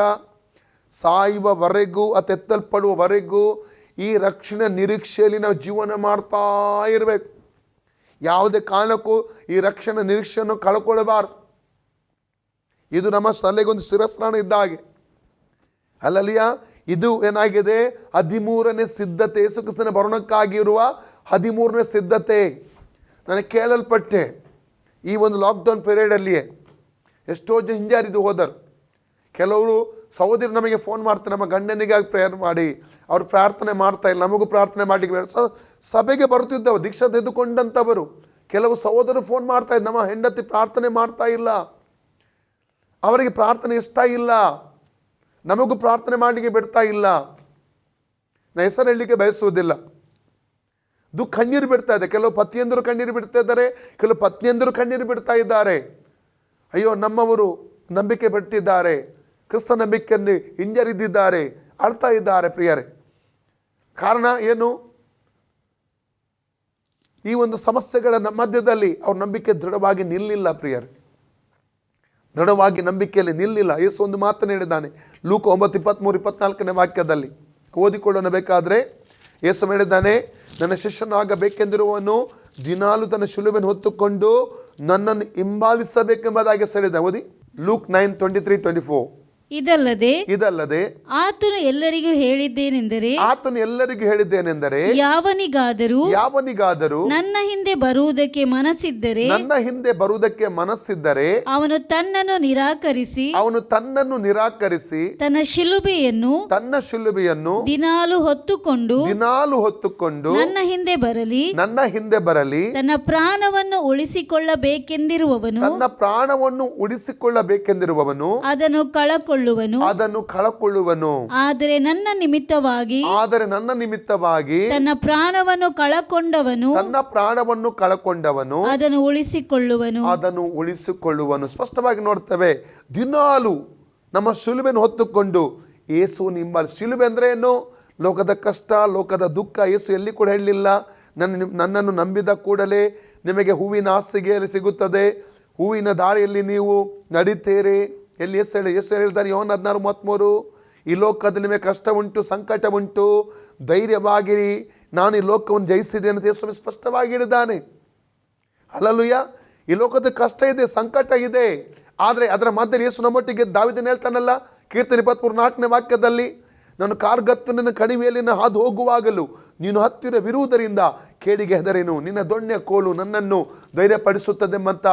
ಸಾಯುವವರೆಗೂ ಎತ್ತಲ್ಪಡುವವರೆಗೂ ಈ ರಕ್ಷಣೆ ನಿರೀಕ್ಷೆಯಲ್ಲಿ ನಾವು ಜೀವನ ಮಾಡ್ತಾ ಇರಬೇಕು. ಯಾವುದೇ ಕಾರಣಕ್ಕೂ ಈ ರಕ್ಷಣೆ ನಿರೀಕ್ಷೆಯನ್ನು ಕಳ್ಕೊಳ್ಬಾರ್ದು. ಇದು ನಮ್ಮ ತಲೆಗೊಂದು ಶಿರಸ್ತ್ರಾಣ ಇದ್ದ ಹಾಗೆ. ಅಲ್ಲಲಿಯ ಇದು ಏನಾಗಿದೆ? 13ನೇ ಸಿದ್ಧತೆ, ಯೇಸು ಕ್ರಿಸ್ತನ ಬರೋಣಕ್ಕಾಗಿರುವ 13ನೇ ಸಿದ್ಧತೆ. ನನಗೆ ಕೇಳಲ್ಪಟ್ಟೆ, ಈ ಒಂದು ಲಾಕ್ಡೌನ್ ಪೀರಿಯಡಲ್ಲಿಯೇ ಎಷ್ಟೋ ಜನ ಹಿಂಜಾರಿದು ಹೋದರು. ಕೆಲವರು ಸಹೋದರಿ ನಮಗೆ ಫೋನ್ ಮಾಡ್ತಾರೆ, ನಮ್ಮ ಗಂಡನಿಗಾಗಿ ಪ್ರೇಯರ್ ಮಾಡಿ, ಅವ್ರು ಪ್ರಾರ್ಥನೆ ಮಾಡ್ತಾ ಇಲ್ಲ, ನಮಗೂ ಪ್ರಾರ್ಥನೆ ಮಾಡಲಿಕ್ಕೆ ಸಭೆಗೆ ಬರುತ್ತಿದ್ದವು ದೀಕ್ಷಾ ತೆಗೆದುಕೊಂಡಂಥವರು. ಕೆಲವು ಸಹೋದರರು ಫೋನ್ ಮಾಡ್ತಾ ಇದ್ದು, ನಮ್ಮ ಹೆಂಡತಿ ಪ್ರಾರ್ಥನೆ ಮಾಡ್ತಾ ಇಲ್ಲ, ಅವರಿಗೆ ಪ್ರಾರ್ಥನೆ ಇಷ್ಟ ಇಲ್ಲ, ನಮಗೂ ಪ್ರಾರ್ಥನೆ ಮಾಡಲಿಕ್ಕೆ ಬಿಡ್ತಾ ಇಲ್ಲ. ನಾನು ಹೆಸರು ಹೇಳಲಿಕ್ಕೆ ಬಯಸುವುದಿಲ್ಲ. ಕಣ್ಣೀರು ಬಿಡ್ತಾ ಇದೆ. ಕೆಲವು ಪತಿಯಂದರು ಕಣ್ಣೀರು ಬಿಡ್ತಾ ಇದ್ದಾರೆ, ಕೆಲವು ಪತ್ನಿಯಂದರು ಕಣ್ಣೀರು ಬಿಡ್ತಾ ಇದ್ದಾರೆ. ಅಯ್ಯೋ, ನಮ್ಮವರು ನಂಬಿಕೆ ಬಿಟ್ಟಿದ್ದಾರೆ, ಕ್ರಿಸ್ತ ನಂಬಿಕೆಯಲ್ಲಿ ಹಿಂಜರಿದಿದ್ದಾರೆ, ಅಳ್ತಾ ಇದ್ದಾರೆ ಪ್ರಿಯರೇ. ಕಾರಣ ಏನು? ಈ ಒಂದು ಸಮಸ್ಯೆಗಳ ಮಧ್ಯದಲ್ಲಿ ಅವ್ರ ನಂಬಿಕೆ ದೃಢವಾಗಿ ನಿಲ್ಲಿಲ್ಲ ಪ್ರಿಯರೇ. ದೃಢವಾಗಿ ನಂಬಿಕೆಯಲ್ಲಿ ನಿಲ್ಲಿಲ್ಲ. ಯೇಸು ಒಂದು ಮಾತನ್ನು ಹೇಳಿದ್ದಾನೆ, ಲೂಕ 9:23-24 ವಾಕ್ಯದಲ್ಲಿ ಓದಿಕೊಳ್ಳೋಣ ಬೇಕಾದರೆ. ಯೇಸು ಹೇಳಿದ್ದಾನೆ, ನನ್ನ ಶಿಷ್ಯನಾಗಬೇಕೆಂದಿರುವವನು ದಿನಾಲು ತನ್ನ ಶಿಲುಬೆಯನ್ನು ಹೊತ್ತುಕೊಂಡು ನನ್ನನ್ನು ಹಿಂಬಾಲಿಸಬೇಕೆಂಬುದಾಗಿ ಹೇಳಿದ. ಓದಿ, ಲೂಕ್ 9:23-24. ಇದಲ್ಲದೆ ಆತನು ಎಲ್ಲರಿಗೂ ಹೇಳಿದ್ದೇನೆಂದರೆ ಯಾವನಿಗಾದರೂ ನನ್ನ ಹಿಂದೆ ಬರುವುದಕ್ಕೆ ಮನಸ್ಸಿದ್ದರೆ ಅವನು ತನ್ನನ್ನು ನಿರಾಕರಿಸಿ ತನ್ನ ಶಿಲುಬೆಯನ್ನು ದಿನಾಲು ಹೊತ್ತುಕೊಂಡು ನನ್ನ ಹಿಂದೆ ಬರಲಿ. ತನ್ನ ಪ್ರಾಣವನ್ನು ಉಳಿಸಿಕೊಳ್ಳಬೇಕೆಂದಿರುವವನು ಅದನ್ನು ಕಳಕೊಳ್ಳುವನು. ಆದರೆ ನನ್ನ ನಿಮಿತ್ತವಾಗಿ ತನ್ನ ಪ್ರಾಣವನ್ನು ಕಳಕೊಂಡವನು ಅದನ್ನು ಉಳಿಸಿಕೊಳ್ಳುವನು. ಸ್ಪಷ್ಟವಾಗಿ ನೋಡ್ತೇವೆ. ದಿನಾಲು ನಮ್ಮ ಶಿಲುಬೆಯನ್ನು ಹೊತ್ತುಕೊಂಡು ಯೇಸು ಶಿಲುಬೆ ಅಂದ್ರೆ ಏನು? ಲೋಕದ ಕಷ್ಟ, ಲೋಕದ ದುಃಖ. ಯೇಸು ಎಲ್ಲಿ ಕೂಡ ಹೇಳಲಿಲ್ಲ, ನನ್ನನ್ನು ನಂಬಿದ ಕೂಡಲೇ ನಿಮಗೆ ಹೂವಿನ ಹಾಸಿಗೆ ಸಿಗುತ್ತದೆ, ಹೂವಿನ ದಾರಿಯಲ್ಲಿ ನೀವು ನಡೀತೀರಿ. ಎಲ್ಲಿ ಯೇಸು ಹೇಳ್ತಾರೆ, ಯೋಹನ 16:33, ಈ ಲೋಕದಲ್ಲಿ ನಿಮಗೆ ಕಷ್ಟ ಉಂಟು, ಸಂಕಟ ಉಂಟು, ಧೈರ್ಯವಾಗಿರಿ, ನಾನು ಈ ಲೋಕವನ್ನು ಜಯಿಸಿದೆ ಅಂತ ಯೇಸು ಸ್ಪಷ್ಟವಾಗಿ ಹೇಳಿದ್ದಾನೆ. ಹಲ್ಲೆಲೂಯಾ. ಈ ಲೋಕದ ಕಷ್ಟ ಇದೆ, ಸಂಕಟ ಇದೆ, ಆದರೆ ಅದರ ಮಧ್ಯೆ ಯೇಸು ನಮ್ಮೊಟ್ಟಿಗೆ ದಾವೀದನು ಹೇಳ್ತಾನಲ್ಲ, ಕೀರ್ತನೆ 23:4 ವಾಕ್ಯದಲ್ಲಿ, ನಾನು ಕಾರ್ಗತ್ತನ ಕಣಿವೆಯಲ್ಲಿ ನಾನು ಹಾದು ಹೋಗುವಾಗಲೂ ನೀನು ಹತ್ತಿರವಿರುವುದರಿಂದ ಕೇಡಿಗೆ ಹೆದರೇನು, ನಿನ್ನ ದೊಣ್ಣೆ ಕೋಲು ನನ್ನನ್ನು ಧೈರ್ಯಪಡಿಸುತ್ತದೆಂಬಂಥ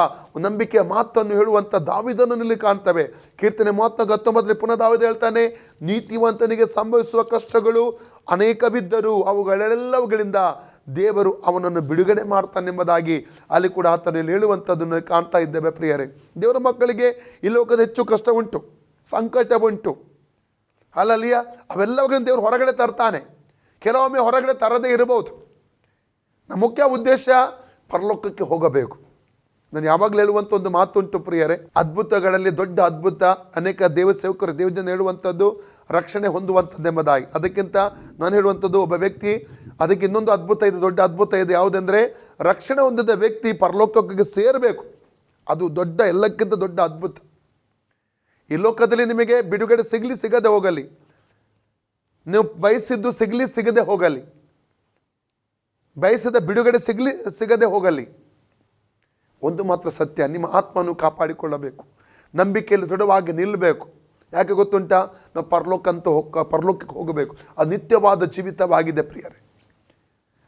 ನಂಬಿಕೆಯ ಮಾತನ್ನು ಹೇಳುವಂಥ ದಾವೀದನಲ್ಲಿ ಕಾಣ್ತವೆ. ಕೀರ್ತನೆ 19 ಪುನಃ ದಾವೀದ ಹೇಳ್ತಾನೆ, ನೀತಿವಂತನಿಗೆ ಸಂಭವಿಸುವ ಕಷ್ಟಗಳು ಅನೇಕ ಬಿದ್ದರೂ ಅವುಗಳೆಲ್ಲವುಗಳಿಂದ ದೇವರು ಅವನನ್ನು ಬಿಡುಗಡೆ ಮಾಡ್ತಾನೆಂಬುದಾಗಿ ಅಲ್ಲಿ ಕೂಡ ಆತನಲ್ಲಿ ಹೇಳುವಂಥದ್ದನ್ನು ಕಾಣ್ತಾ ಇದ್ದೇವೆ. ಪ್ರಿಯರೇ, ದೇವರ ಮಕ್ಕಳಿಗೆ ಈ ಲೋಕದ ಹೆಚ್ಚು ಕಷ್ಟ ಉಂಟು, ಸಂಕಟ ಉಂಟು. ಅಲ್ಲಲ್ಲಿಯ ಅವೆಲ್ಲವುಗಳನ್ನು ದೇವರು ಹೊರಗಡೆ ತರ್ತಾನೆ. ಕೆಲವೊಮ್ಮೆ ಹೊರಗಡೆ ತರದೇ ಇರಬಹುದು. ನಮ್ಮ ಮುಖ್ಯ ಉದ್ದೇಶ ಪರಲೋಕಕ್ಕೆ ಹೋಗಬೇಕು. ನಾನು ಯಾವಾಗಲೂ ಹೇಳುವಂಥ ಒಂದು ಮಾತುಂಟು ಪ್ರಿಯರೇ, ಅದ್ಭುತಗಳಲ್ಲಿ ದೊಡ್ಡ ಅದ್ಭುತ ಅನೇಕ ದೇವಸೇವಕರು ದೇವಜನ ಹೇಳುವಂಥದ್ದು ರಕ್ಷಣೆ ಹೊಂದುವಂಥದ್ದೆಂಬುದಾಗಿ. ಅದಕ್ಕಿಂತ ನಾನು ಹೇಳುವಂಥದ್ದು, ಒಬ್ಬ ವ್ಯಕ್ತಿ ಅದಕ್ಕೆ ಇನ್ನೊಂದು ಅದ್ಭುತ ಇದೆ, ದೊಡ್ಡ ಅದ್ಭುತ ಇದೆ. ಯಾವುದೆಂದರೆ ರಕ್ಷಣೆ ಹೊಂದಿದ ವ್ಯಕ್ತಿ ಪರಲೋಕಕ್ಕೆ ಸೇರಬೇಕು. ಅದು ದೊಡ್ಡ, ಎಲ್ಲಕ್ಕಿಂತ ದೊಡ್ಡ ಅದ್ಭುತ. ಈ ಲೋಕದಲ್ಲಿ ನಿಮಗೆ ಬಿಡುಗಡೆ ಸಿಗಲಿ ಸಿಗದೆ ಹೋಗಲಿ, ನೀವು ಬಯಸಿದ್ದು ಸಿಗಲಿ ಸಿಗದೆ ಹೋಗಲಿ, ಬಯಸಿದ ಬಿಡುಗಡೆ ಸಿಗಲಿ ಸಿಗದೆ ಹೋಗಲಿ, ಒಂದು ಮಾತ್ರ ಸತ್ಯ, ನಿಮ್ಮ ಆತ್ಮನು ಕಾಪಾಡಿಕೊಳ್ಳಬೇಕು, ನಂಬಿಕೆಯಲ್ಲಿ ದೃಢವಾಗಿ ನಿಲ್ಲಬೇಕು. ಯಾಕೆ ಗೊತ್ತುಂಟಾ? ನಾವು ಪರಲೋಕಕ್ಕೆ ಹೋಗಬೇಕು. ಅದು ನಿತ್ಯವಾದ ಜೀವಿತವಾಗಿದೆ ಪ್ರಿಯರೇ.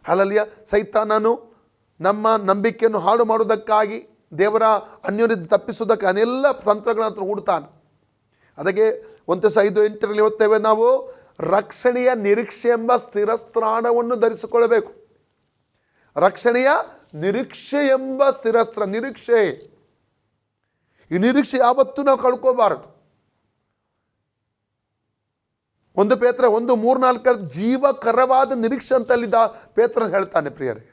ಅಲ್ಲಲ್ಲಿಯ ಸೈತಾನನು ನಮ್ಮ ನಂಬಿಕೆಯನ್ನು ಹಾಳು ಮಾಡುವುದಕ್ಕಾಗಿ, ದೇವರ ಅನ್ಯೋನ್ಯತೆ ತಪ್ಪಿಸುವುದಕ್ಕೆ ಅನೆಲ್ಲ ತಂತ್ರಗಳನ್ನು ಹೂಡ್ತಾನೆ. ಅದಕ್ಕೆ 1:5-8 ಓದ್ತೇವೆ ನಾವು, ರಕ್ಷಣೆಯ ನಿರೀಕ್ಷೆ ಎಂಬ ಸ್ಥಿರಸ್ಥಾನವನ್ನು ಧರಿಸಿಕೊಳ್ಳಬೇಕು. ರಕ್ಷಣೆಯ ನಿರೀಕ್ಷೆ ಎಂಬ ಸ್ಥಿರಸ್ತ್ರ, ನಿರೀಕ್ಷೆ. ಈ ನಿರೀಕ್ಷೆ ಯಾವತ್ತೂ ನಾವು ಕಳ್ಕೋಬಾರದು. 1 ಪೇತ್ರ 1:3-4 ಜೀವಕರವಾದ ನಿರೀಕ್ಷೆ ಅಂತ ಅಲ್ಲಿ ಪೇತ್ರ ಹೇಳ್ತಾನೆ ಪ್ರಿಯರೇ.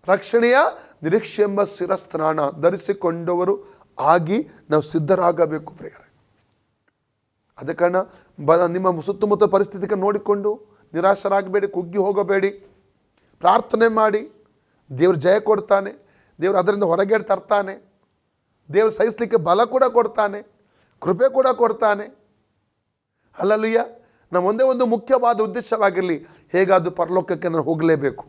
ರಕ್ಷಣೆಯ ನಿರೀಕ್ಷೆ ಎಂಬ ಶಿರಸ್ತ್ರಾಣ ಧರಿಸಿಕೊಂಡವರು ಆಗಿ ನಾವು ಸಿದ್ಧರಾಗಬೇಕು ಪ್ರಿಯರೇ. ಅದ ಕಾರಣ ನಿಮ್ಮ ಸುತ್ತಮುತ್ತ ಪರಿಸ್ಥಿತಿಗೆ ನೋಡಿಕೊಂಡು ನಿರಾಶರಾಗಬೇಡಿ, ಕುಗ್ಗಿ ಹೋಗಬೇಡಿ, ಪ್ರಾರ್ಥನೆ ಮಾಡಿ. ದೇವರು ಜಯ ಕೊಡ್ತಾನೆ, ದೇವರು ಅದರಿಂದ ಹೊರಗೆ ತರ್ತಾನೆ, ದೇವರು ಸಹಿಸಲಿಕ್ಕೆ ಬಲ ಕೂಡ ಕೊಡ್ತಾನೆ, ಕೃಪೆ ಕೂಡ ಕೊಡ್ತಾನೆ. ಅಲ್ಲಲ್ಲಿಯ ನಮ್ಮ ಒಂದೇ ಒಂದು ಮುಖ್ಯವಾದ ಉದ್ದೇಶವಾಗಿರಲಿ, ಹೇಗಾದರೂ ಪರಲೋಕಕ್ಕೆ ನಾನು ಹೋಗಲೇಬೇಕು,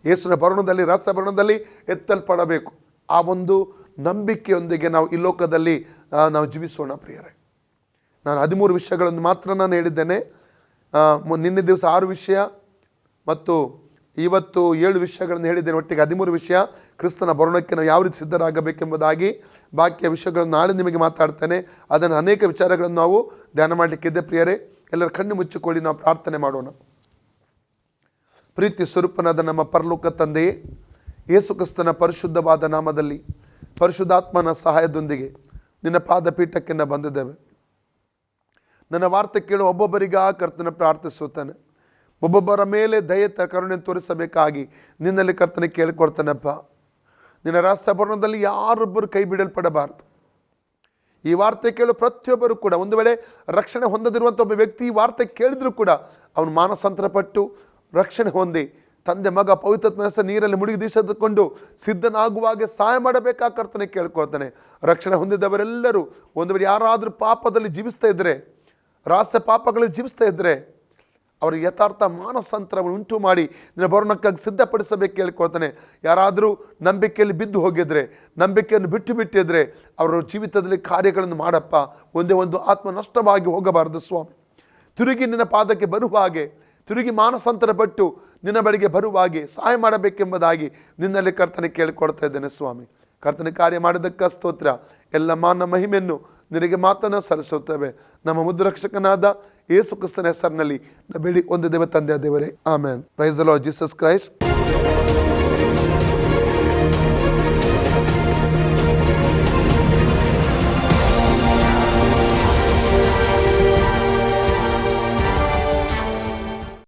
ಯೇಸುವಿನ ಭರಣದಲ್ಲಿ ರಹಸ್ಯ ಭರಣದಲ್ಲಿ ಎತ್ತಲ್ಪಡಬೇಕು. ಆ ಒಂದು ನಂಬಿಕೆಯೊಂದಿಗೆ ನಾವು ಈ ಲೋಕದಲ್ಲಿ ನಾವು ಜೀವಿಸೋಣ ಪ್ರಿಯರೇ. ನಾನು 13 ವಿಷಯಗಳನ್ನು ಮಾತ್ರ ನಾನು ಹೇಳಿದ್ದೇನೆ. ನಿನ್ನೆ ದಿವಸ 6 ವಿಷಯ ಮತ್ತು ಇವತ್ತು 7 ವಿಷಯಗಳನ್ನು ಹೇಳಿದ್ದೇನೆ. ಒಟ್ಟಿಗೆ 13 ವಿಷಯ ಕ್ರಿಸ್ತನ ಭರಣಕ್ಕೆ ನಾವು ಯಾವ ರೀತಿ ಸಿದ್ಧರಾಗಬೇಕೆಂಬುದಾಗಿ. ಬಾಕಿಯ ವಿಷಯಗಳನ್ನು ನಾಳೆ ನಿಮಗೆ ಮಾತಾಡ್ತೇನೆ. ಅದನ್ನು ಅನೇಕ ವಿಚಾರಗಳನ್ನು ನಾವು ಧ್ಯಾನ ಮಾಡಲಿಕ್ಕಿದ್ದೆ ಪ್ರಿಯರೇ. ಎಲ್ಲರ ಕಣ್ಣು ಮುಚ್ಚಿಕೊಳ್ಳಿ, ನಾವು ಪ್ರಾರ್ಥನೆ ಮಾಡೋಣ. ಪ್ರೀತಿ ಸ್ವರೂಪನಾದ ನಮ್ಮ ಪರಲೋಕ ತಂದೆಯೇ, ಯೇಸು ಕ್ರಿಸ್ತನ ಪರಿಶುದ್ಧವಾದ ನಾಮದಲ್ಲಿ ಪರಿಶುದ್ಧಾತ್ಮನ ಸಹಾಯದೊಂದಿಗೆ ನಿನ್ನ ಪಾದಪೀಠಕ್ಕೆ ನಾವು ಬಂದಿದ್ದೇವೆ. ನನ್ನ ವಾರ್ತೆ ಕೇಳು ಒಬ್ಬೊಬ್ಬರಿಗ ಕರ್ತನ ಪ್ರಾರ್ಥಿಸುತ್ತಾನೆ. ಒಬ್ಬೊಬ್ಬರ ಮೇಲೆ ದಯೆ ಕರುಣೆ ತೋರಿಸಬೇಕಾಗಿ ನಿನ್ನಲ್ಲಿ ಕರ್ತನೆ ಕೇಳಿಕೊಡ್ತಾನಪ್ಪ. ನಿನ್ನ ರಹಸ್ಯಭರಣದಲ್ಲಿ ಯಾರೊಬ್ಬರು ಕೈ ಬಿಡಲ್ಪಡಬಾರದು. ಈ ವಾರ್ತೆ ಕೇಳು ಪ್ರತಿಯೊಬ್ಬರು ಕೂಡ, ಒಂದು ವೇಳೆ ರಕ್ಷಣೆ ಹೊಂದದಿರುವಂಥ ಒಬ್ಬ ವ್ಯಕ್ತಿ ಈ ವಾರ್ತೆ ಕೇಳಿದ್ರು ಕೂಡ ಅವನು ಮಾನಸಾಂತರಪಟ್ಟು ರಕ್ಷಣೆ ಹೊಂದಿ ತಂದೆ ಮಗ ಪವಿತ್ರಾತ್ಮ ನೀರಲ್ಲಿ ಮುಳುಗಿ ದೀಸಕೊಂಡು ಸಿದ್ಧನಾಗುವಾಗೆ ಸಹಾಯ ಮಾಡಬೇಕಾ ಕರ್ತನೆ ಕೇಳ್ಕೊಳ್ತಾನೆ. ರಕ್ಷಣೆ ಹೊಂದಿದವರೆಲ್ಲರೂ ಒಂದು ವೇಳೆ ಯಾರಾದರೂ ಪಾಪದಲ್ಲಿ ಜೀವಿಸ್ತಾ ಇದ್ದರೆ, ರಹಸ್ಯ ಪಾಪಗಳಲ್ಲಿ ಜೀವಿಸ್ತಾ ಇದ್ದರೆ, ಅವರು ಯಥಾರ್ಥ ಮಾನಸಾಂತರವನ್ನು ಉಂಟು ಮಾಡಿ ನಿನ್ನ ಭರಣಕ್ಕಾಗಿ ಸಿದ್ಧಪಡಿಸಬೇಕು ಕೇಳ್ಕೊಳ್ತಾನೆ. ಯಾರಾದರೂ ನಂಬಿಕೆಯಲ್ಲಿ ಬಿದ್ದು ಹೋಗಿದ್ರೆ, ನಂಬಿಕೆಯನ್ನು ಬಿಟ್ಟಿದ್ರೆ ಅವರ ಜೀವಿತದಲ್ಲಿ ಕಾರ್ಯಗಳನ್ನು ಮಾಡಪ್ಪ. ಒಂದೇ ಒಂದು ಆತ್ಮ ನಷ್ಟವಾಗಿ ಹೋಗಬಾರದು ಸ್ವಾಮಿ. ತಿರುಗಿ ನಿನ್ನ ಪಾದಕ್ಕೆ ಬರುವ ಹಾಗೆ, ತಿರುಗಿ ಮಾನಸಾಂತರ ಪಟ್ಟು ನಿನ್ನ ಬಳಿಗೆ ಬರುವ ಹಾಗೆ ಸಹಾಯ ಮಾಡಬೇಕೆಂಬುದಾಗಿ ನಿನ್ನಲ್ಲಿ ಕರ್ತನೆ ಕೇಳಿಕೊಡ್ತಾ ಇದ್ದೇನೆ ಸ್ವಾಮಿ. ಕರ್ತನೆ ಕಾರ್ಯ ಮಾಡಿದ್ದಕ್ಕೆ ಸ್ತೋತ್ರ. ಎಲ್ಲ ಮಾನ ಮಹಿಮೆಯನ್ನು ನಿನಗೆ ಮಾತನ್ನು ಸಲ್ಲಿಸುತ್ತೇವೆ. ನಮ್ಮ ಮುದ್ರಕ್ಷಕನಾದ ಯೇಸು ಕ್ರಿಸ್ತನ ಹೆಸರಿನಲ್ಲಿ ಬೇಡಿ ಒಂದು ದೇವ ತಂದೆಯ ದೇವರೇ, amen. Praise the lord Jesus Christ.